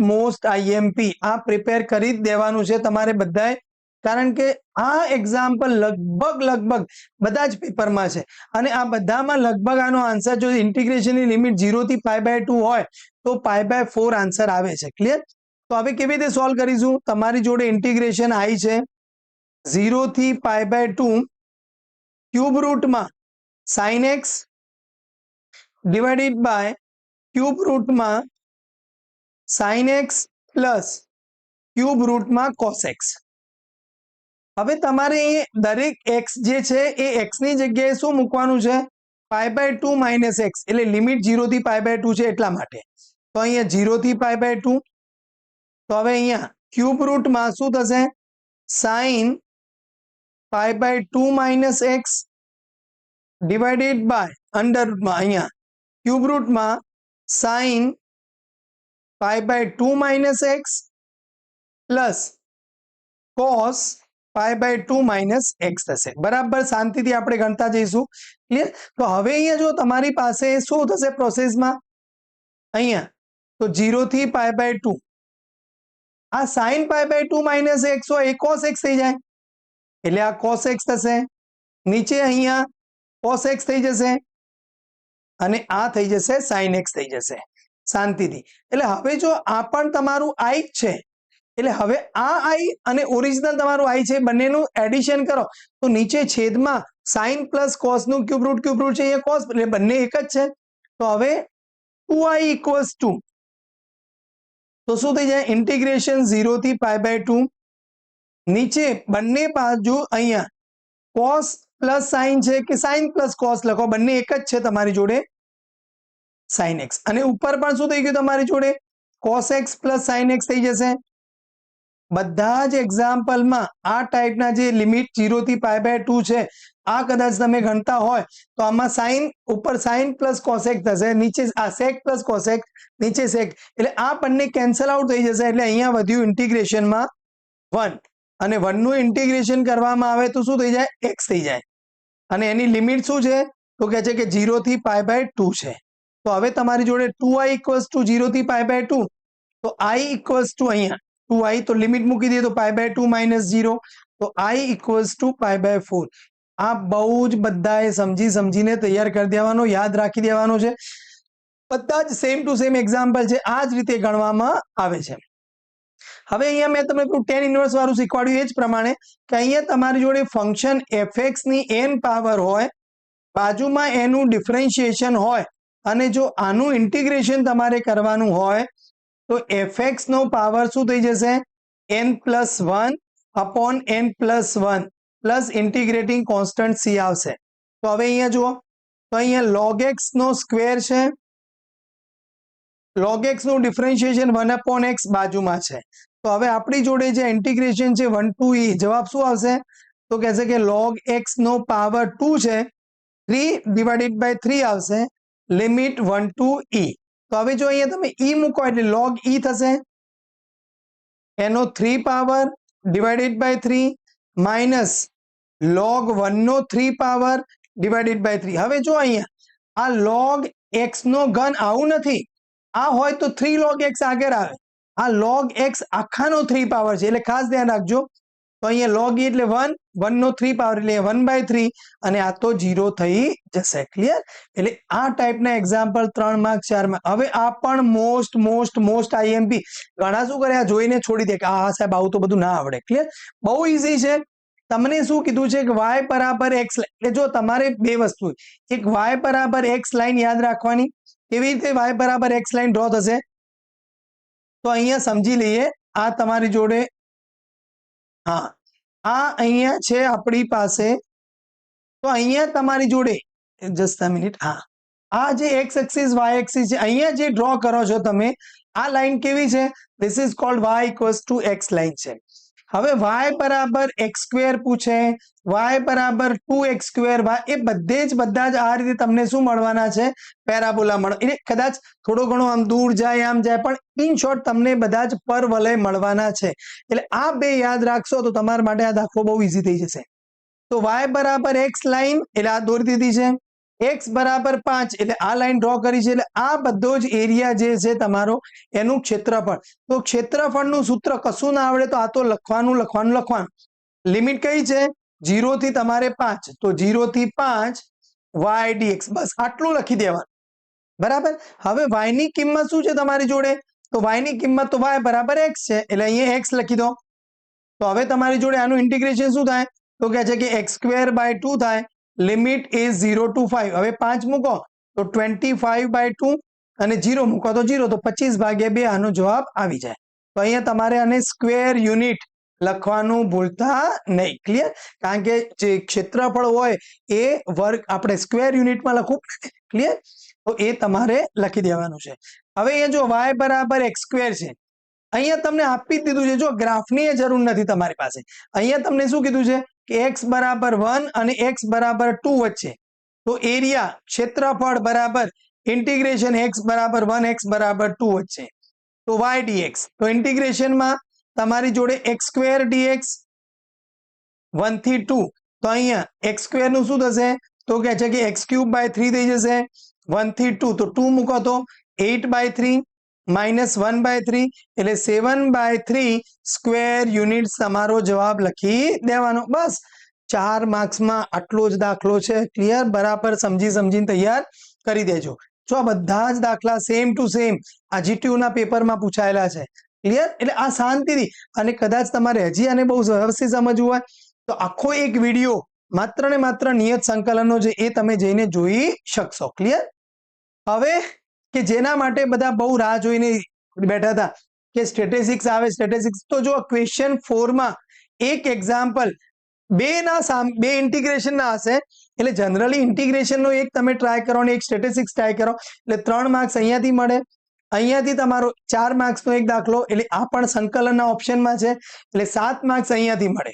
Speaker 1: મોસ્ટ આઈએમપી આ પ્રિપેર કરી જ દેવાનું છે તમારે બધાએ કારણ કે આ એક્ઝામ્પલ લગભગ બધા જ પેપરમાં છે અને આ બધામાં લગભગ આનો આન્સર જો ઇન્ટિગ્રેશનની લિમિટ 0 થી π/2 હોય તો π/4 આન્સર આવે છે ક્લિયર તો હવે કેવી રીતે સોલ્વ કરીશું તમારી જોડે ઇન્ટિગ્રેશન i છે 0 થી π/2 ક્યુબ રૂટમાં sin x divided by cube રૂટમાં sin x પ્લસ ક્યુબ રૂટમાં cos x હવે તમારે દરેક x જે છે એ x ની જગ્યાએ શું મૂકવાનું છે π/2 - x એટલે લિમિટ 0 થી π/2 છે એટલા માટે તો અહીંયા 0 થી π/2 તો હવે અહીંયા ક્યુબ રૂટમાં શું થશે sin π/2 - x divided by under રૂટમાં અહીંયા ક્યુબ રૂટમાં sin π/2 - x plus cos π/2 - x થશે બરાબર શાંતિથી આપણે ગણતા જઈશું ક્લિયર તો હવે અહીંયા જો તમારી પાસે શું થશે પ્રોસેસમાં અહીંયા તો 0 થી π/2 આ sin π/2 - x હોય એ cos x થઈ જાય એટલે આ cos x થશે નીચે અહીંયા cos x થઈ જશે અને આ થઈ જશે sin x થઈ જશે શાંતિથી એટલે હવે જો આ પણ તમારું i છે એટલે હવે આ i અને ઓરિજિનલ તમારું i છે બંનેનું એડિશન કરો તો નીચે છેદમાં sin પ્લસ cos નું ક્યુબ રૂટ છે અહીંયા cos એટલે બંને એક જ છે તો હવે 2i = 2 તો શું થઈ જાય ઇન્ટિગ્રેશન 0 થી π/2 નીચે બંને બાજુ અહીંયા cos પ્લસ sin છે કે sin પ્લસ cos લખો બંને એક જ છે તમારી જોડે સાઇન એક્સ, અને ઉપર પણ શું થઈ ગયું તમારી જોડે cos x plus sine x થઈ જશે. બધા જ એક્ઝામ્પલમાં આ ટાઈપના જે લિમિટ 0 થી π/2 છે આ કદાચ તમે ગણતા હોય તો આમાં સાઇન ઉપર સાઇન પ્લસ કોસેક થશે, નીચે આ સેક પ્લસ કોસેક, નીચે સેક, એટલે આ બંને કેન્સલ આઉટ થઈ જશે. એટલે અહીંયા વધ્યું ઇન્ટિગ્રેશનમાં 1, અને 1 નું ઇન્ટિગ્રેશન કરવામાં આવે તો શું થઈ જાય, x થઈ જાય. અને એની લિમિટ શું છે તો કહે છે કે 0 થી π/2 છે. તો હવે તમારી જોડે 2i = 0 થી π/2, તો i = અહીંયા 2i, તો લિમિટ મૂકી દઈએ તો π/2 - 0, તો i = π/4. આ બહુ જ બધાએ સમજીને તૈયાર કરી દેવાનો, યાદ રાખી દેવાનો છે. બધા જ સેમ ટુ સેમ એક્ઝામ્પલ છે, આ જ રીતે ગણવામાં આવે છે. હવે અહીંયા મેં તમને tan ઇન્વર્સ વાળું શીખવાડ્યું એ જ પ્રમાણે કે અહીંયા તમારી જોડે ફંક્શન fx ની n પાવર હોય, બાજુમાં એનું ડિફરન્શિએશન હોય, અને જો આનું ઇન્ટિગ્રેશન તમારે કરવાનું હોય તો fx નો પાવર શું થઈ જશે, n+1 upon n+1 plus integrating constant c આવશે. તો હવે અહીંયા જુઓ, તો અહીંયા log x નો સ્ક્વેર છે, log x નું ડિફરન્શિએશન 1/x બાજુમાં છે. તો હવે આપણી જોડે જે ઇન્ટિગ્રેશન છે 1 to e, જવાબ શું આવશે તો કહેશે કે log x નો પાવર 2 છે, 3/3 આવશે, લિમિટ 1 to e. તો હવે જો અહીંયા તમે e મૂકો એટલે log e થશે, એનો 3 પાવર /3 માઇનસ log 1 નો 3 પાવર /3. હવે જો અહીંયા આ log x નો ઘન આવું નથી, આ હોય તો 3 log x આગળ આવે, આ log x આખાનો 3 પાવર છે, એટલે ખાસ ધ્યાન રાખજો. તો અહીંયા log e એટલે 1, 1 નો 3 પાવર એટલે 1/3, અને આ તો 0 થઈ જશે. ક્લિયર? એટલે આ ટાઈપના એક્ઝામ્પલ 3 માર્ક 4 માર્ક. હવે આ પણ મોસ્ટ IMP. ઘણા શું કરે, આ જોઈને છોડી દે કે આ સાહેબ આવું તો બધું ના આવડે. ક્લિયર? બહુ ઈઝી છે. તમને શું કીધું છે કે y બરાબર x, એટલે જો તમારે બે વસ્તુ, એક y બરાબર x લાઈન યાદ રાખવાની. કેવી રીતે y બરાબર x લાઈન ડ્રો થશે તો અહીંયા સમજી લઈએ. આ તમારી જોડે, હા, આ અહીંયા છે આપણી પાસે, તો અહીંયા તમારી જોડે જસ્ટ અ મિનિટ, હા, આ જે x એક્સિસ y એક્સિસ છે, અહીંયા જે ડ્રો કરો છો તમે, આ લાઈન કેવી છે, this is called y = x line છે. હવે y બરાબર x² પૂછે, y બરાબર 2x², એ બધા જ આ રીતે તમને શું મળવાના છે, પેરાબોલા મળે. એટલે કદાચ થોડો ઘણો આમ દૂર જાય આમ જાય, પણ ઇન શોર્ટ તમને બધા જ પરવલય મળવાના છે. એટલે આ બે યાદ રાખશો તો તમારા માટે આ દાખલો બહુ ઈઝી થઈ જશે. તો y બરાબર x લાઈન એટલે આ દોરી દીધી છે, x બરાબર 5 એટલે આ લાઈન ડ્રો કરી છે, એટલે આ બધો જ એરિયા જે છે તમારો એનું ક્ષેત્રફળ. તો ક્ષેત્રફળનું સૂત્ર કશું ના આવડે તો આ તો લખવાનું. લિમિટ કઈ છે, 0 થી તમારે 5, તો 0 થી 5 y dx, બસ આટલું લખી દેવાનું. બરાબર? હવે y ની કિંમત શું છે તમારી જોડે, તો y ની કિંમત તો y બરાબર x છે, એટલે અહીંયા x લખી દો. તો હવે તમારી જોડે આનું ઇન્ટિગ્રેશન શું થાય તો કહે છે કે x²/2 થાય, લિમિટ ઇઝ 0 to 5. હવે 5 મૂકો તો 25/2, અને 0 મૂકો તો 0, તો 25/2 આનો જવાબ આવી જાય. તો અહીંયા તમારે આને સ્ક્વેર યુનિટ લખવાનું ભૂલતા નહીં. ક્લિયર? કારણ કે જે ક્ષેત્રફળ હોય એ વર્ગ આપણે સ્ક્વેર યુનિટમાં લખવું. ક્લિયર? તો એ તમારે લખી દેવાનું છે. હવે અહીંયા જો y બરાબર x² છે, અહીંયા તમને આપી જ દીધું છે, જો ગ્રાફની જરૂર નથી તમારી પાસે. અહીંયા તમને શું કીધું છે કે x બરાબર 1 અને x બરાબર 2 વચ્ચે, તો એરિયા ક્ષેત્રફળ બરાબર ઇન્ટિગ્રેશન x બરાબર 1 x બરાબર 2 વચ્ચે, તો y dx. તો ઇન્ટિગ્રેશનમાં તમારી જોડે x² dx 1 થી 2, તો અહીંયા x² નું શું થશે તો કહે છે કે x³/3 થઈ જશે, 1 થી 2, તો 2 મૂકો તો 8/3 માઇનસ 1/3 એટલે 7/3 સ્ક્વેર યુનિટ તમારો જવાબ લખી દેવાનો. બસ 4 માર્ક્સમાં આટલો જ દાખલો છે. ક્લિયર? બરાબર સમજીને તૈયાર કરી દેજો. જો આ બધા જ દાખલા સેમ ટુ સેમ આ GTU ના પેપરમાં પૂછાયેલા છે. ક્લિયર? એટલે આ શાંતિથી, અને કદાચ તમારે હજી આને બહુ વ્યવસ્થિત સમજવું હોય તો આખો એક વિડીયો માત્ર ને માત્ર નિયત સંકલનનો છે એ તમે જઈને જોઈ શકશો. ક્લિયર? હવે કે જેના માટે બધા બહુ રાહ જોઈને બેઠા હતા કે સ્ટેટિસ્ટિક્સ આવે, સ્ટેટિસ્ટિક્સ, તો જો ક્વેશ્ચન 4 માં એક એક્ઝામ્પલ બે ઇન્ટિગ્રેશન ના હશે, એટલે જનરલી ઇન્ટિગ્રેશનનો એક તમે ટ્રાય કરો અને એક સ્ટેટિસ્ટિક્સ ટ્રાય કરો એટલે 3 માર્ક્સ અહીંયાથી મળે. અહીંયાથી તમારો 4 માર્ક્સનો એક દાખલો એટલે આ પણ સંકલનના ઓપ્શનમાં છે એટલે 7 માર્ક્સ અહીંયાથી મળે.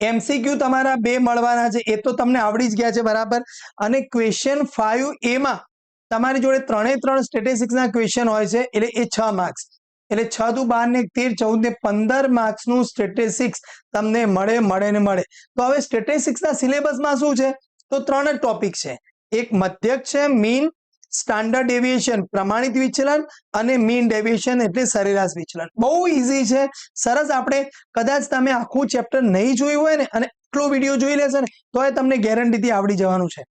Speaker 1: MCQ તમારા 2 મળવાના છે એ તો તમને આવડી જ ગયા છે બરાબર. અને ક્વેશ્ચન 5A માં તમારી જોડે 3 સ્ટેટિસ્ટિક્સના ક્વેશ્ચન હોય છે એટલે એ 6 માર્ક્સ એટલે 6 દુ 12 ને 13 14 ને 15 માર્ક્સનું સ્ટેટિસ્ટિક્સ તમને મળે. તો હવે સ્ટેટિસ્ટિક્સના સિલેબસમાં શું છે તો 3 જ ટોપિક છે. એક મધ્યક છે મીન, સ્ટાન્ડર્ડ ડેવિએશન પ્રમાણિત વિચલન અને મીન ડેવિએશન એટલે સરેરાશ વિચલન. બહુ ઈઝી છે, સરસ. આપણે કદાચ તમે આખું ચેપ્ટર નહીં જોયું હોય ને અને એટલો વિડીયો જોઈ લેશે ને તો એ તમને ગેરંટીથી આવડી જવાનું છે.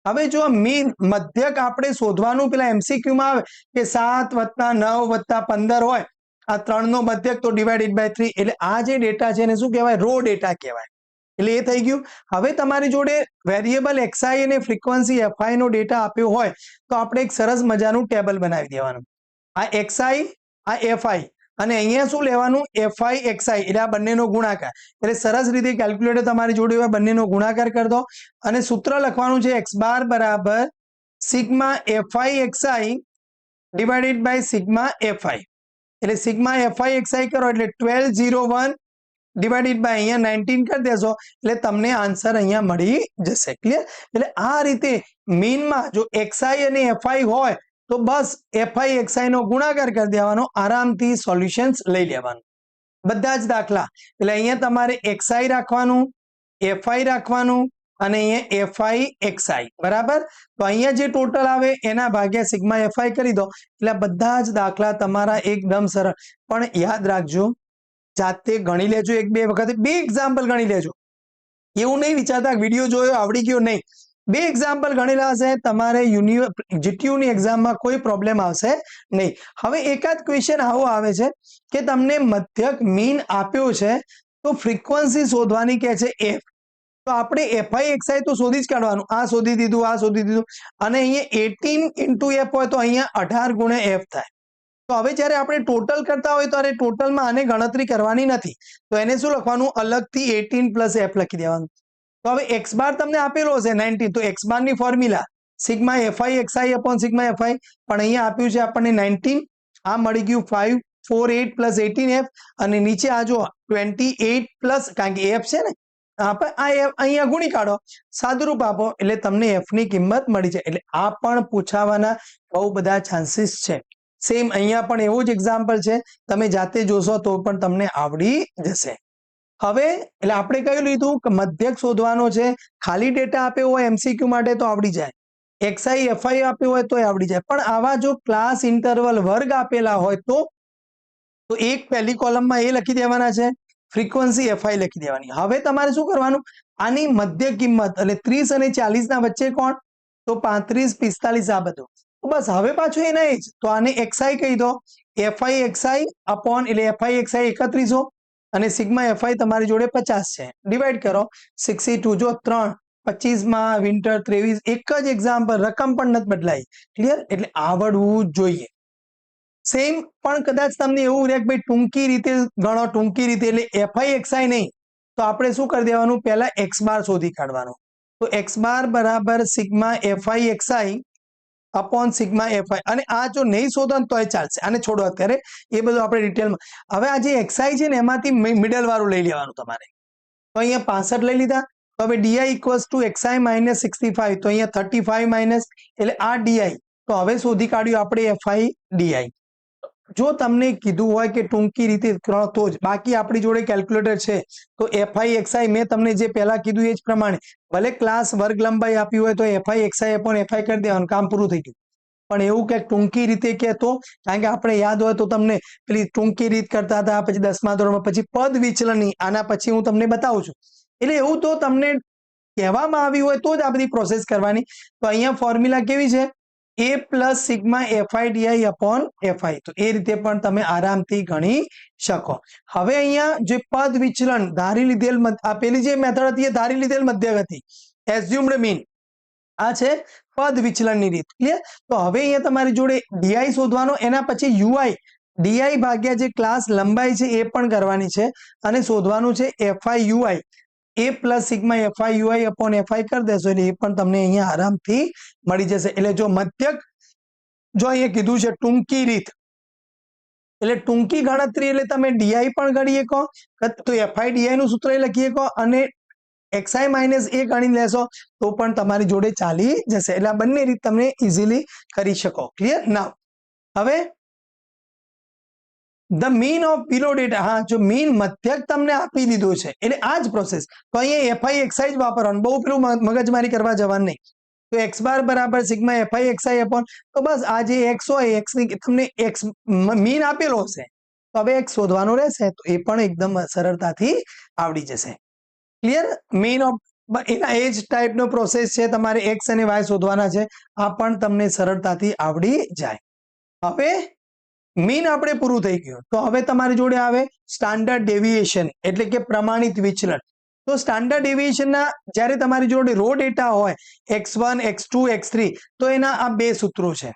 Speaker 1: હવે જો મીન મધ્યક આપણે શોધવાનું પેલા MCQ માં આવે કે 7 + 9 + 15 હોય આ 3 નો મધ્યક તો ડિવાઇડેડ બાય 3 એટલે આ જે ડેટા છે એને શું કહેવાય રો ડેટા કહેવાય. એટલે એ થઈ ગયું. હવે તમારી જોડે વેરિયેબલ xi અને ફ્રીક્વન્સી fi નો ડેટા આપ્યો હોય તો આપણે એક સરસ મજાનું ટેબલ બનાવી દેવાનું. આ xi આ fi અને અહીંયા શું લેવાનું fi xi એટલે આ બંનેનો ગુણાકાર. એટલે સરસ રીતે કેલ્ક્યુલેટર તમારી જોડે હોય બંનેનો ગુણાકાર કરી દો અને સૂત્ર લખવાનું છે x બાર બરાબર sigma fi xi divided by sigma fi. એટલે સિગ્મા fi xi કરો એટલે 1201 ડિવાઇડેડ બાય અહીંયા 19 કરી દેશો એટલે તમને આન્સર અહીંયા મળી જશે. ક્લિયર? એટલે આ રીતે મીનમાં જો xi અને fi હોય તો બસ fi xi નો ગુણાકાર કરી દેવાનો, આરામથી સોલ્યુશન્સ લઈ લેવાનું બધા જ દાખલા. એટલે અહીંયા તમારે xi રાખવાનું, fi રાખવાનું અને અહીંયા fi xi બરાબર. તો અહીંયા જે ટોટલ આવે એના ભાગ્યા સિગ્મા fi કરી દો એટલે બધા જ દાખલા તમારા એકદમ સરળ. પણ યાદ રાખજો જાતે ગણી લેજો, 1-2 વખત 2 એક્ઝામ્પલ ગણી લેજો. એવું નહીં વિચારતા વિડીયો જોયો આવડી ગયો, નહીં. 2 એક્ઝામ્પલ ગણેલા હશે તમારે GTU ની એક્ઝામમાં કોઈ પ્રોબ્લેમ આવશે નહીં. હવે એકાદ ક્વેશ્ચન આવો આવે છે કે તમને મધ્યક મીન આપ્યો છે તો ફ્રીક્વન્સી શોધવાની કહે છે f. તો આપણે fi xi તો શોધી જ કાઢવાનું. આ શોધી દીધું, આ શોધી દીધું અને અહીંયા 18 × f હોય તો અહીંયા 18 × f થાય. તો હવે જ્યારે આપણે ટોટલ કરતા હોય તો ટોટલમાં આને ગણતરી કરવાની નથી તો એને શું લખવાનું અલગથી 18 + f લખી દેવાનું. તો હવે x બાર તમને આપેલો હશે 19 તો x બાર ની formula sigma fi xi / sigma fi પણ અહીંયા આપ્યું છે આપણને 19. આ મળી ગયું 548 + 18f અને નીચે આ જો 28 કારણ કે f છે ને અહીંયા ગુણી કાઢો, સાદુરૂપ આપો એટલે તમને f ની કિંમત મળી જાય. એટલે આ પણ પૂછાવાના બહુ બધા ચાન્સીસ છે. સેમ અહીંયા પણ એવું જ એક્ઝામ્પલ છે, તમે જાતે જોશો તો પણ તમને આવડી જશે. હવે એટલે આપણે કહી લીધું કે મધ્યક શોધવાનો છે, ખાલી ડેટા આપ્યો હોય MCQ માટે તો આવડી જાય, xi fi આપ્યો હોય તો આવડી જાય. પણ આવા જો ક્લાસ ઇન્ટરવલ વર્ગ આપેલા હોય તો એક પહેલી કોલમમાં એ લખી દેવાના છે, ફ્રીક્વન્સી fi લખી દેવાની. હવે તમારે શું કરવાનું આની મધ્ય કિંમત એટલે 30 અને 40 ના વચ્ચે કોણ તો 35 45 આ બધું બસ. હવે પાછું એના જ તો આને xi કહી દો, fi xi અપોન એટલે fi xi 3100 અને સિગ્મા fi તમારી જોડે 50 છે, ડિવાઈડ કરો 62 જો 3 25 માં વિન્ટર 23 એક જ એક્ઝામ્પલ, રકમ પણ નથી બદલાઈ. ક્લિયર? એટલે આવડવું જોઈએ. સેમ પણ કદાચ તમને એવું રહે કે ભાઈ ટૂંકી રીતે ગણો, ટૂંકી રીતે એટલે fi xi નહીં તો આપણે શું કરી દેવાનું પહેલા x બાર શોધી કાઢવાનું. તો x બાર બરાબર sigma fi xi upon sigma fi અને આ જો નહીં શોધો ને તોય ચાલશે, આને છોડો અત્યારે, એ બધું આપણે ડિટેલમાં. હવે આ જે xi છે ને એમાંથી મિડલ વાળું લઈ લેવાનું તમારે. તો અહીંયા 65 લઈ લીધા. તો હવે di = xi - 65 તો અહીંયા 35 માઇનસ એટલે આ di. તો હવે શોધી કાઢ્યું આપણે fi di. જો તમને કીધું હોય કે ટૂંકી રીતે કરો તો જ, બાકી આપણી જોડે કેલ્ક્યુલેટર છે તો fi xi મેં તમને જે પહેલા કીધું એ જ પ્રમાણે ભલે ક્લાસ વર્ગ લંબાઈ આપી હોય તો fi xi અપોન fi કરી દેવાનું, કામ પૂરું થઈ ગયું. પણ એવું કે ટૂંકી રીતે કે તો કારણ કે આપણે યાદ હોય તો તમને પેલી ટૂંકી રીત કરતા હતા પછી 10મા ધોરણમાં, પછી પદ વિચલનની આના પછી હું તમને બતાવું છું. એટલે એવું તો તમને કહેવામાં આવ્યું હોય તો જ આ બધી પ્રોસેસ કરવાની. તો અહીંયા ફોર્મ્યુલા કેવી છે a + sigma fi di upon fi. તો એ રીતે પણ તમે આરામથી ગણી શકો. હવે અહીંયા જે પદ વિચલન ધારી લીધેલ પેલી જે મેથડ હતી એ ધારી લીધેલ મધ્યક હતી, એઝ્યુમ્ડ મીન. આ છે પદ વિચલનની રીત. ક્લિયર? તો હવે અહીંયા તમારી જોડે di શોધવાનો, એના પછી ui di ભાગ્યા જે ક્લાસ લંબાઈ છે એ પણ કરવાની છે અને શોધવાનું છે fi ui. A plus sigma fi ui upon fi કરી દેશો એટલે એ પણ તમને અહીંયા આરામથી મળી જશે. એટલે જો મધ્યક, જો અહીંયા કીધું છે ટૂંકી રીત, એટલે ટૂંકી ગણતરી એટલે તમે ડીઆઈ પણ ગણી શકો, તો એફઆઈ ડીઆઈ નું સૂત્ર લખી શકો અને એક્સઆઈ માઇનસ એ ગણી લેશો તો પણ તમારી જોડે ચાલી જશે. એટલે આ બંને રીત તમે ઇઝીલી કરી શકો. ક્લિયર? નાઉ હવે the mean of below data, હા જો મીન મધ્યક તમને આપી દીધો છે એટલે આ જ પ્રોસેસ, તો અહીંયા એફઆઈ એક્સઆઈ જ વાપરવાનું, બહુ પેલું મગજમારી કરવા જવાનું નહીં. તો એક્સ બાર બરાબર સિગ્મા એફઆઈ એક્સઆઈ અપોન, તો બસ આ જે એક્સ હોય એક્સ ની તમને એક્સ મીન આપેલો હશે તો હવે એક્સ શોધવાનો રહેશે, તો એ પણ એકદમ સરળતાથી આવડી જશે. ક્લિયર? મીન ઓફ એના એ જ ટાઈપનો પ્રોસેસ છે, તમારે એક્સ અને વાય શોધવાના છે, આ પણ તમને સરળતાથી આવડી જાય. હવે મીન આપણે પૂરું થઈ ગયું, તો હવે તમારી જોડે આવે સ્ટાન્ડર્ડ ડેવિએશન એટલે કે પ્રમાણિત વિચલન. તો સ્ટાન્ડર્ડ ડેવિએશનના જ્યારે તમારી જોડે રો ડેટા હોય x1 x2 x3 તો એના આ બે સૂત્રો છે,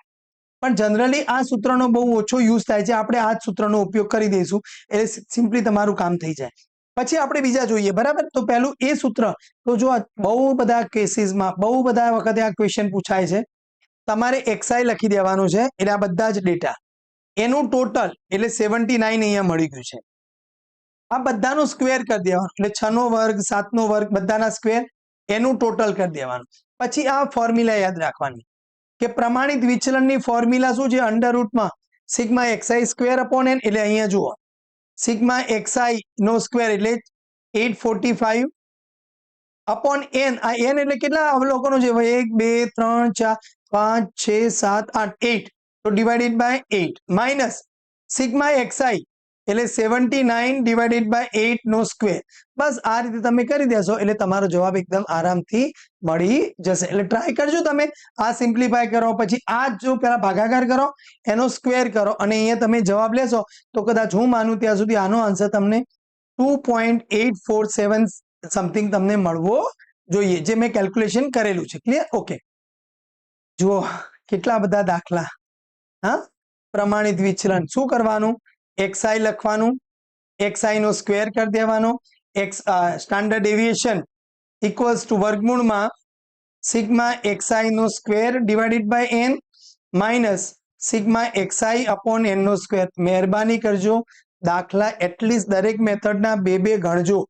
Speaker 1: પણ જનરલી આ સૂત્રનો બહુ ઓછો યુઝ થાય છે, આપણે આ જ સૂત્રનો ઉપયોગ કરી દઈશું એટલે સિમ્પલી તમારું કામ થઈ જાય. પછી આપણે બીજા જોઈએ, બરાબર? તો પહેલું એ સૂત્ર, તો જો બહુ બધા કેસીસમાં બહુ બધા વખતે આ ક્વેશ્ચન પૂછાય છે, તમારે xi લખી દેવાનું છે એટલે આ બધા જ ડેટા એનું ટોટલ એટલે 79 અહીંયા મળી ગયું છે, આ બધાનું સ્ક્વેર કરી દેવાનું એટલે 6 નો વર્ગ 7 નો વર્ગ બધાના સ્ક્વેર એનું ટોટલ કરી દેવાનું. પછી આ ફોર્મ્યુલા યાદ રાખવાની કે પ્રમાણિત વિચલનની ફોર્મ્યુલા શું છે? અંડર રૂટમાં sigma xi square upon n, એટલે અહીંયા જુઓ સિગ્મા xi નો સ્ક્વેર એટલે 845 અપોન n, આ n એટલે કેટલા અવલોકનો છે? 1 2 3 4 5 6 7 8 8, તો divided by 8 minus sigma xi એટલે 79 ડિવાઇડેડ બાય 8 નો સ્ક્વેર. બસ આ રીતે તમે કરી દેશો એટલે તમારો જવાબ એકદમ આરામથી મળી જશે. એટલે ટ્રાય કરજો તમે આ સિમ્પ્લિફાય કરો, પછી આ જો પેલા ભાગાકાર કરો એનો સ્ક્વેર કરો અને અહીંયા તમે જવાબ લેશો તો કદાચ હું માનું ત્યાં સુધી આનો આન્સર તમને 2.847 સમથિંગ તમને મળવો જોઈએ, જે મેં કેલ્ક્યુલેશન કરેલું છે. ક્લિયર? ઓકે, જુઓ કેટલા બધા દાખલા. હા, પ્રમાણિત વિચલન શું કરવાનું? xi લખવાનું, xi નો સ્ક્વેર કરી દેવાનો, સ્ટાન્ડર્ડ ડેવિએશન ઇક્વલ્સ ટુ વર્ગમૂળમાં સિગ્મા xi નો square divided by n minus sigma xi upon n નો સ્ક્વેર. મહેરબાની કરજો દાખલા એટલીસ્ટ દરેક મેથડના બે ગણજો,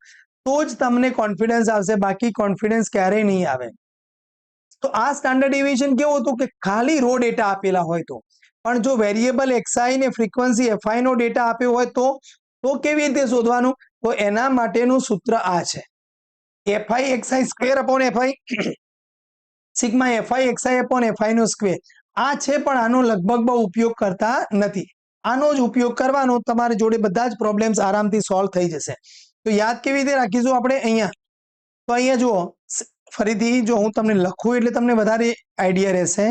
Speaker 1: તો જ તમને કોન્ફિડન્સ આવશે, બાકી કોન્ફિડન્સ ક્યારેય નહીં આવે. તો આ સ્ટાન્ડર્ડ ડેવિએશન કેવું હતું કે ખાલી રો ડેટા આપેલા હોય તો, પણ જો વેરિયેબલ xi ને ફ્રીક્વન્સી fi નો ડેટા આપ્યો હોય તો કેવી રીતે શોધવાનું? તો એના માટેનું સૂત્ર આ છે, fi xi square upon fi sigma fi xi upon fi નો સ્ક્વેર. આ છે પણ આનો લગભગ બહુ ઉપયોગ કરતા નથી, આનો જ ઉપયોગ કરવાનો, તમારી જોડે બધા જ પ્રોબ્લેમ્સ આરામથી સોલ્વ થઈ જશે. તો યાદ કેવી રીતે રાખીશું આપણે અહીંયા? તો અહીંયા જુઓ ફરીથી, જો હું તમને લખું એટલે તમને વધારે આઈડિયા રહેશે.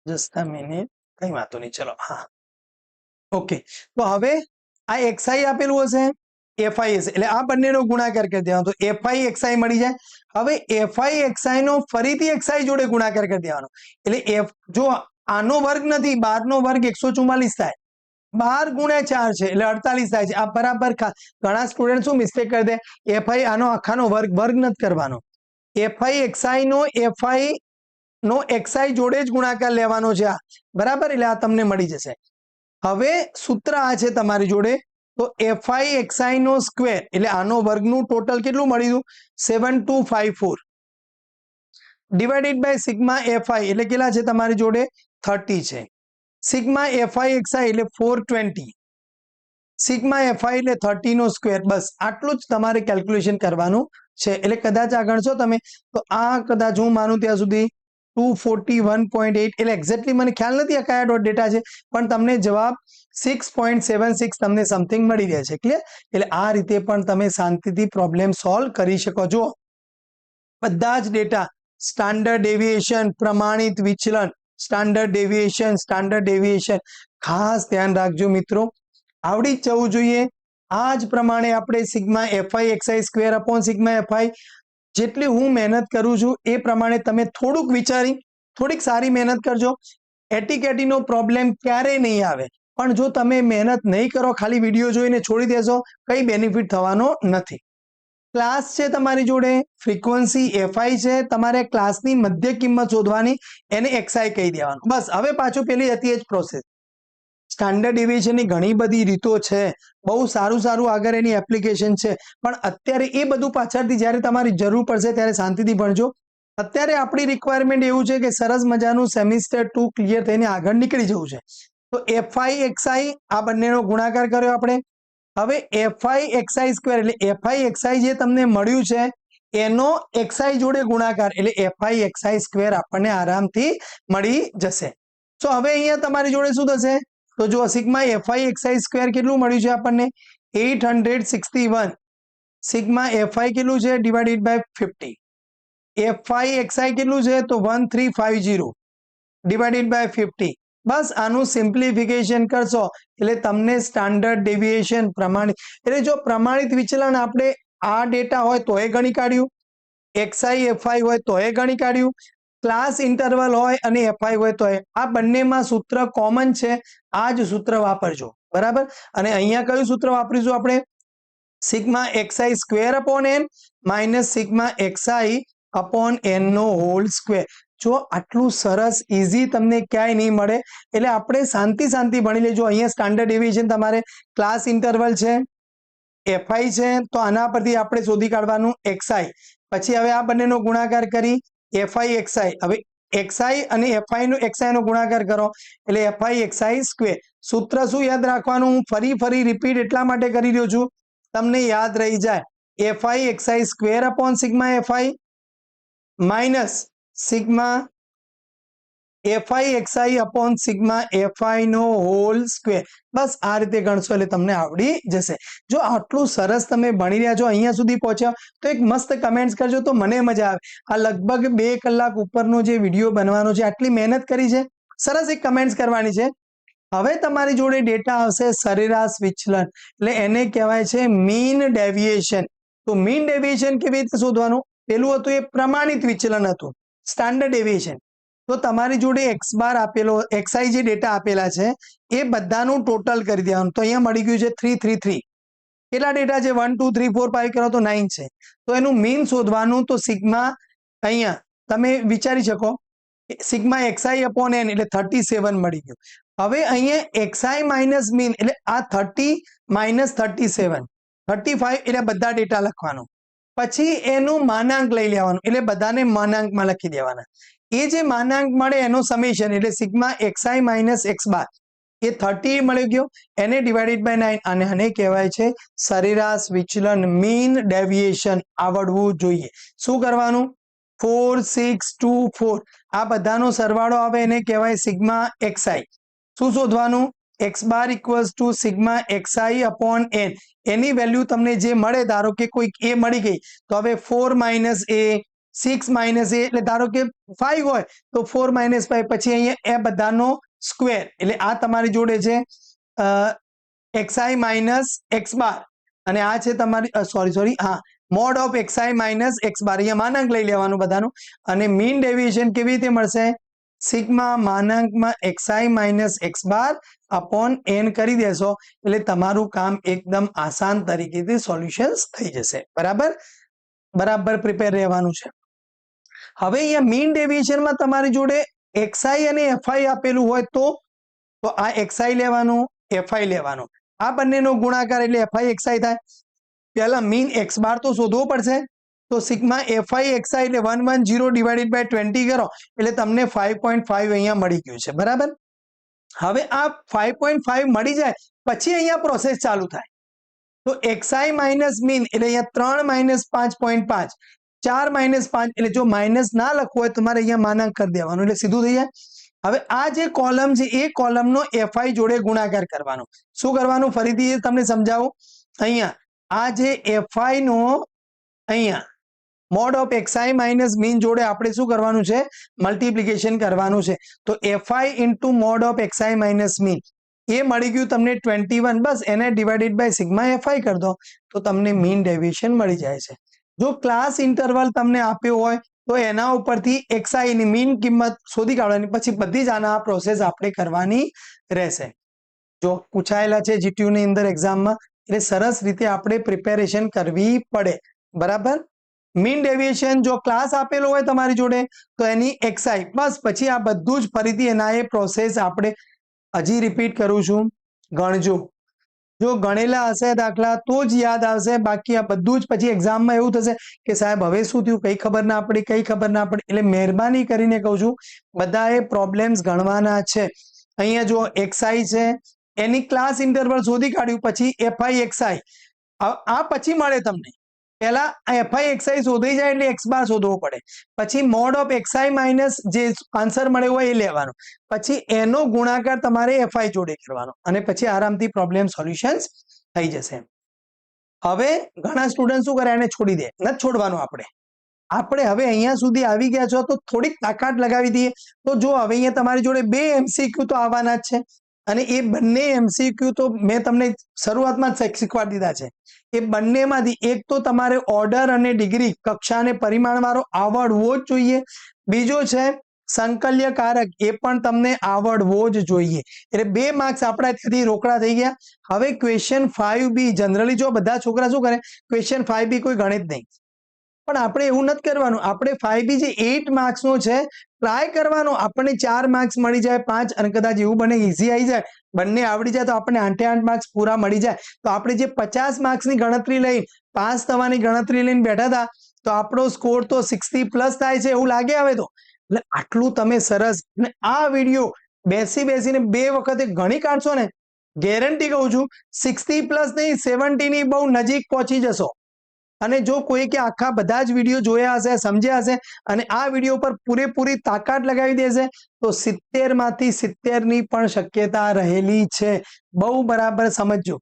Speaker 1: જસ્ટ અ મિનિટ, કઈ વાતો નહીં, ચલો. હા, ઓકે. તો હવે આ xi આપેલું હશે, fi હશે, એટલે આ બંનેનો ગુણાકાર કરી દેવાનો, તો fi xi મળી જાય. હવે fi xi નો ફરીથી xi જોડે ગુણાકાર કરી દેવાનો, એટલે જો આનો વર્ગ નથી, 12 નો વર્ગ 144 થાય, 12 ગુણ્યા 4 છે એટલે 48 થાય છે. આ બરાબર. ઘણા સ્ટુડન્ટ શું મિસ્ટેક કરી દે, fi આનો આખાનો વર્ગ નથી કરવાનો, fi xi નો fi નો xi જોડે જ ગુણાકાર લેવાનો છે, આ બરાબર, એટલે આ તમને મળી જશે. હવે સૂત્ર આ છે તમારી જોડે, તો fi xi નો સ્ક્વેર એટલે આનો વર્ગનું ટોટલ કેટલું મળ્યું? 7254 ડિવાઇડેડ બાય સિગ્મા fi એટલે કેટલા છે તમારી જોડે? 30 છે. સિગ્મા fi xi એટલે 420, સિગ્મા fi એટલે 30 નો સ્ક્વેર. બસ આટલું જ તમારે કેલ્ક્યુલેશન કરવાનું છે. એટલે કદાચ આ ગણશો તમે તો આ કદાચ હું માનું ત્યાં સુધી 241.8, એટલે એક્ઝેક્ટલી મને ખ્યાલ નથી આ કયા ડોટ ડેટા છે, પણ તમને જવાબ 6.76 તમને સમથિંગ મળી રહે છે. ક્લિયર? એટલે આ રીતે પણ તમે શાંતિથી પ્રોબ્લેમ સોલ્વ કરી શકો છો. બધા જ ડેટા સ્ટાન્ડર્ડ ડેવિએશન, પ્રમાણિત વિચલન, સ્ટાન્ડર્ડ ડેવિએશન ખાસ ધ્યાન રાખજો મિત્રો, આવડી જ જવું જોઈએ. આ જ પ્રમાણે આપણે sigma fi xi square upon sigma fi, જેટલી હું મહેનત કરું છું એ પ્રમાણે તમે થોડુંક વિચારી થોડીક સારી મહેનત કરજો. એટીકેટીનો પ્રોબ્લેમ ક્યારેય નહીં આવે. પણ જો તમે મહેનત નહીં કરો, ખાલી વિડીયો જોઈને છોડી દેશો, કઈ બેનિફિટ થવાનો નથી. ક્લાસ છે તમારી જોડે, ફ્રીક્વન્સી એફઆઈ છે, તમારે ક્લાસની મધ્ય કિંમત શોધવાની, એને એક્સઆઈ કહી દેવાનું. બસ હવે પાછું પેલી હતી એ જ પ્રોસેસ. સ્ટાન્ડર્ડ ડેવિએશનની ઘણી બધી રીતો છે, બહુ સારું સારું આગળ એની એપ્લિકેશન છે, પણ અત્યારે એ બધું પાછળથી જ્યારે તમારી જરૂર પડશે ત્યારે શાંતિથી ભણજો. અત્યારે આપણી રિક્વાયરમેન્ટ એવું છે કે સરસ મજાનું સેમિસ્ટર 2 ક્લિયર થઈને આગળ નીકળી જવું છે. તો એફઆઈ એક્સઆઈ આ બંનેનો ગુણાકાર કર્યો આપણે. હવે એફઆઈ એક્સઆઈ સ્ક્વેર એટલે એફઆઈ એક્સઆઈ જે તમને મળ્યું છે એનો એક્સઆઈ જોડે ગુણાકાર એટલે એફઆઈ એક્સઆઈ સ્ક્વેર આપણને આરામથી મળી જશે. તો હવે અહીંયા તમારી જોડે શું થશે? તો જો સિગ્મા એફઆઈ એક્સઆઈ સ્ક્વેર કેટલું મળ્યું છે આપણને? 861. સિગ્મા એફઆઈ કેટલું છે? Divided by 50. એફઆઈ એક્સઆઈ કેટલું છે? તો 1350 ડિવાઇડેડ બાય 50. બસ આનું સિમ્પ્લિફિકેશન કરશો એટલે તમને સ્ટાન્ડર્ડ ડેવિએશન પ્રમાણિત, એટલે જો પ્રમાણિત વિચલન આપણે આ ડેટા હોય તો એ ગણી કાઢ્યું, એક્સઆઈ એફઆઈ હોય તો એ ગણી કાઢ્યું, ક્લાસ ઇન્ટરવલ હોય અને એફઆઈ હોય તો આ બંનેમાં સૂત્ર કોમન છે, આ જ સૂત્ર વાપરજો. બરાબર. અને અહીંયા કયું સૂત્ર વાપરીશું આપણે? Sigma xi square upon n minus sigma XI upon n નો હોલ સ્ક્વેર. જો આટલું સરસ ઇઝી તમને ક્યાંય નહીં મળે, એટલે આપણે શાંતિ ભણી લેજો. અહીંયા સ્ટાન્ડર્ડ ડેવિએશન તમારે ક્લાસ ઇન્ટરવલ છે, એફઆઈ છે, તો આના પરથી આપણે શોધી કાઢવાનું એક્સઆઈ. પછી હવે આ બંનેનો ગુણાકાર કરી એફઆઈ એક્સઆઈ. હવે એક્સઆઈ અને એફઆઈ નો એક્સઆઈ નો ગુણાકાર કરો એટલે એફઆઈ એક્સઆઈ સ્ક્વેર. સૂત્ર શું યાદ રાખવાનું? હું ફરી રિપીટ એટલા માટે કરી રહ્યો છું તમને યાદ રહી જાય. Fi xi square upon sigma fi minus sigma fi xi upon sigma fi નો હોલ સ્ક્વેર. બસ આ રીતે ગણશો એટલે તમને આવડી જશે. જો આટલું સરસ તમે ભણી રહ્યા છો, અહીંયા સુધી પહોંચ્યા, તો એક મસ્ત કમેન્ટ્સ કરજો તો મને મજા આવે. આ લગભગ 2 કલાક ઉપરનો જે વિડીયો બનવાનો છે, આટલી મહેનત કરી છે, સરસ એક કમેન્ટ્સ કરવાની છે. હવે તમારી જોડે ડેટા આવશે સરેરાશ વિચલન, એટલે એને કહેવાય છે મીન ડેવિએશન. તો મીન ડેવિએશન કેવી રીતે શોધવાનું? પેલું હતું એ પ્રમાણિત વિચલન હતું, સ્ટાન્ડર્ડ ડેવિએશન. તો તમારી જોડે એક્સ બાર આપેલો, એક્સઆઈ જે ડેટા આપેલા છે એ બધાનું ટોટલ કરી દેવાનું. તો અહીંયા મળી ગયું છે 333. કેટલા ડેટા છે? 1 2 3 4 5 કરો તો 9 છે. તો એનું મીન શોધવાનું. તો સિગ્મા અહીંયા તમે વિચારી શકો સિગ્મા એક્સઆઈ અપોન એન એટલે 37 મળી ગયું. હવે અહીંયા એક્સઆઈ માઇનસ મીન એટલે આ 30 માઇનસ 37 35 એટલે બધા ડેટા લખવાનું. પછી એનું માનાંક લઈ લેવાનું એટલે બધાને માનાંકમાં લખી દેવાના. એ જે માનાંક મળે એનો સમેશન એટલે સિગ્મા એક્સઆઈ માઇનસ એક્સ બાર એ 30 મળી ગયો, એને ડિવાઇડેડ બાય 9. અને આને કહેવાય છે સરેરાશ વિચલન, મીન ડેવિએશન આવડવું જોઈએ. શું કરવાનું? 4 6 2 4 આ બધાનો સરવાળો આવે એને કહેવાય સિગ્મા એક્સઆઈ. શું શોધવાનું? X bar equals to sigma XI upon n. એની વેલ્યુ તમને જે મળે, ધારો કે કોઈક એ મળી ગઈ, તો હવે 4 માઇનસ એ 6 માઇનસ એ એટલે ધારો કે 5 હોય તો 4 માઇનસ 5, પછી અહીંયા એ બધાનો સ્ક્વેર એટલે આ તમારી જોડે છે એક્સઆઈ માઇનસ એક્સ બાર અને આ છે તમારી સોરી હા mod of xi minus x bar. અહીંયા માનાંક લઈ લેવાનું બધાનું. અને મીન ડેવિએશન કેવી રીતે મળશે? સિગ્મા માનાંકમાં એક્સઆઈ માઇનસ એક્સ બાર અપોન એન કરી દેશો એટલે તમારું કામ એકદમ આસાન તરીકેથી સોલ્યુશન્સ થઈ જશે. બરાબર પ્રિપેર રહેવાનું છે. હવે અહીંયા મીન ડેવિએશનમાં તમારી જોડે એક્સઆઈ અને એફઆઈ આપેલું હોય તો આ એક્સઆઈ લેવાનું, એફઆઈ લેવાનું, આ બંનેનો ગુણાકાર એટલે એફઆઈ એક્સઆઈ થાય. પહેલા મીન એક્સ બાર તો શોધવો પડશે. તો સિગ્મા એફઆઈ એક્સઆઈ એટલે 110 ડિવાઇડેડ બાય 20 કરો એટલે તમને 5.5 અહીંયા મળી ગયું છે. બરાબર. હવે આ 5.5 મળી જાય પછી અહીંયા પ્રોસેસ ચાલુ થાય. તો એક્સઆઈ માઇનસ મીન એટલે અહીંયા 3 માઇનસ 5.5 4 માઇનસ 5 એટલે જો માઇનસ ના લખવું હોય તમારે અહીંયા માનાંક કરી દેવાનું એટલે સીધું થઈ જાય. હવે આ જે કોલમ છે એ કોલમનો એફઆઈ જોડે ગુણાકાર કરવાનો. શું કરવાનું? ફરીથી તમને સમજાવું. અહીંયા આ જે એફઆઈ નો અહીંયા mod of xi minus mean જોડે આપણે શું કરવાનું છે? મલ્ટિપ્લિકેશન કરવાનું છે. તો fi into mod of xi minus mean એ મળી ગયું તમને 21. બસ એને ડિવાઇડેડ બાય સિગ્મા એફઆઈ કરી દો તો તમને મીન ડેવિએશન મળી જાય છે. જો ક્લાસ ઇન્ટરવલ તમને આપ્યો હોય તો એના ઉપરથી એક્સઆઈ ની મીન કિંમત શોધી કાઢવાની, પછી બધી જ આના પ્રોસેસ આપણે કરવાની રહેશે. જો પૂછાયેલા છે જીટીયુ ની અંદર એક્ઝામમાં, એટલે સરસ રીતે આપણે પ્રિપેરેશન કરવી પડે, બરાબર. મીન ડેવિએશન જો ક્લાસ આપેલો હોય તમારી જોડે તો એની એક્સઆઈ, બસ પછી આ બધું જ ફરીથી એના એ પ્રોસેસ આપણે હજી રિપીટ કરું છું, ગણજો. જો ગણેલા હશે દાખલા તો જ યાદ આવશે, બાકી આ બધું જ પછી એક્ઝામમાં એવું થશે કે સાહેબ હવે શું થયું, કઈ ખબર ના પડી, કઈ ખબર ના પડી. એટલે મહેરબાની કરીને કહું છું, બધાએ પ્રોબ્લેમ્સ ગણવાના છે. અહીંયા જો એક્સઆઈ છે, એની ક્લાસ ઇન્ટરવલ શોધી કાઢ્યું, પછી એફઆઈ એક્સઆઈ આ પછી મળે તમને. પહેલા એફઆઈ એક્સઆઈ શોધી જાય એટલે એક્સ બાર શોધવો પડે, પછી મોડ ઓફ એક્સઆઈ માઇનસ જે આન્સર મળ્યો હોય એ લેવાનો, પછી એનો ગુણાકાર તમારે એફઆઈ જોડે કરવાનો, અને પછી આરામથી પ્રોબ્લેમ સોલ્યુશન્સ થઈ જશે. હવે ઘણા સ્ટુડન્ટ શું કરે, એને છોડી દે, નથી છોડવાનું. આપણે હવે અહીંયા સુધી આવી ગયા છો તો થોડીક તાકાત લગાવી દઈએ. તો જો હવે અહીંયા તમારી જોડે 2 એમસીક્યુ તો આવવાના જ છે, અને એ બંને એમસીક્યુ તો મેં તમને શરૂઆતમાં જ શીખવાડી દીધા છે. એ બંનેમાંથી એક તો તમારે ઓર્ડર અને ડિગ્રી કક્ષા અને પરિમાણ વાળો આવડવો જ જોઈએ. બીજો છે સંકલ્યકારક, એ પણ તમને આવડવો જ જોઈએ. એટલે 2 માર્ક્સ આપણા ત્યાંથી રોકડા થઈ ગયા. હવે ક્વેશ્ચન 5B જનરલી જો બધા છોકરા શું કરે, ક્વેશ્ચન 5B કોઈ ગણે જ નહીં, પણ આપણે એવું નથી કરવાનું. આપણે 5B જે 8 માર્ક્સનો છે ટ્રાય કરવાનો. આપણને 4 માર્ક્સ મળી જાય, 5, અને કદાચ એવું બને ઈઝી આવી જાય, બંને આવડી જાય તો આપણને 8 માર્ક્સ પૂરા મળી જાય. તો આપણે જે 50 માર્ક્સની ગણતરી લઈ પાસ થવાની ગણતરી લઈને બેઠા હતા, તો આપણો સ્કોર તો 60+ થાય છે એવું લાગે હવે તો. એટલે આટલું તમે સરસ, અને આ વિડીયો બેસીને 2 વખતે ગણી કાઢશો ને, ગેરંટી કહું છું 60+ નહીં 70 ની બહુ નજીક પહોંચી જશો. અને જો કોઈ કે આખા બધા જ વિડીયો જોયા હશે, સમજ્યા હશે, અને આ વિડીયો પર પૂરેપૂરી તાકાત લગાવી દેશે, તો 70 માંથી 70 ની પણ શક્યતા રહેલી છે. બહુ બરાબર સમજજો.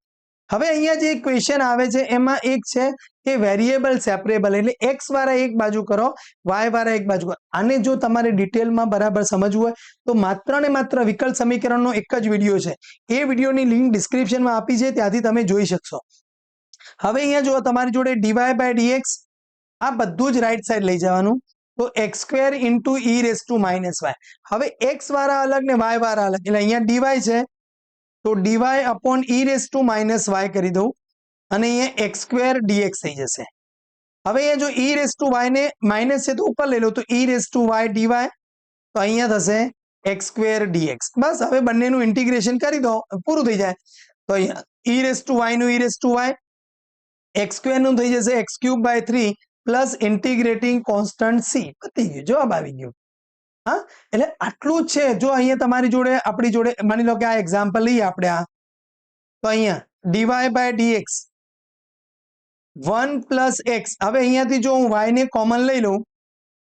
Speaker 1: હવે અહીંયા જે ક્વેશ્ચન આવે છે એમાં એક છે કે વેરિયેબલ સેપરેબલ, એટલે એક્સ વાળા એક બાજુ કરો, વાય વાળા એક બાજુ કરો. આને જો તમારે ડિટેલમાં બરાબર સમજવું હોય તો માત્ર ને માત્ર વિકલ્પ સમીકરણનો એક જ વિડીયો છે, એ વિડીયોની લિંક ડિસ્ક્રિપ્શનમાં આપી છે, ત્યાંથી તમે જોઈ શકશો. હવે અહીંયા જો તમારી જોડે dy/dx, આ બધું જ રાઈટ સાઈડ લઈ જવાનું, તો x² ઇન્ટુ e⁻⁻y. હવે x વાળા અલગ ને y વાળા અલગ, એટલે અહીંયા dy છે તો dy upon e⁻⁻y કરી દઉં, અને અહીંયા x² dx થઈ જશે. હવે અહીંયા જો e⁻y ને માઇનસ છે તો ઉપર લઈ લો, તો e⁻y dy, તો અહીંયા થશે x² dx. બસ હવે બંનેનું ઇન્ટિગ્રેશન કરી દો, પૂરું થઈ જાય. તો અહીંયા e⁻y નું e⁻y, x² નું થઈ જશે x³/3 plus integrating constant c. પતી ગયું, જવાબ આવી ગયો. હા, એટલે આટલું જ છે. જો અહીંયા તમારી જોડે આપણી જોડે માની લો કે આ એક્ઝામ્પલ લઈએ આપણે, આ તો અહીંયા dy/dx 1 + x. હવે અહીંયાથી જો હું y ને કોમન લઈ લઉં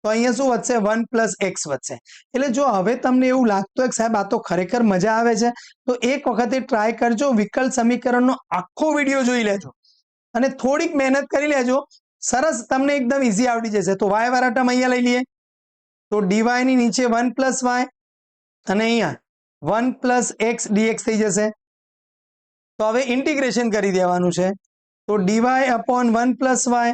Speaker 1: તો અહીંયા શું વધશે, 1 + x વધશે. એટલે જો હવે તમને એવું લાગતું હોય કે સાહેબ આ તો ખરેખર મજા આવે છે, તો એક વખતે ટ્રાય કરજો, વિકલ્પ સમીકરણનો આખો વિડીયો જોઈ લેજો અને થોડીક મહેનત કરી લેજો. સરસ, તમને એકદમ ઈઝી આવડી જશે. તો y વાળા ટર્મ અહીંયા લઈ લઈએ, તો dy ની નીચે 1 + y, અને અહીંયા 1 + x dx થઈ જશે. તો હવે ઇન્ટિગ્રેશન કરી દેવાનું છે, તો dy upon 1 + y.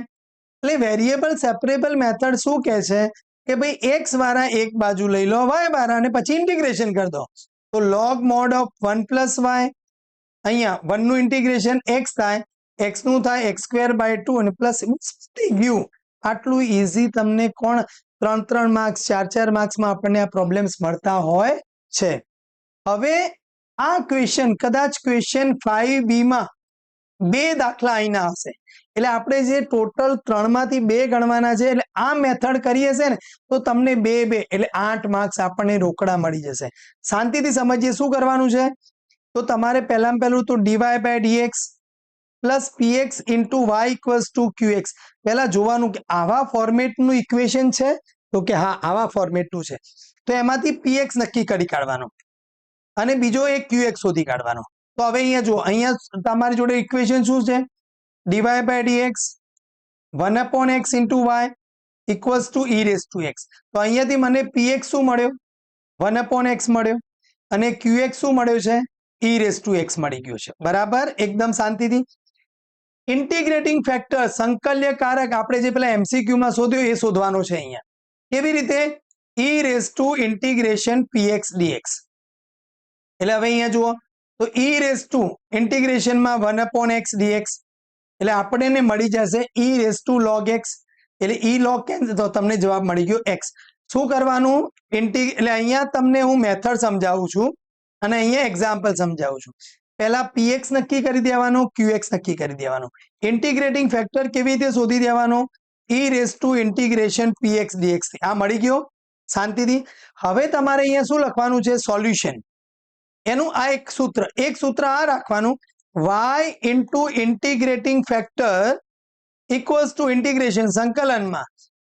Speaker 1: એટલે વેરિયેબલ સેપરેબલ મેથડ શું કહે છે કે ભાઈ x વાળા એક બાજુ લઈ લો, y વાળા, અને પછી ઇન્ટિગ્રેશન કરી દો. તો log mod of 1 + y, અહીંયા 1 નું ઇન્ટિગ્રેશન x થાય, x નું થાય x²/2, અને પ્લસ થઈ ગયું. આટલું ઈઝી તમને કોણ 3 માર્ક્સ 4 માર્ક્સમાં આપણને આ પ્રોબ્લેમ્સ મળતા હોય છે. હવે આ ક્વેશ્ચન કદાચ ક્વેશ્ચન 5B માં 2 દાખલા આવીને હશે, એટલે આપણે જે ટોટલ 3 માંથી 2 ગણવાના છે, એટલે આ મેથડ કરીએ છે ને તો તમને 2 એટલે 8 માર્ક્સ આપણને રોકડા મળી જશે. શાંતિથી સમજીએ શું કરવાનું છે. તો તમારે પહેલામાં પહેલું તો dy/dx plus px into y = qx. પહેલા જોવાનું કે આવા ફોર્મેટનું ઇક્વેશન છે, તો કે હા આવા ફોર્મેટનું છે, તો એમાંથી px નક્કી કરી કાઢવાનો, અને બીજો એક qx શોધી કાઢવાનો. તો હવે અહીંયા જો, અહીંયા તમારી જોડે ઇક્વેશન શું છે, dy/dx 1/x into y = e⁻x. તો અહીંયાથી મને px શું મળ્યો, 1/x મળ્યો, અને qx શું મળ્યો છે, e⁻x મળી ગયો છે. બરાબર, એકદમ શાંતિથી. ઇન્ટિગ્રેટિંગ ફેક્ટર, સંકલ્યકારક, આપણે જે પેલા MCQ માં શોધ્યો એ શોધવાનો છે. અહીંયા કેવી રીતે, e⁻∫px dx. એટલે હવે અહીંયા જુઓ, તો e રેસ ટુ ઇન્ટિગ્રેશનમાં 1/x dx એટલે આપણને મળી જશે e raise to log x એટલે e log કેન્સલ તો તમને જવાબ મળી ગયો x. શું કરવાનું એટલે અહીંયા તમને હું મેથડ સમજાવું છું અને અહીંયા એક્ઝામ્પલ સમજાવું છું. પહેલા px નક્કી કરી દેવાનો, qx નક્કી કરી દેવાનો. ઇન્ટિગ્રેટિંગ ફેક્ટર કેવી રીતે શોધી દેવાનો e raise two integration px dx આ મળી ગયો શાંતિથી. હવે તમારે અહીંયા શું લખવાનું છે સોલ્યુશન એનું આ એક સૂત્ર આ રાખવાનું y into integrating factor equals to integration સંકલનમાં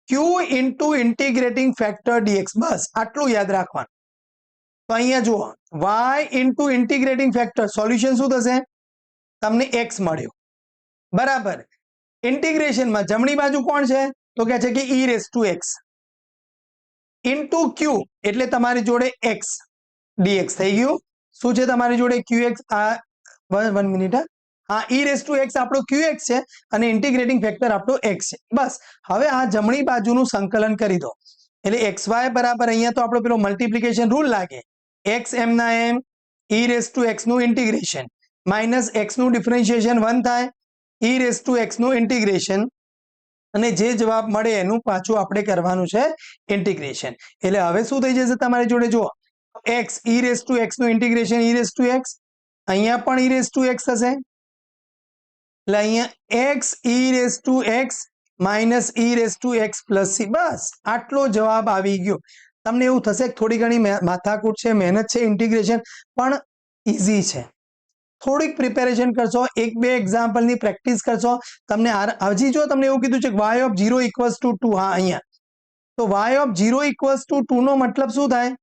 Speaker 1: q into integrating factor dx બસ આટલું યાદ રાખવાનું. તો અહીંયા જુઓ y into integrating factor solution શું થશે તમને x મળ્યો બરાબર. ઇન્ટિગ્રેશનમાં જમણી બાજુ કોણ છે તો કે છે કે e raise two x into q એટલે તમારી જોડે x dx થઈ ગયું. શું છે તમારી જોડે qx આ 1 મિનિટ હા e રેસ ટુ x આપણો qx છે અને ઇન્ટિગ્રેટિંગ ફેક્ટર આપણો x છે બસ. હવે આ જમણી બાજુનું સંકલન કરી દો એટલે xy બરાબર અહીંયા તો આપણો પેલો મલ્ટિપ્લિકેશન રૂલ લાગે x m ના m e raise two x નું ઇન્ટિગ્રેશન માઇનસ x નું ડિફરન્શિએશન 1 થાય e રેસ ટુ x નું ઇન્ટિગ્રેશન અને જે જવાબ મળે એનું પાછું આપણે કરવાનું છે ઇન્ટિગ્રેશન. એટલે હવે શું થઈ જશે તમારી જોડે જુઓ x e raise two x નું integration e raise two x અહીંયા પણ e રેસ ટુ x થશે એટલે અહીંયા x e raise two x minus e raise two x plus c બસ આટલો જવાબ આવી ગયો. તમને એવું થશે થોડી ઘણી માથાકૂટ છે મહેનત છે ઇન્ટિગ્રેશન પણ ઇઝી છે. થોડીક પ્રિપેરેશન કરશો 1-2 એક્ઝામ્પલની પ્રેક્ટિસ કરશો તમને હજી જો તમને એવું કીધું છે કે y ઓફ 0 ઇક્વલ્સ ટુ 2 હા અહીંયા તો y ઓફ 0 ઇક્વલ્સ ટુ 2 નો મતલબ શું થાય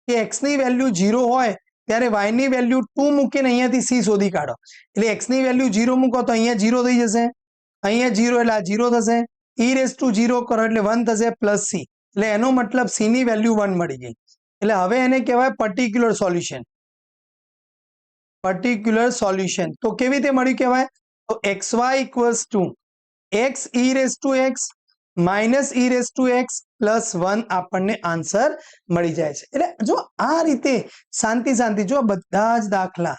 Speaker 1: કે x ની વેલ્યુ 0 હોય ત્યારે y ની વેલ્યુ 2 મૂકીને અહીંયાથી c શોધી કાઢો એટલે x ની વેલ્યુ 0 મૂકો તો અહીંયા 0 થઈ જશે અહીંયા 0 એટલે આ 0 થશે e રેસ ટુ 0 કરો એટલે 1 થશે પ્લસ c એટલે એનો મતલબ c ની વેલ્યુ 1 મળી ગઈ. એટલે હવે એને કહેવાય પર્ટિક્યુલર સોલ્યુશન. તો કેવી રીતે મળ્યું કહેવાય તો xy equals to x e raise two x minus e raise two x plus 1 આપણને આન્સર મળી જાય છે. એટલે જો આ રીતે શાંતિ જો બધા જ દાખલા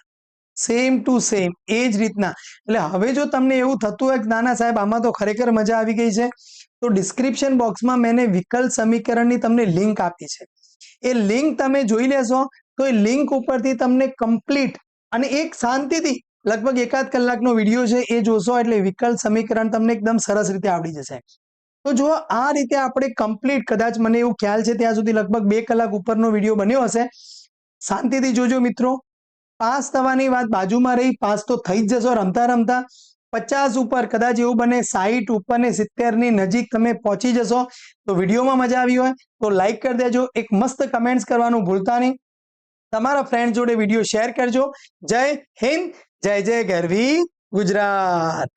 Speaker 1: સેમ ટુ સેમ એ જ રીતના. એટલે હવે જો તમને એવું થતું હોય કે નાના સાહેબ આમાં તો ખરેખર મજા આવી ગઈ છે તો ડિસ્ક્રિપ્શન બોક્સમાં મેં વિકલ્પ સમીકરણની તમને લિંક આપી છે. એ લિંક તમે જોઈ લેશો તો એ લિંક ઉપરથી તમને કમ્પ્લીટ અને એક શાંતિથી લગભગ 1.5 કલાકનો વિડીયો છે એ જોશો એટલે વિકલ્પ સમીકરણ તમને એકદમ સરસ રીતે આવડી જશે. તો જો આ રીતે આપણે કમ્પ્લીટ કદાચ મને એવું ખ્યાલ છે ત્યાં સુધી લગભગ 2 કલાક ઉપરનો વિડીયો બન્યો હશે. શાંતિથી જોજો મિત્રો. પાસ થવાની વાત બાજુમાં રહી પાસ તો થઈ જ જશો રમતા 50 ઉપર કદાચ એવું બને 60 ઉપર ને 70 ની નજીક તમે પહોંચી જશો. તો વિડીયોમાં મજા આવી હોય તો લાઈક કરી દેજો એક મસ્ત કમેન્ટ્સ કરવાનું ભૂલતા નહીં. તમારા ફ્રેન્ડ જોડે વિડીયો શેર કરજો. જય હિન્દ જય ગરવી ગુજરાત.